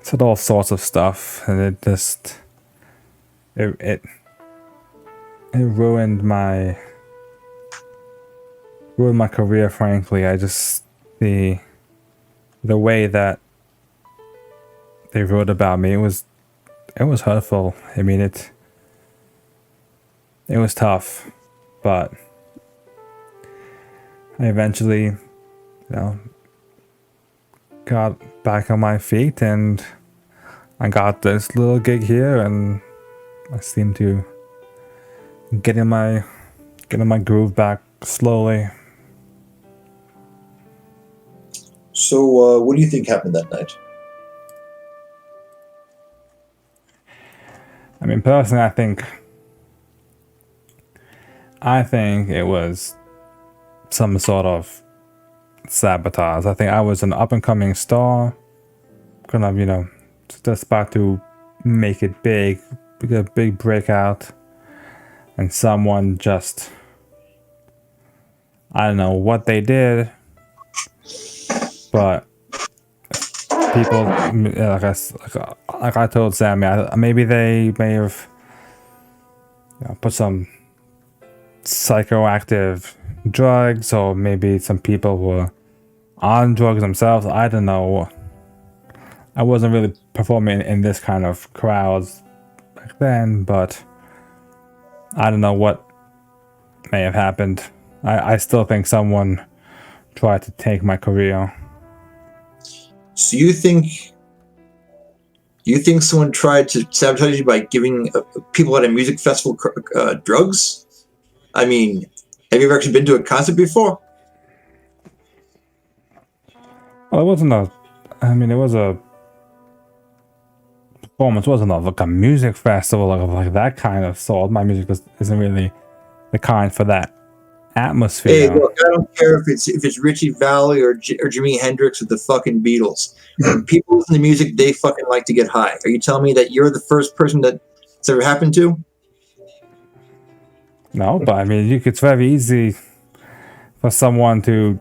said all sorts of stuff, and it ruined my career. Frankly, I just the way that they wrote about me, it was hurtful. I mean, it was tough, but I eventually, got back on my feet, and I got this little gig here, and I seem to get in my groove back slowly. So, what do you think happened that night? I mean, personally, I think it was some sort of sabotage. I think I was an up-and-coming star, kind of, just about to make it big, a big breakout, and someone just, I don't know what they did, but people, like I told Sammy, maybe they may have put some psychoactive drugs, or maybe some people were on drugs themselves. I don't know. I wasn't really performing in this kind of crowds back then, but I don't know what may have happened. I still think someone tried to take my career. So you think someone tried to sabotage you by giving people at a music festival drugs? I mean, have you ever actually been to a concert before? Well, it wasn't it was a performance. It wasn't like a music festival, like that kind of sort. My music isn't really the kind for that atmosphere. Hey, look, I don't care if it's Richie Valens or Jimi Hendrix or the fucking Beatles. When people listen to music, they fucking like to get high. Are you telling me that you're the first person that it's ever happened to? No, but I mean, it's very easy for someone to,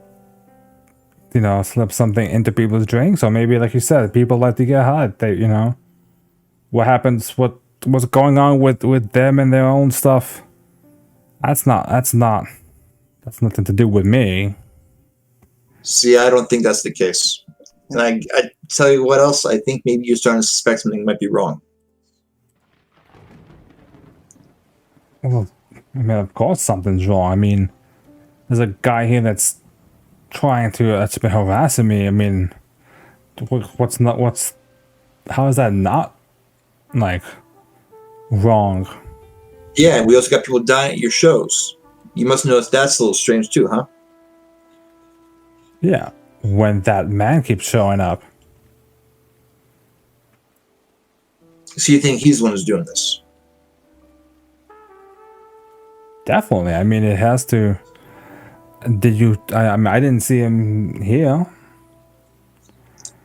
slip something into people's drinks, or maybe, like you said, people like to get high. They, what happens? What's going on with them and their own stuff? That's not That's nothing to do with me. See, I don't think that's the case. And I tell you what else, I think maybe you're starting to suspect something might be wrong. Well, I mean, of course something's wrong. I mean, there's a guy here that's been harassing me. I mean, how is that not, like, wrong? Yeah, and we also got people dying at your shows. You must notice that's a little strange too, huh? Yeah, when that man keeps showing up. So you think he's the one who's doing this? Definitely. I mean, it has to. Did you? I mean, I didn't see him here.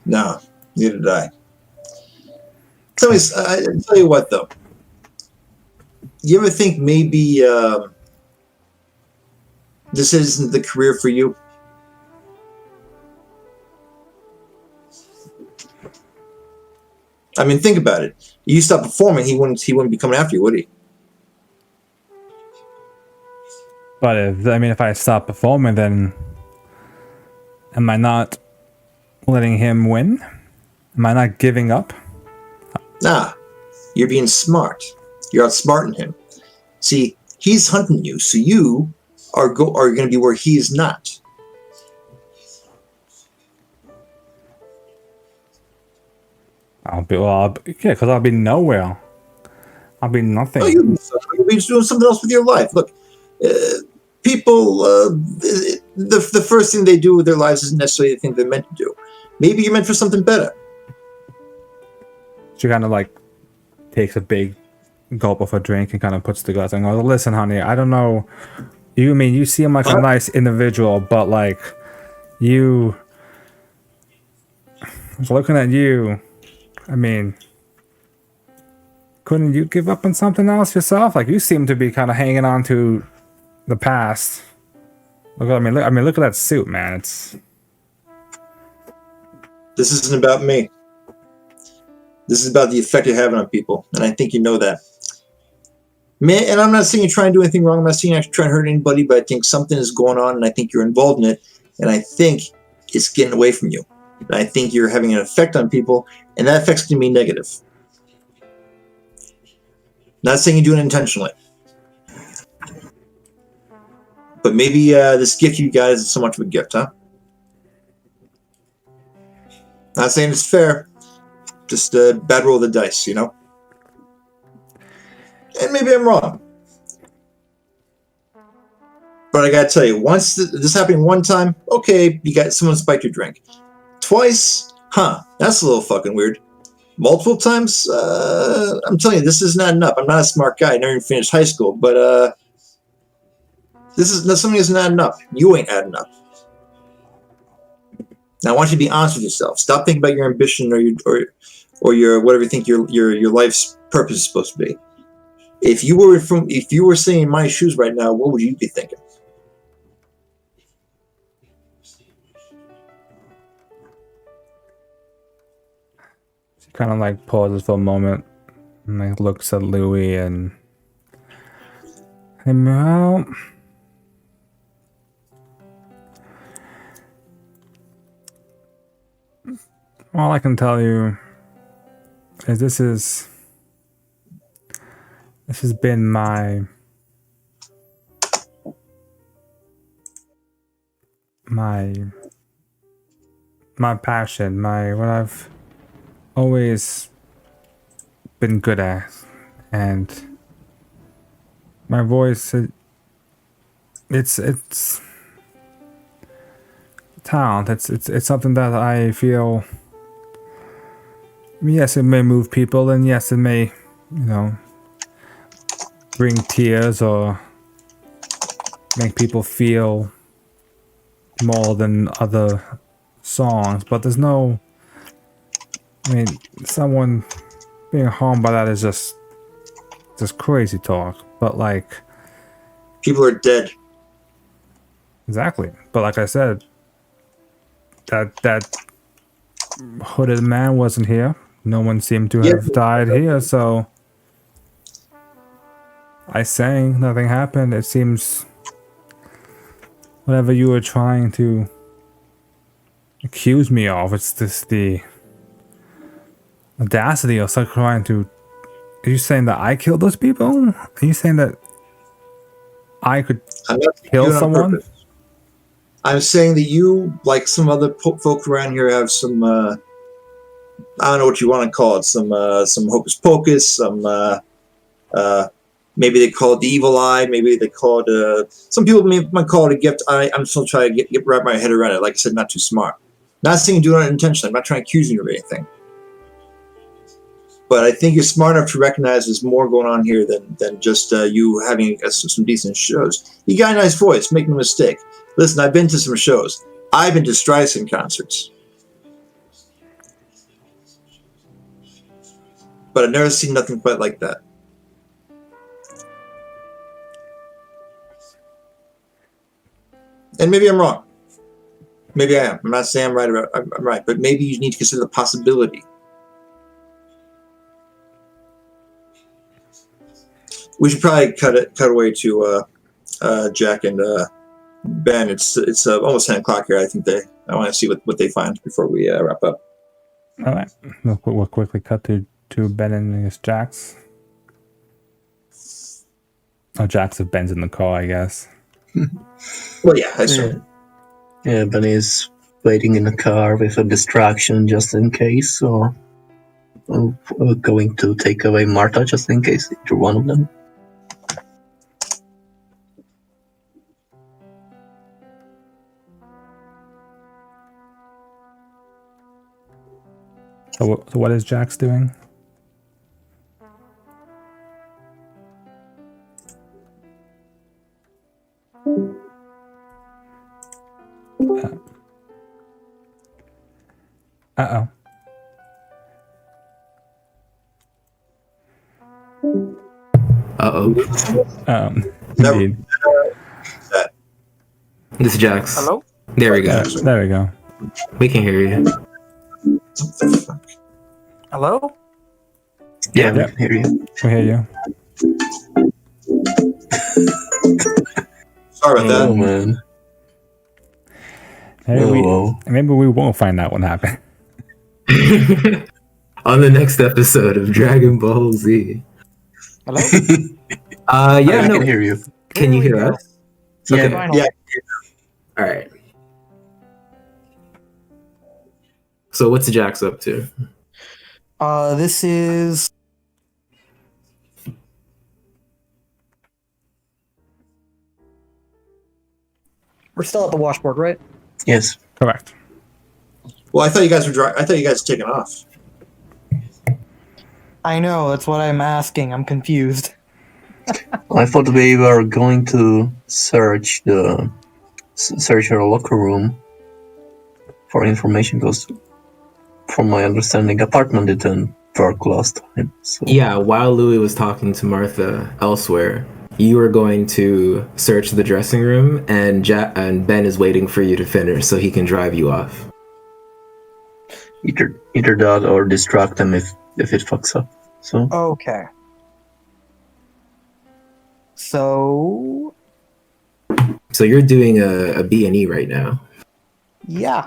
No, neither did I. Tell me, I tell you what though. You ever think maybe this isn't the career for you? I mean, think about it. You stop performing, he wouldn't be coming after you, would he? But if I stop performing, then am I not letting him win? Am I not giving up? Nah, you're being smart. You're outsmarting him. See, he's hunting you, so you are going to be where he is not. Because I'll be nowhere. I'll be nothing. Oh, you'll be doing something else with your life. Look, people, the first thing they do with their lives isn't necessarily the thing they're meant to do. Maybe you're meant for something better. She kind of like takes a big gulp of a drink and kind of puts the glass and goes, "Listen, honey, I don't know. You seem like a nice individual, but like you, looking at you, I mean, couldn't you give up on something else yourself? Like you seem to be kind of hanging on to the past. Look at that suit, man. This isn't about me. This is about the effect you're having on people, and I think you know that. Man, and I'm not saying you're trying to do anything wrong. I'm not saying you're trying to hurt anybody, but I think something is going on, and I think you're involved in it, and I think it's getting away from you. And I think you're having an effect on people, and that effect's going to be negative. Not saying you're doing it intentionally. But maybe this gift you got isn't so much of a gift, huh? Not saying it's fair. Just a bad roll of the dice, you know? And maybe I'm wrong. But I gotta tell you, once this happened one time, okay, you got someone spiked your drink. Twice, that's a little fucking weird. Multiple times, I'm telling you, this is not enough. I'm not a smart guy. I never even finished high school, but something is not enough. You ain't adding up. Now I want you to be honest with yourself. Stop thinking about your ambition or your whatever you think your life's purpose is supposed to be. If you were sitting in my shoes right now, what would you be thinking? She kind of like pauses for a moment and like looks at Louis and well, all I can tell you is this has been my passion, what I've always been good at, and my voice, it's talent. It's something that I feel. Yes, it may move people, and yes, it may, bring tears or make people feel more than other songs. But there's no, someone being harmed by that is just crazy talk. But like, people are dead. Exactly. But like I said, that hooded man wasn't here. No one seemed to have died here, so I sang, nothing happened. It seems whatever you were trying to accuse me of. It's just the audacity of start trying to. Are you saying that I killed those people? Are you saying that I could I'm not kill doing it on someone? purpose. I'm saying that you, like some other folk around here, have some. I don't know what you want to call it. Some hocus pocus. Some. Maybe they call it the evil eye. Maybe they call it. Some people might call it a gift. I'm still trying to wrap my head around it. Like I said, not too smart. Not saying you do it unintentionally. I'm not trying to accuse you of anything. But I think you're smart enough to recognize there's more going on here than just you having some decent shows. You got a nice voice. Make no mistake. Listen, I've been to some shows. I've been to Streisand concerts. But I've never seen nothing quite like that. And maybe I'm wrong. Maybe I am. I'm not saying I'm right, but maybe you need to consider the possibility. We should probably cut away to Jack and Ben. It's almost 10 o'clock here. I think I want to see what they find before we wrap up. All right, we'll quickly cut to Ben and his Jax. Oh, Jax if Ben's in the car, I guess. Well, yeah, I assume. Yeah, Benny's waiting in the car with a distraction just in case, or we're going to take away Martha just in case, either one of them. So what is Jax doing? Uh-oh. Indeed. This is Jax. Hello? There we go. There we go. We can hear you. Hello? Yeah, we Yep. can hear you. We hear you. Sorry about Oh, that. man. Maybe we won't find out what happened. On the next episode of Dragon Ball Z. Hello? Yeah, I no. can hear you. Can you hear us? Yeah. Finally. Yeah. All right. So what's Jax up to? This is... We're still at the washboard, right? Yes. Correct. Well, I thought you guys were. I thought you guys were taking off. I know, that's what I'm asking. I'm confused. I thought we were going to search our locker room for information, because from my understanding, apartment didn't work last time. So. Yeah, while Louis was talking to Martha elsewhere, you were going to search the dressing room, and Ben is waiting for you to finish so he can drive you off. Either that or distract them if it fucks up. So Okay. So... So you're doing a B&E right now. Yeah.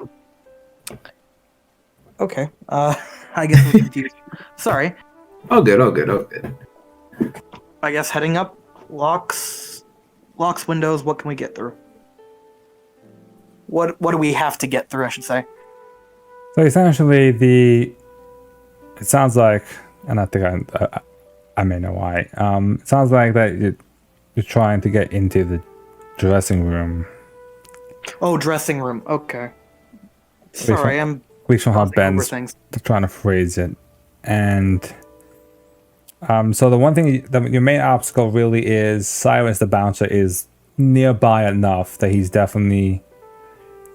Okay. I guess I'm confused. Sorry. Oh good, oh good, oh good. I guess heading up, locks, windows, what can we get through? What do we have to get through, I should say? So essentially, it sounds like, and I think I may know why. It sounds like that you're trying to get into the dressing room. Oh, dressing room. Okay. Sorry, I'm At least from how bouncing over Ben's things. trying to phrase it. And so the one thing, your main obstacle really is Cyrus the bouncer is nearby enough that he's definitely,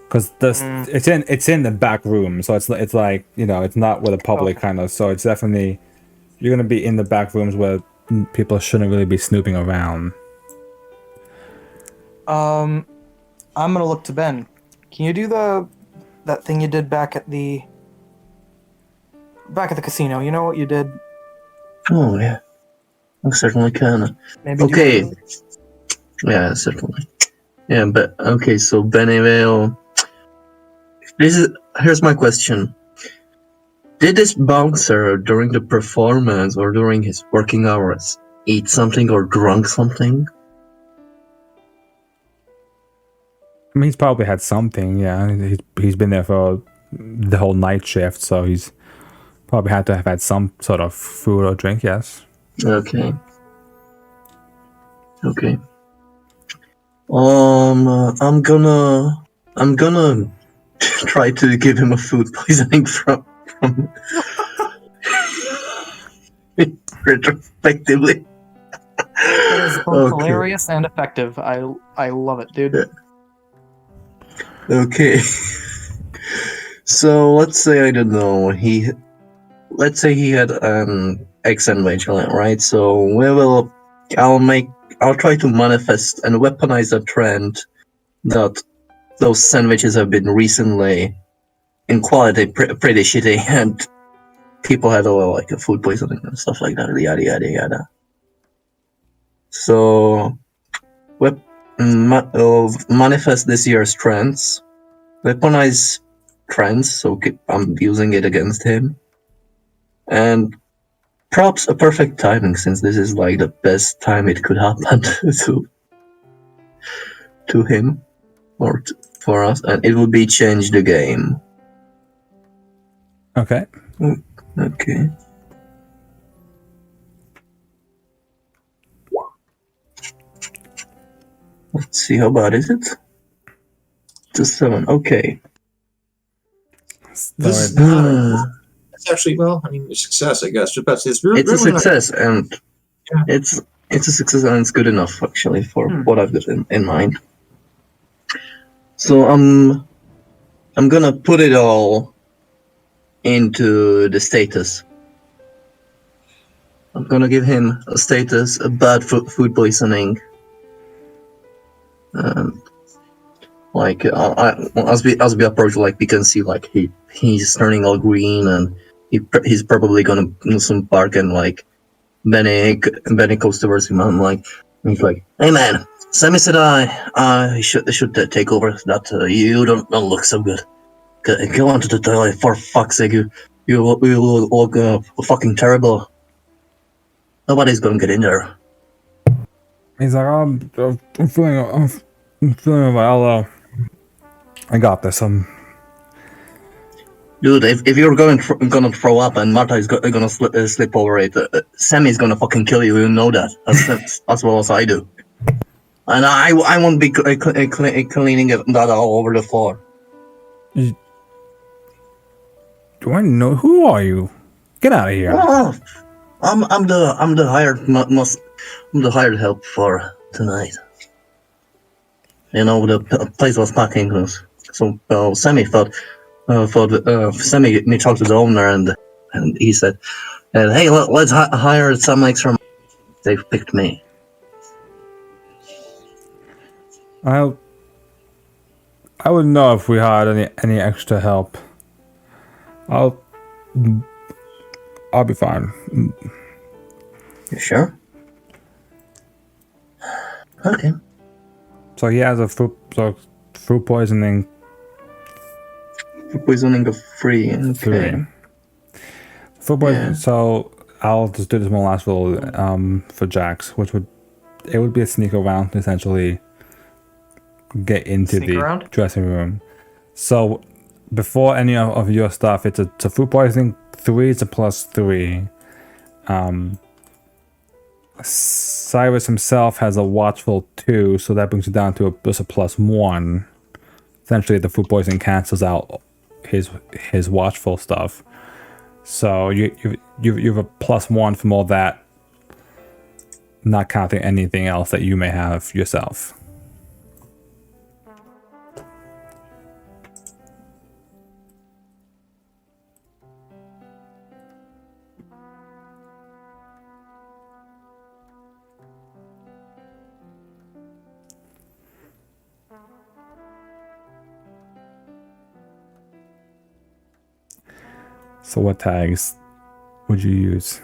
because it's in the back room, so it's like, you know, it's not with the public kind of, so it's definitely, you're gonna be in the back rooms where people shouldn't really be snooping around. I'm gonna look to Ben. Can you do that thing you did back at the casino? You know what you did? oh yeah, I certainly can. Maybe Okay. do Yeah, certainly. Yeah, but okay, so Beneville. Here's my question. Did this bouncer during the performance or during his working hours eat something or drunk something? I mean, he's probably had something. Yeah, he's been there for the whole night shift, so he's probably had to have had some sort of food or drink. Yes. Okay. Okay. I'm gonna try to give him a food poisoning from retrospectively. That is both Okay. hilarious and effective. I love it, dude. Yeah. Okay. So let's say, I don't know, let's say he had an egg sandwich, right? So I'll try to manifest and weaponize a trend that those sandwiches have been recently in quality pretty shitty, and people had like a food poisoning and stuff like that, yada yada yada. So manifest this year's trends, weaponize trends, so I'm using it against him. And props a perfect timing, since this is like the best time it could happen to him or for us, and it would be change the game. Okay. Okay. Let's see, how bad is it? Just 7. Okay. This is not. It's actually, well, I mean, a success, I guess. Just about to say, It's a success, and it's a success, and it's good enough actually for what I've got in mind. So I'm gonna put it all into the status. I'm gonna give him a status, a bad food poisoning. Like as we approach, like we can see, like he's turning all green, and he's probably gonna do some bark, and like Benny goes towards him, and like he's like, "Hey man, Sammy said I should take over. That you don't look so good. Go on to the toilet, for fuck's sake. You will look fucking terrible. Nobody's gonna get in there." He's like, I'm feeling well. I got this. Dude, if you're gonna throw up and Marta is gonna slip over it, Sammy's gonna fucking kill you. You know that as well as I do. And I won't be cleaning that all over the floor. Do I know? Who are you? Get out of here. Oh, I'm the hired help for tonight. You know, the place was packing, so Sammy thought Sammy talked to the owner, and he said, "Hey, let's hire some extra." They've picked me. I wouldn't know if we had any extra help. I'll be fine. You sure? Okay. So he has a food poisoning. Food poisoning of 3. Okay. 3. Food poisoning. Yeah. So I'll just do this one last roll for Jax, which would be a sneak around to essentially get into Sneak around? dressing room. So before any of your stuff, it's a food poisoning 3. It's a +3. Cyrus himself has a watchful 2, so that brings it down to just a +1. Essentially, the food poisoning cancels out his watchful stuff. So you have a +1 from all that, not counting anything else that you may have yourself. So what tags would you use?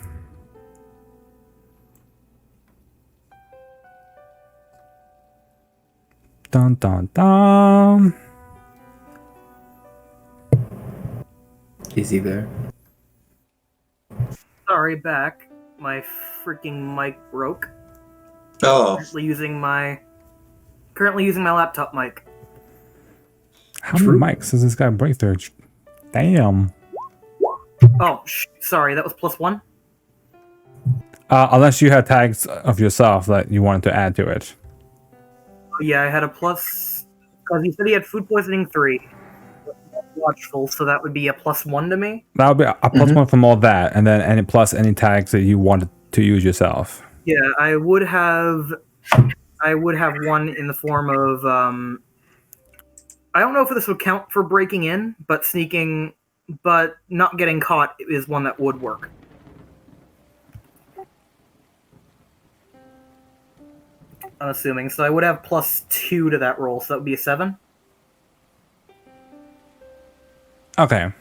Dun dun dun. Is he there? Sorry, back. My freaking mic broke. Oh, Currently using my laptop mic. How many mics does this guy break through? Damn. Oh, sorry, that was +1. Unless you had tags of yourself that you wanted to add to it. Yeah, I had a plus because he said he had food poisoning 3. Watchful, so that would be a +1 to me. That would be a +1 from all that, and then any tags that you wanted to use yourself. Yeah, I would have one in the form of I don't know if this would count for breaking in, but sneaking, but not getting caught is one that would work. I'm assuming. So I would have +2 to that roll, so that would be a 7. Okay.